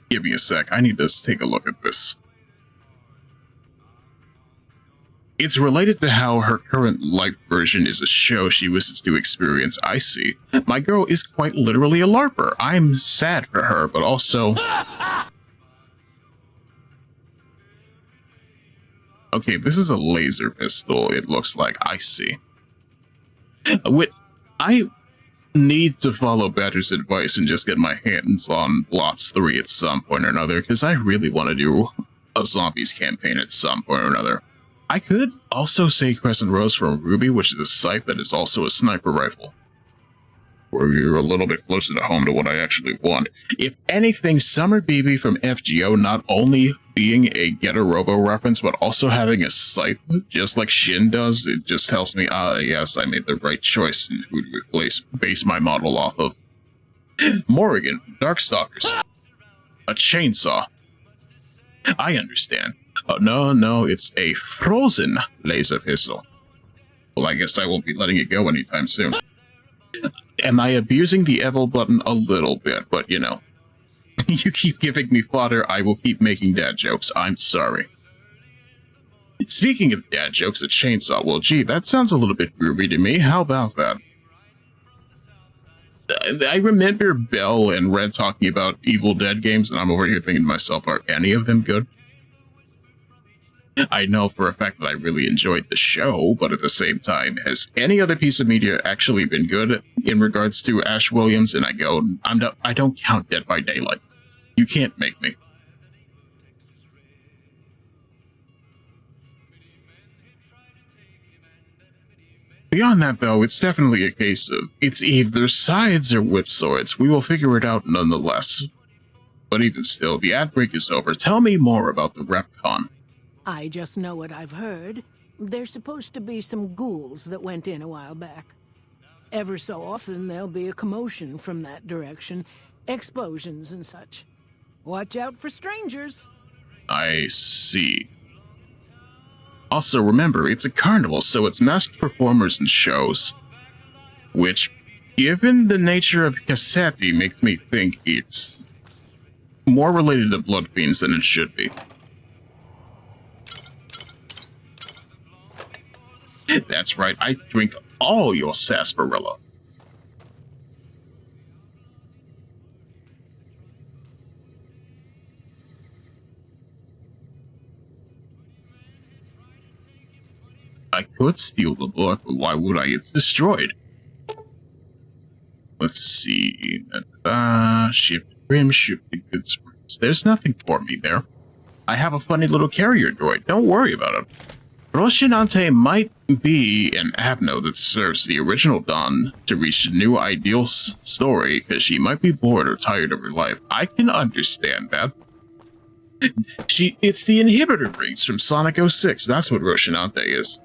Give me a sec, I need to take a look at this. It's related to how her current life version is a show she wishes to experience. I see. My girl is quite literally a LARPer. I'm sad for her, but also... Okay, this is a laser pistol, it looks like. I see. I need to follow Badger's advice and just get my hands on Blops 3 at some point or another, because I really want to do a zombies campaign at some point or another. I could also say Crescent Rose from Ruby, which is a scythe that is also a sniper rifle. Where you're a little bit closer to home to what I actually want. If anything, Summer BB from FGO not only being a Get a Robo reference, but also having a scythe, just like Shin does, it just tells me, yes, I made the right choice in who to base my model off of. Morrigan, Darkstalkers. A chainsaw. I understand. Oh, no, it's a frozen laser pistol. Well, I guess I won't be letting it go anytime soon. Am I abusing the Evil button a little bit? But, you know, you keep giving me fodder, I will keep making dad jokes. I'm sorry. Speaking of dad jokes, a chainsaw. Well, gee, that sounds a little bit groovy to me. How about that? I remember Bell and Red talking about Evil Dead games, and I'm over here thinking to myself, are any of them good? I know for a fact that I really enjoyed the show, but at the same time, has any other piece of media actually been good in regards to Ash Williams? And I go, I don't count Dead by Daylight. You can't make me. Beyond that, though, it's definitely a case of, it's either sides or whip swords. We will figure it out nonetheless. But even still, the ad break is over. Tell me more about the RepCon. I just know what I've heard. There's supposed to be some ghouls that went in a while back. Ever so often, there'll be a commotion from that direction. Explosions and such. Watch out for strangers. I see. Also, remember, it's a carnival, so it's masked performers and shows. Which, given the nature of Cassetti, makes me think it's more related to Blood Fiends than it should be. That's right, I drink all your sarsaparilla. I could steal the book, but why would I? It's destroyed. Let's see. Ship to Grim, ship to Good Springs. There's nothing for me there. I have a funny little carrier droid. Don't worry about it. Roshinante might be an Abno that serves the original Dawn to reach a new ideal story because she might be bored or tired of her life. I can understand that. It's the inhibitor rings from Sonic 06. That's what Roshinante is.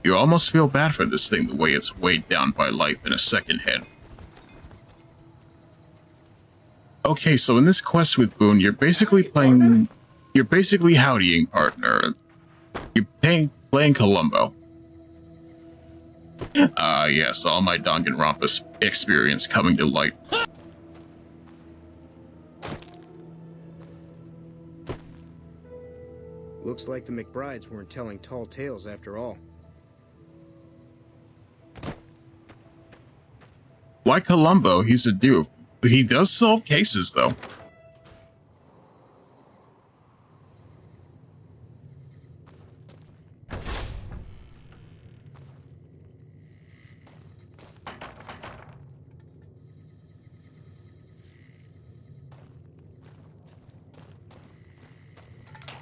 You almost feel bad for this thing the way it's weighed down by life in a second head. Okay, so in this quest with Boone, you're basically howdying partner. You're playing Columbo. Yes, all my Danganronpa experience coming to light. Looks like the McBrides weren't telling tall tales after all. Why Columbo? He's a dude. He does solve cases, though.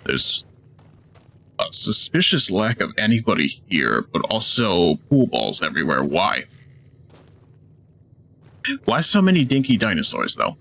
There's a suspicious lack of anybody here, but also pool balls everywhere. Why? Why so many dinky dinosaurs, though?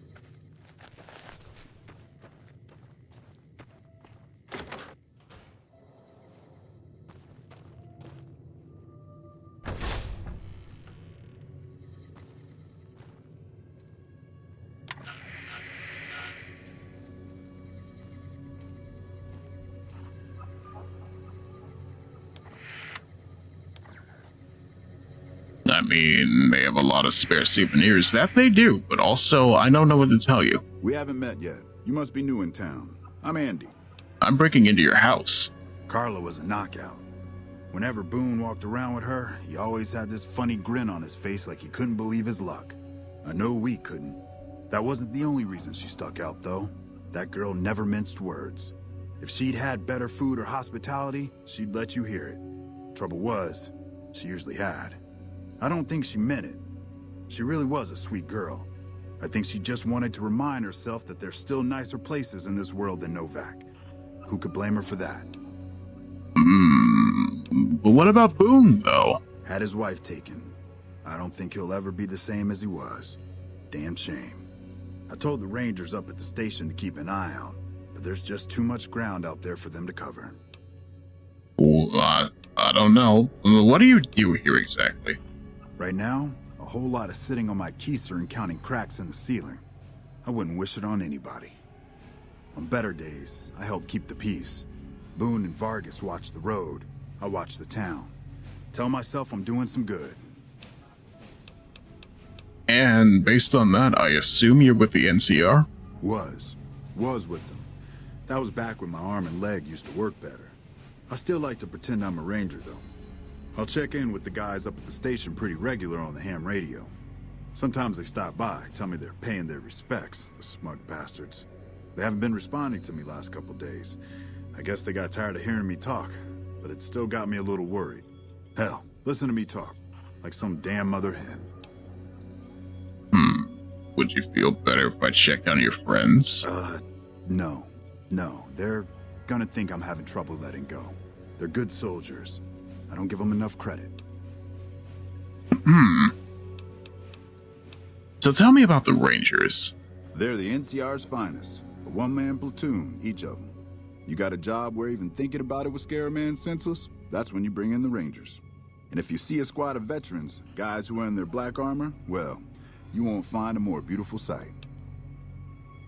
I mean, they have a lot of spare souvenirs. That they do, but also, I don't know what to tell you. We haven't met yet. You must be new in town. I'm Andy. I'm breaking into your house. Carla was a knockout. Whenever Boone walked around with her, he always had this funny grin on his face like he couldn't believe his luck. I know we couldn't. That wasn't the only reason she stuck out, though. That girl never minced words. If she'd had better food or hospitality, she'd let you hear it. Trouble was, she usually had. I don't think she meant it. She really was a sweet girl. I think she just wanted to remind herself that there's still nicer places in this world than Novak. Who could blame her for that? But what about Boone, though? Had his wife taken. I don't think he'll ever be the same as he was. Damn shame. I told the Rangers up at the station to keep an eye out, but there's just too much ground out there for them to cover. Well, I don't know. What do you do here exactly? Right now, a whole lot of sitting on my keister and counting cracks in the ceiling. I wouldn't wish it on anybody. On better days, I help keep the peace. Boone and Vargas watch the road. I watch the town. Tell myself I'm doing some good. And based on that, I assume you're with the NCR? Was with them. That was back when my arm and leg used to work better. I still like to pretend I'm a ranger, though. I'll check in with the guys up at the station pretty regular on the ham radio. Sometimes they stop by, tell me they're paying their respects, the smug bastards. They haven't been responding to me last couple days. I guess they got tired of hearing me talk, but it still got me a little worried. Hell, listen to me talk, like some damn mother hen. Would you feel better if I checked on your friends? No. They're gonna think I'm having trouble letting go. They're good soldiers. I don't give them enough credit. So tell me about the Rangers. They're the NCR's finest. A one-man platoon, each of them. You got a job where even thinking about it would scare a man senseless? That's when you bring in the Rangers. And if you see a squad of veterans, guys who are in their black armor, well, you won't find a more beautiful sight.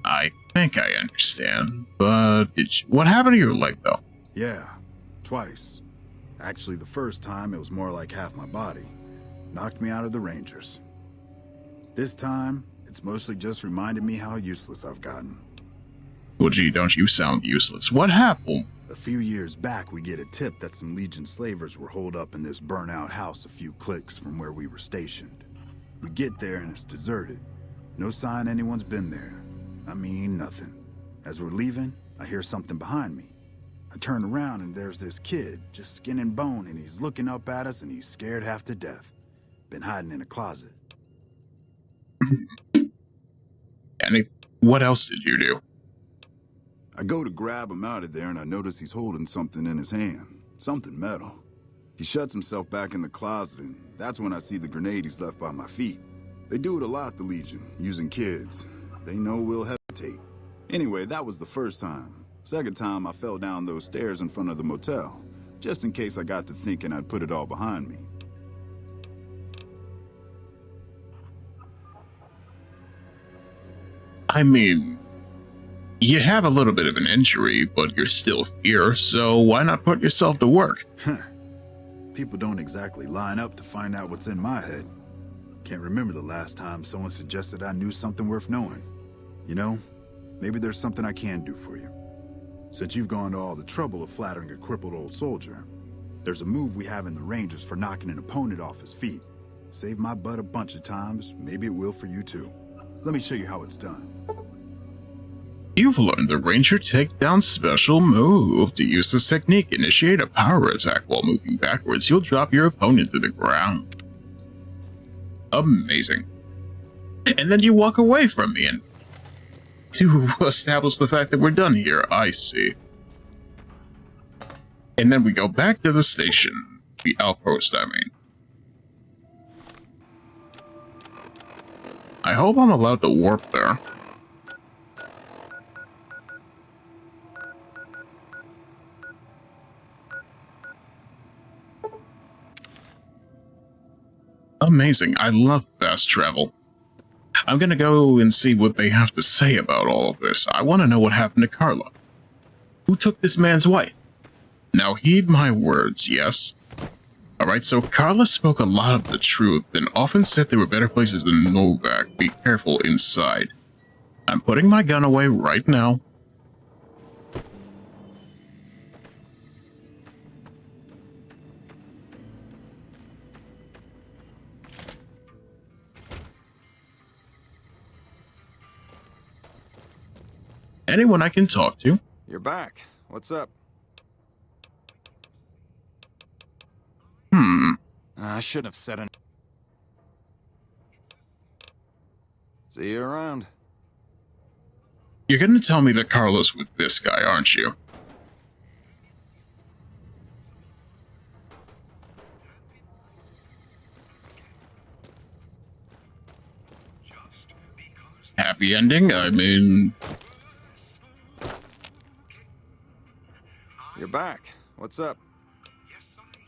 I think I understand, but what happened to your leg, though? Yeah, twice. Actually, the first time, it was more like half my body. Knocked me out of the Rangers. This time, it's mostly just reminded me how useless I've gotten. Well, gee, don't you sound useless. What happened? A few years back, we get a tip that some Legion slavers were holed up in this burnt-out house a few clicks from where we were stationed. We get there and it's deserted. No sign anyone's been there. I mean, nothing. As we're leaving, I hear something behind me. I turn around and there's this kid, just skin and bone, and he's looking up at us and he's scared half to death. Been hiding in a closet. And what else did you do? I go to grab him out of there and I notice he's holding something in his hand. Something metal. He shuts himself back in the closet and that's when I see the grenade he's left by my feet. They do it a lot, the Legion, using kids. They know we'll hesitate. Anyway, that was the first time. Second time, I fell down those stairs in front of the motel, just in case I got to thinking I'd put it all behind me. I mean, you have a little bit of an injury, but you're still here, so why not put yourself to work? People don't exactly line up to find out what's in my head. Can't remember the last time someone suggested I knew something worth knowing. You know, maybe there's something I can do for you. Since you've gone to all the trouble of flattering a crippled old soldier, there's a move we have in the Rangers for knocking an opponent off his feet. Saved my butt a bunch of times, maybe it will for you too. Let me show you how it's done. You've learned the Ranger Takedown special move. To use this technique, initiate a power attack while moving backwards. You'll drop your opponent to the ground. Amazing. And then you walk away from me and to establish the fact that we're done here. I see. And then we go back to the station. The outpost, I mean. I hope I'm allowed to warp there. Amazing. I love fast travel. I'm gonna go and see what they have to say about all of this. I want to know what happened to Carla. Who took this man's wife? Now heed my words, yes? Alright, so Carla spoke a lot of the truth and often said there were better places than Novak. Be careful inside. I'm putting my gun away right now. Anyone I can talk to? You're back. What's up? I shouldn't have said it. See you around. You're gonna tell me that Carla's with this guy, aren't you? Happy ending? I mean... You're back. What's up?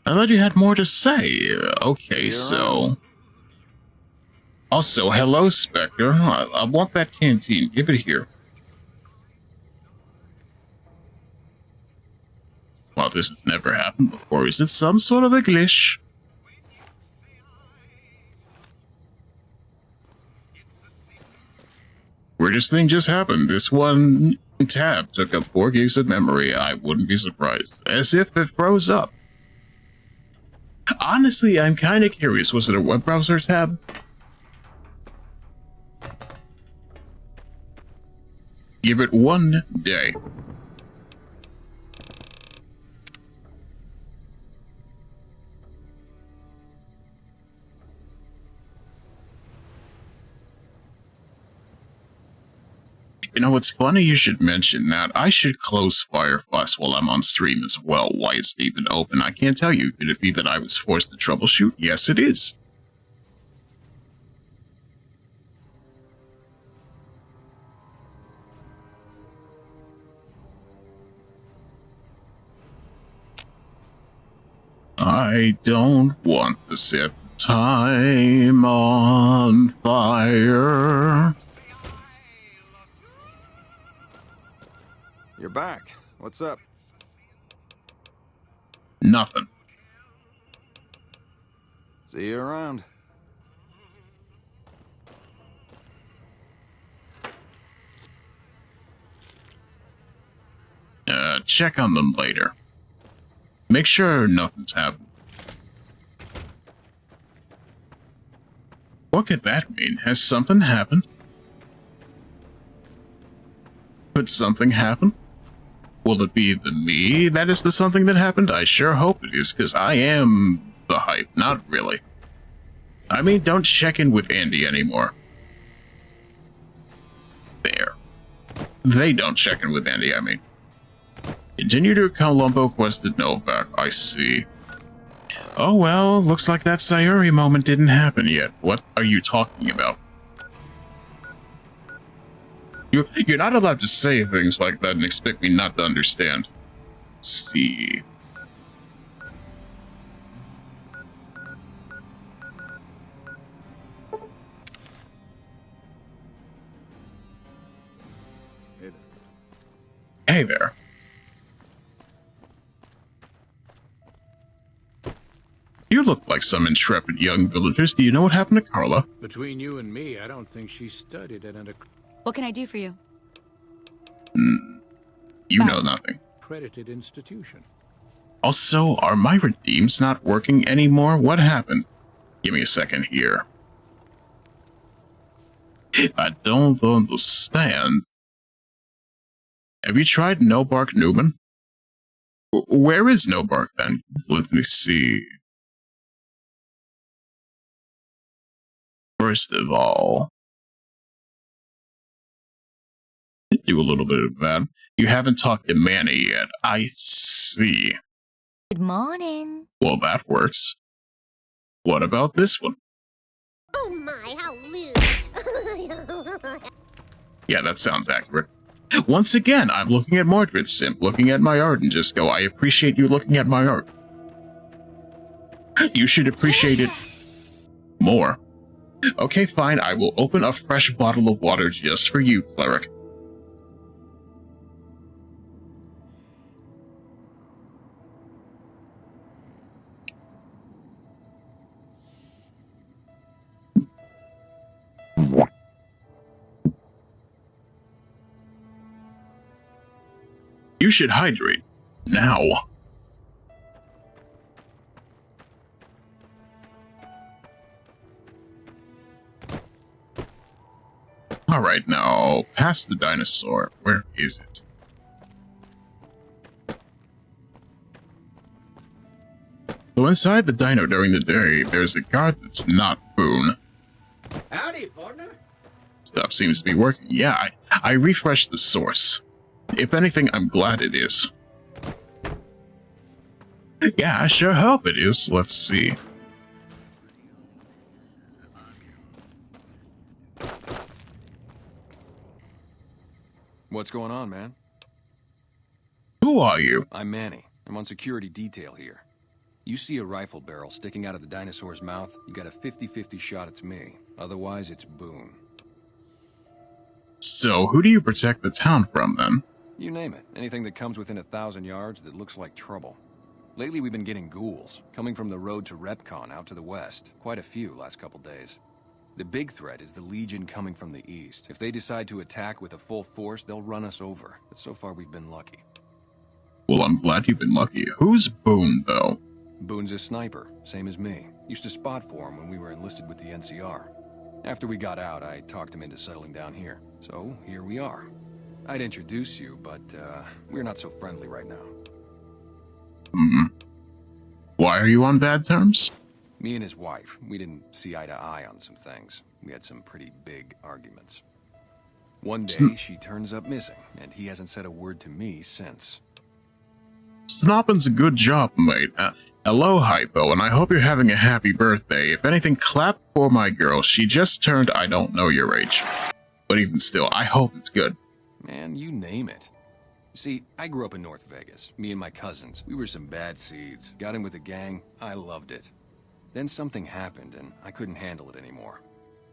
I thought you had more to say. Okay, so... Also, hello, Spectre. I want that canteen. Give it here. Well, this has never happened before. Is it some sort of a glitch? Weirdest thing just happened. This one tab took up 4 gigs of memory. I wouldn't be surprised. As if it froze up. Honestly, I'm kind of curious. Was it a web browser tab? Give it 1 day. You know, it's funny you should mention that. I should close Firefox while I'm on stream as well. Why it's even open, I can't tell you. Could it be that I was forced to troubleshoot? Yes, it is. I don't want to set time on fire. You're back. What's up? Nothing. See you around. Check on them later. Make sure nothing's happened. What could that mean? Has something happened? Could something happen? Will it be the me that is the something that happened? I sure hope it is, because I am the hype. Not really. I mean, don't check in with Andy anymore. There. They don't check in with Andy, I mean. Continue to Columbo quested Novak. I see. Oh well, looks like that Sayuri moment didn't happen yet. What are you talking about? You're not allowed to say things like that and expect me not to understand. Let's see. Hey there. You look like some intrepid young villagers. Do you know what happened to Carla? Between you and me, I don't think she studied at an What can I do for you? You know nothing. accredited institution. Also, are my redeems not working anymore? What happened? Give me a second here. I don't understand. Have you tried No Bark Newman? Where is No Bark then? Let me see. First of all, do a little bit of that. You haven't talked to Manny yet. I see. Good morning. Well, that works. What about this one? Oh my, how lewd. Yeah, that sounds accurate. Once again, I'm looking at Mordred's simp, looking at my art, and just go, I appreciate you looking at my art. You should appreciate it more. Okay, fine, I will open a fresh bottle of water just for you, cleric. You should hydrate. Now. Alright, now, past the dinosaur. Where is it? So inside the dino during the day, there's a guard that's not Boone. Howdy, partner. Stuff seems to be working. Yeah, I refreshed the source. If anything, I'm glad it is. Yeah, I sure hope it is. Let's see. What's going on, man? Who are you? I'm Manny. I'm on security detail here. You see a rifle barrel sticking out of the dinosaur's mouth, you got a 50-50 shot it's me. Otherwise, it's Boone. So, who do you protect the town from, then? You name it. Anything that comes within 1,000 yards that looks like trouble. Lately, we've been getting ghouls, coming from the road to Repcon out to the west. Quite a few last couple days. The big threat is the Legion coming from the east. If they decide to attack with a full force, they'll run us over. But so far, we've been lucky. Well, I'm glad you've been lucky. Who's Boone, though? Boone's a sniper, same as me. Used to spot for him when we were enlisted with the NCR. After we got out, I talked him into settling down here. So, here we are. I'd introduce you, but, we're not so friendly right now. Why are you on bad terms? Me and his wife, we didn't see eye to eye on some things. We had some pretty big arguments. One day, she turns up missing, and he hasn't said a word to me since. Snoppin's a good job, mate. Hello, Hypo, and I hope you're having a happy birthday. If anything, clap for my girl. She just turned, I don't know your age. But even still, I hope it's good. Man, you name it. See, I grew up in North Vegas. Me and my cousins. We were some bad seeds. Got in with a gang. I loved it. Then something happened, and I couldn't handle it anymore.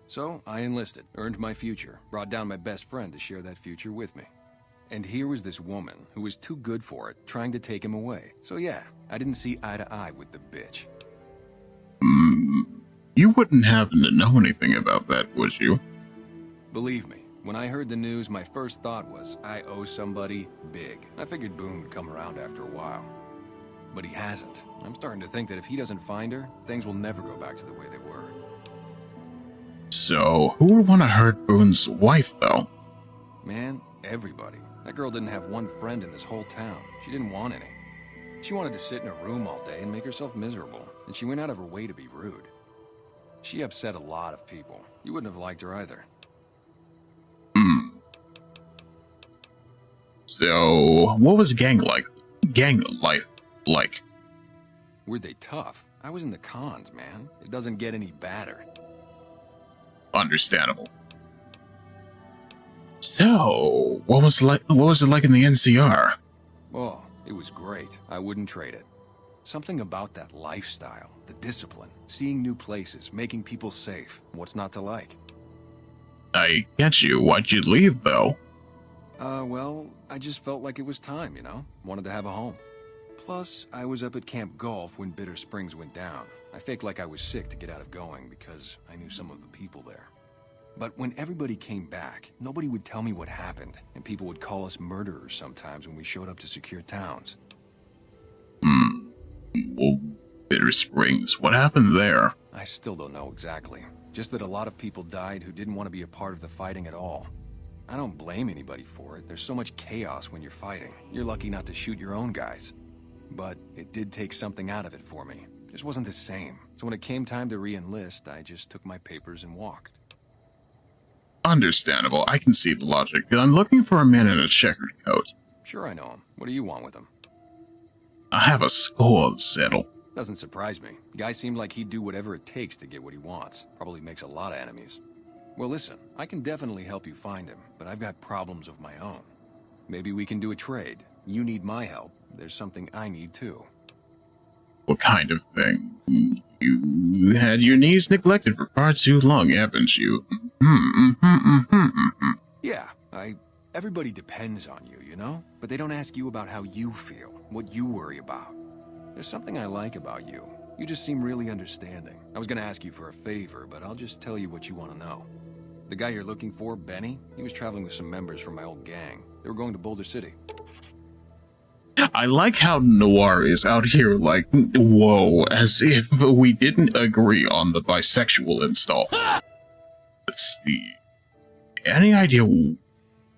So, I enlisted, earned my future, brought down my best friend to share that future with me. And here was this woman, who was too good for it, trying to take him away. So yeah, I didn't see eye to eye with the bitch. You wouldn't happen to know anything about that, would you? Believe me, when I heard the news, my first thought was, I owe somebody big. I figured Boone would come around after a while. But he hasn't. I'm starting to think that if he doesn't find her, things will never go back to the way they were. So, who would want to hurt Boone's wife, though? Man, everybody. That girl didn't have one friend in this whole town. She didn't want any. She wanted to sit in a room all day and make herself miserable, and she went out of her way to be rude. She upset a lot of people. You wouldn't have liked her either. So, what was gang life like? Were they tough? I was in the cons, man. It doesn't get any badder. Understandable. So, what was it like in the NCR? Oh, it was great. I wouldn't trade it. Something about that lifestyle, the discipline, seeing new places, making people safe. What's not to like? I get you. Why'd you leave, though? Well, I just felt like it was time, you know? Wanted to have a home. Plus, I was up at Camp Golf when Bitter Springs went down. I faked like I was sick to get out of going because I knew some of the people there. But when everybody came back, nobody would tell me what happened, and people would call us murderers sometimes when we showed up to secure towns. Well, Bitter Springs, what happened there? I still don't know exactly. Just that a lot of people died who didn't want to be a part of the fighting at all. I don't blame anybody for it. There's so much chaos when you're fighting. You're lucky not to shoot your own guys. But it did take something out of it for me. It just wasn't the same. So when it came time to re-enlist, I just took my papers and walked. Understandable. I can see the logic. I'm looking for a man in a checkered coat. Sure, I know him. What do you want with him? I have a score to settle. Doesn't surprise me. Guy seemed like he'd do whatever it takes to get what he wants. Probably makes a lot of enemies. Well, listen, I can definitely help you find him, but I've got problems of my own. Maybe we can do a trade. You need my help. There's something I need too. What kind of thing? You had your needs neglected for far too long, haven't you? Yeah, everybody depends on you, you know? But they don't ask you about how you feel, what you worry about. There's something I like about you. You just seem really understanding. I was gonna ask you for a favor, but I'll just tell you what you want to know. The guy you're looking for, Benny, he was traveling with some members from my old gang. They were going to Boulder City. I like how Noir is out here like, whoa, as if we didn't agree on the bisexual install. Let's see. Any idea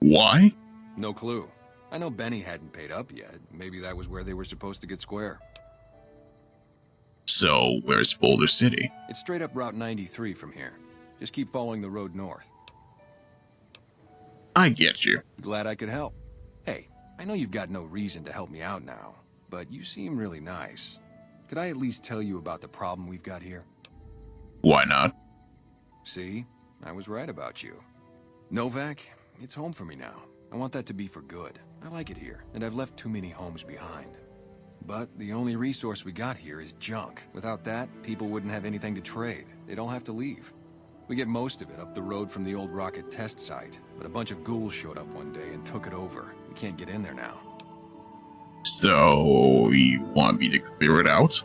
why? No clue. I know Benny hadn't paid up yet. Maybe that was where they were supposed to get square. So, where's Boulder City? It's straight up Route 93 from here. Just keep following the road north. I get you. Glad I could help. Hey, I know you've got no reason to help me out now, but you seem really nice. Could I at least tell you about the problem we've got here? Why not? See? I was right about you. Novak, it's home for me now. I want that to be for good. I like it here, and I've left too many homes behind. But the only resource we got here is junk. Without that, people wouldn't have anything to trade. They'd all have to leave. We get most of it up the road from the old rocket test site, but a bunch of ghouls showed up one day and took it over. We can't get in there now. So, you want me to clear it out?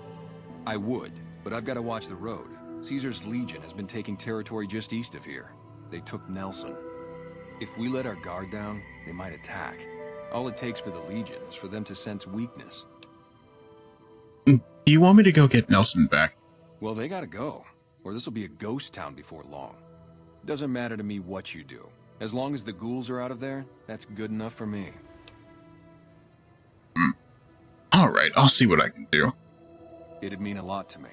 I would, but I've got to watch the road. Caesar's Legion has been taking territory just east of here. They took Nelson. If we let our guard down, they might attack. All it takes for the Legion is for them to sense weakness. Do you want me to go get Nelson back? Well, they gotta go, or this will be a ghost town before long. Doesn't matter to me what you do. As long as the ghouls are out of there, that's good enough for me. Alright, I'll see what I can do. It'd mean a lot to me.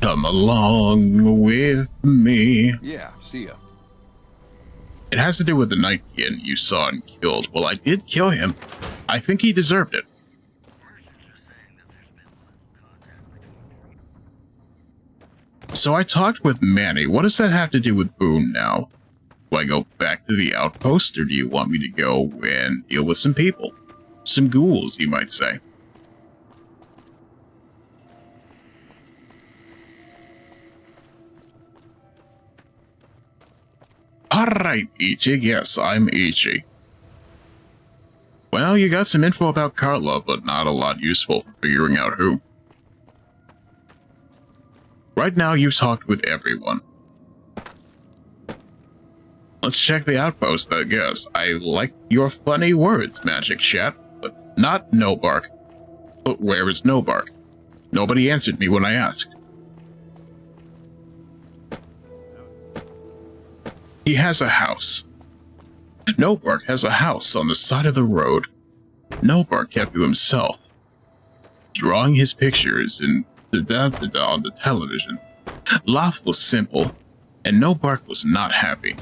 Come along with me. Yeah, see ya. It has to do with the Night Kin you saw and killed. Well, I did kill him. I think he deserved it. So I talked with Manny. What does that have to do with Boone now? Do I go back to the outpost, or do you want me to go and deal with some people? Some ghouls, you might say. Alright, Ichi. Yes, I'm Ichi. Well, you got some info about Carla, but not a lot useful for figuring out who. Right now, you've talked with everyone. Let's check the outpost, I guess. I like your funny words, Magic Chat, but not No Bark. But where is No Bark? Nobody answered me when I asked. He has a house. No Bark has a house on the side of the road. No Bark kept to himself, drawing his pictures and on the television. Life was simple, and No Bark was not happy.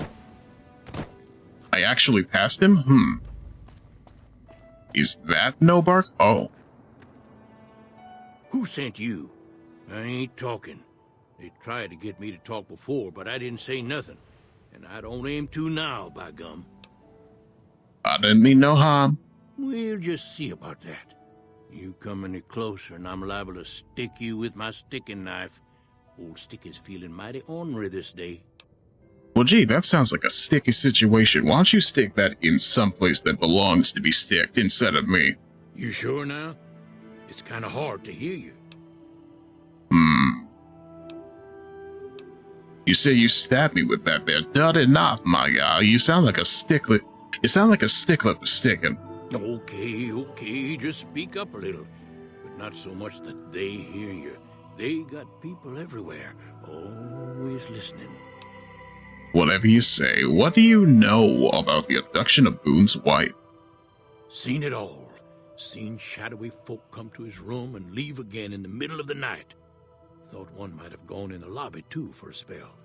I actually passed him? Is that No Bark? Oh. Who sent you? I ain't talking. They tried to get me to talk before, but I didn't say nothing. And I don't aim to now, by gum. I didn't mean no harm. We'll just see about that. You come any closer and I'm liable to stick you with my sticking knife. Old Sticky's feeling mighty ornery this day. Well, gee, that sounds like a sticky situation. Why don't you stick that in someplace that belongs to be sticked instead of me? You sure now? It's kind of hard to hear you. You say you stabbed me with that there. Dud enough, my guy. You sound like a stickler. You sound like a stickler for sticking. Okay, just speak up a little. But not so much that they hear you. They got people everywhere, always listening. Whatever you say, what do you know about the abduction of Boone's wife? Seen it all. Seen shadowy folk come to his room and leave again in the middle of the night. Thought one might have gone in the lobby too for a spell.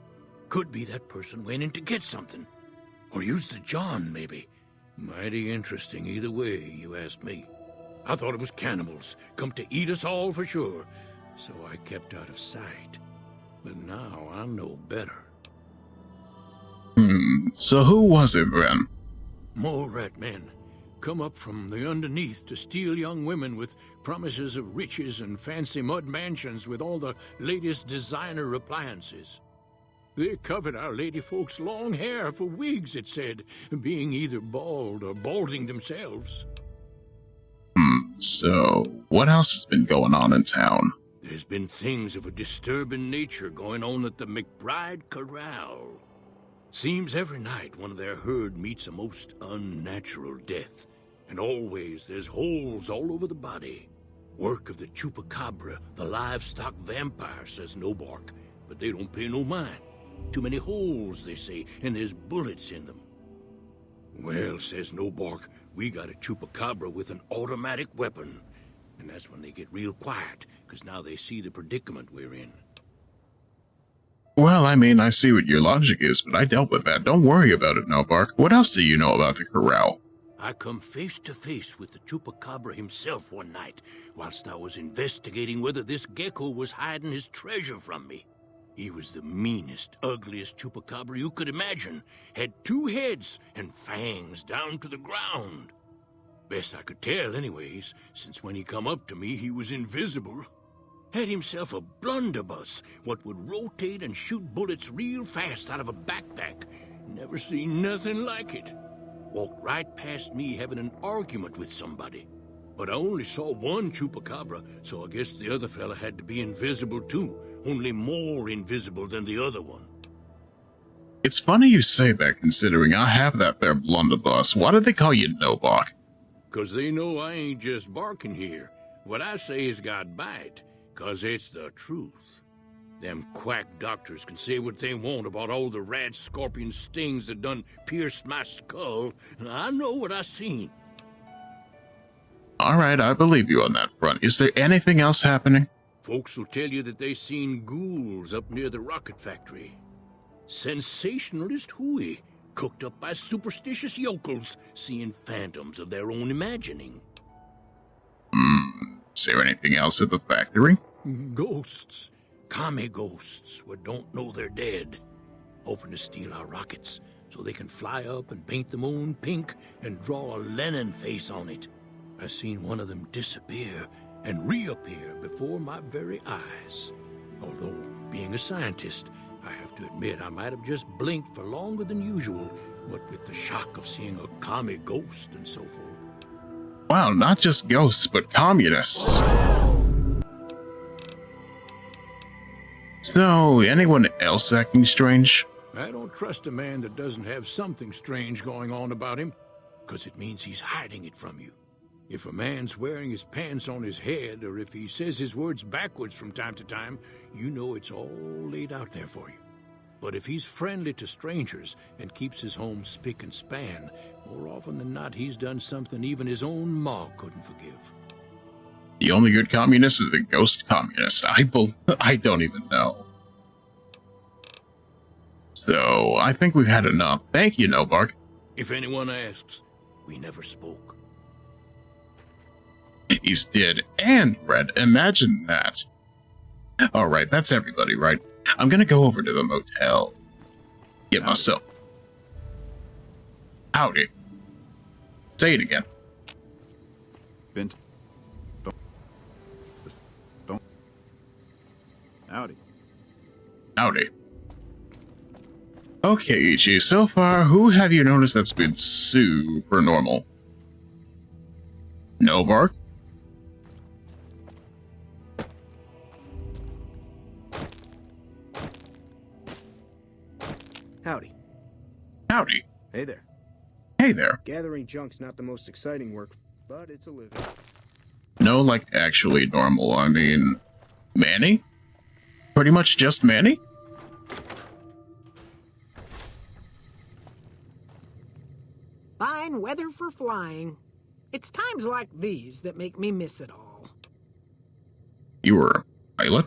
Could be that person went in to get something. Or used the John, maybe. Mighty interesting either way, you ask me. I thought it was cannibals, come to eat us all for sure. So I kept out of sight. But now I know better. So who was it then? More rat men. Come up from the underneath to steal young women with promises of riches and fancy mud mansions with all the latest designer appliances. They covered our lady folks' long hair for wigs, it said, being either bald or balding themselves. So what else has been going on in town? There's been things of a disturbing nature going on at the McBride Corral. Seems every night one of their herd meets a most unnatural death, and always there's holes all over the body. Work of the chupacabra, the livestock vampire, says Nobark, but they don't pay no mind. Too many holes, they say, and there's bullets in them. Well, says Nobark, we got a chupacabra with an automatic weapon. And that's when they get real quiet, because now they see the predicament we're in. Well, I mean, I see what your logic is, but I dealt with that. Don't worry about it, Nobark. What else do you know about the corral? I come face to face with the chupacabra himself one night, whilst I was investigating whether this gecko was hiding his treasure from me. He was the meanest, ugliest chupacabra you could imagine. Had 2 heads and fangs down to the ground. Best I could tell anyways, since when he come up to me he was invisible. Had himself a blunderbuss, what would rotate and shoot bullets real fast out of a backpack. Never seen nothing like it. Walked right past me having an argument with somebody. But I only saw one chupacabra, so I guess the other fella had to be invisible too. Only more invisible than the other one. It's funny you say that, considering I have that there blunderbuss. Why do they call you Nobark? 'Cause they know I ain't just barking here. What I say has got bite, 'cause it's the truth. Them quack doctors can say what they want about all the rat scorpion stings that done pierced my skull. I know what I seen. Alright, I believe you on that front. Is there anything else happening? Folks will tell you that they seen ghouls up near the rocket factory. Sensationalist hooey, cooked up by superstitious yokels, seeing phantoms of their own imagining. Is there anything else at the factory? Ghosts. Kami ghosts, what don't know they're dead. Hoping to steal our rockets, so they can fly up and paint the moon pink and draw a Lenin face on it. I seen one of them disappear and reappear before my very eyes. Although, being a scientist, I have to admit I might have just blinked for longer than usual, what with the shock of seeing a Kami ghost and so forth. Wow, not just ghosts, but communists. So, anyone else acting strange? I don't trust a man that doesn't have something strange going on about him, 'cause it means he's hiding it from you. If a man's wearing his pants on his head, or if he says his words backwards from time to time, you know it's all laid out there for you. But if he's friendly to strangers and keeps his home spick and span, more often than not he's done something even his own ma couldn't forgive. The only good communist is a ghost communist. I don't even know. So, I think we've had enough. Thank you, Nobark. If anyone asks, we never spoke. He's dead and red. Imagine that. Alright, that's everybody, right? I'm gonna go over to the motel. Get myself. Howdy. Say it again. Howdy. Howdy. Okay, Ichi, so far, who have you noticed that's been super normal? No bark? Howdy. Howdy. Hey there. Hey there. Gathering junk's not the most exciting work, but it's a living. No, like, actually normal. I mean, Manny? Pretty much just Manny? Fine weather for flying. It's times like these that make me miss it all. You were a pilot?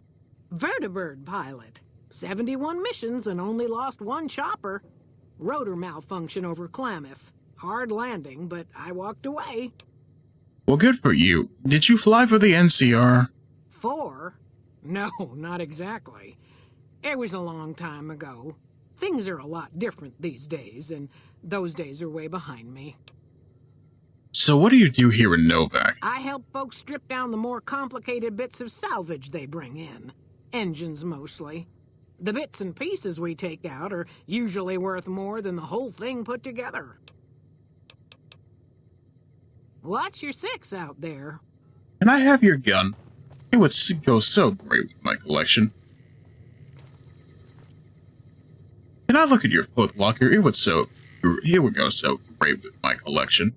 Vertibird pilot. 71 missions and only lost one chopper. Rotor malfunction over Klamath. Hard landing, but I walked away. Well, good for you. Did you fly for the NCR? 4? No, not exactly. It was a long time ago. Things are a lot different these days, and those days are way behind me. So what do you do here in Novak? I help folks strip down the more complicated bits of salvage they bring in. Engines, mostly. The bits and pieces we take out are usually worth more than the whole thing put together. Watch your 6 out there. Can I have your gun? It would go so great with my collection. Can I look at your footlocker? It would go so great with my collection.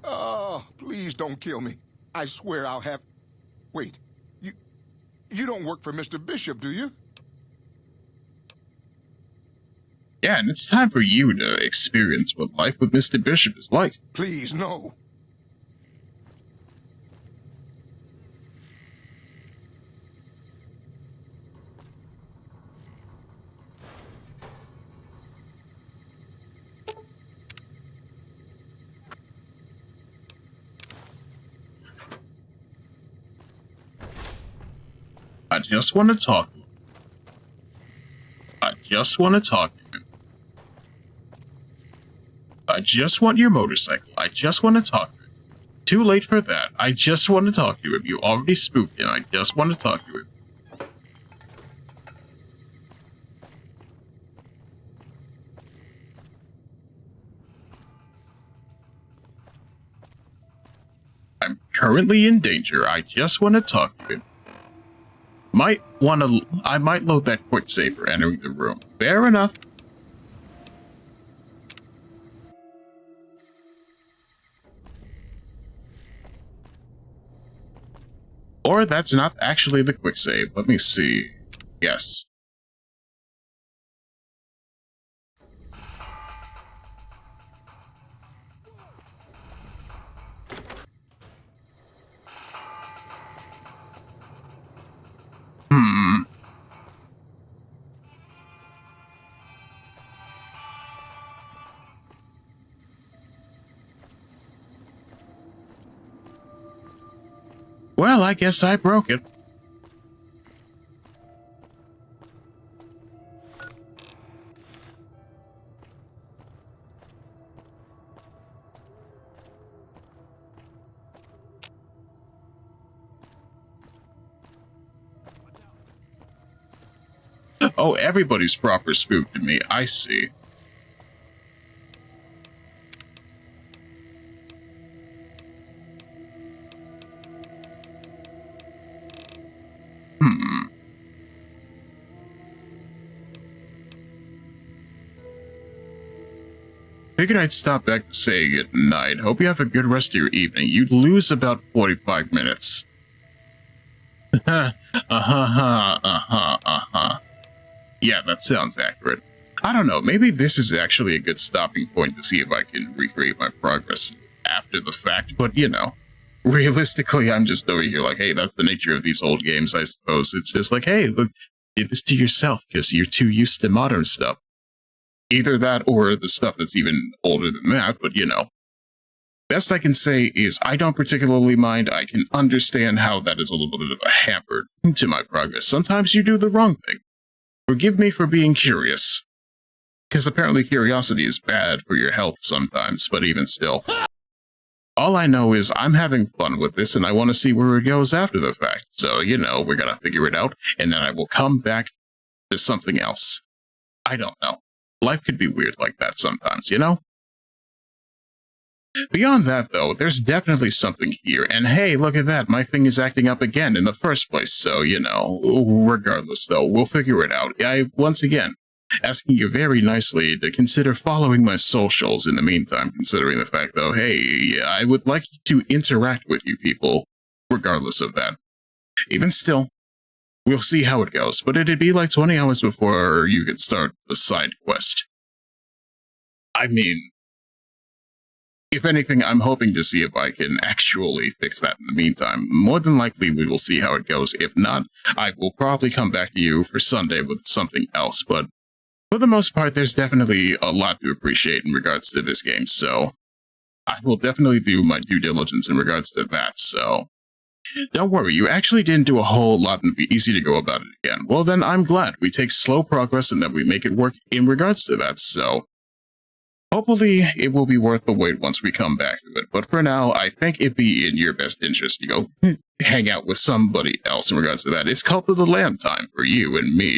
Oh, please don't kill me. I swear I'll have... Wait, you don't work for Mr. Bishop, do you? Yeah, and it's time for you to experience what life with Mr. Bishop is like. Please, no. I just want to talk. I just want to talk to him. I just want your motorcycle. I just want to talk to him. Too late for that. I just want to talk to him. You already spooked him. I just want to talk to him. I'm currently in danger. I just want to talk to him. I might load that quick save for entering the room. Fair enough. Or that's not actually the quick save. Let me see. Yes. Well, I guess I broke it. Oh, everybody's proper spooked at me. I see. Figured I'd stop back to say good night. Hope you have a good rest of your evening. You'd lose about 45 minutes. Yeah, that sounds accurate. I don't know, maybe this is actually a good stopping point to see if I can recreate my progress after the fact, but you know, realistically, I'm just over here like, hey, that's the nature of these old games, I suppose. It's just like, hey, look, do this to yourself because you're too used to modern stuff. Either that or the stuff that's even older than that, but you know. Best I can say is I don't particularly mind. I can understand how that is a little bit of a hamper to my progress. Sometimes you do the wrong thing. Forgive me for being curious. Because apparently curiosity is bad for your health sometimes, but even still. All I know is I'm having fun with this and I want to see where it goes after the fact. So, you know, we're going to figure it out and then I will come back to something else. I don't know. Life could be weird like that sometimes, you know? Beyond that, though, there's definitely something here. And hey, look at that. My thing is acting up again in the first place. So, you know, regardless, though, we'll figure it out. Once again, asking you very nicely to consider following my socials in the meantime, considering the fact, though, hey, I would like to interact with you people, regardless of that. Even still, we'll see how it goes, but it'd be like 20 hours before you could start the side quest. I mean, if anything, I'm hoping to see if I can actually fix that in the meantime. More than likely, we will see how it goes. If not, I will probably come back to you for Sunday with something else, but for the most part, there's definitely a lot to appreciate in regards to this game, so I will definitely do my due diligence in regards to that, so don't worry, you actually didn't do a whole lot and be easy to go about it again. Well then, I'm glad. We take slow progress and then we make it work in regards to that, so hopefully it will be worth the wait once we come back to it. But for now, I think it'd be in your best interest to go hang out with somebody else in regards to that. It's Cult of the Lamb time for you and me.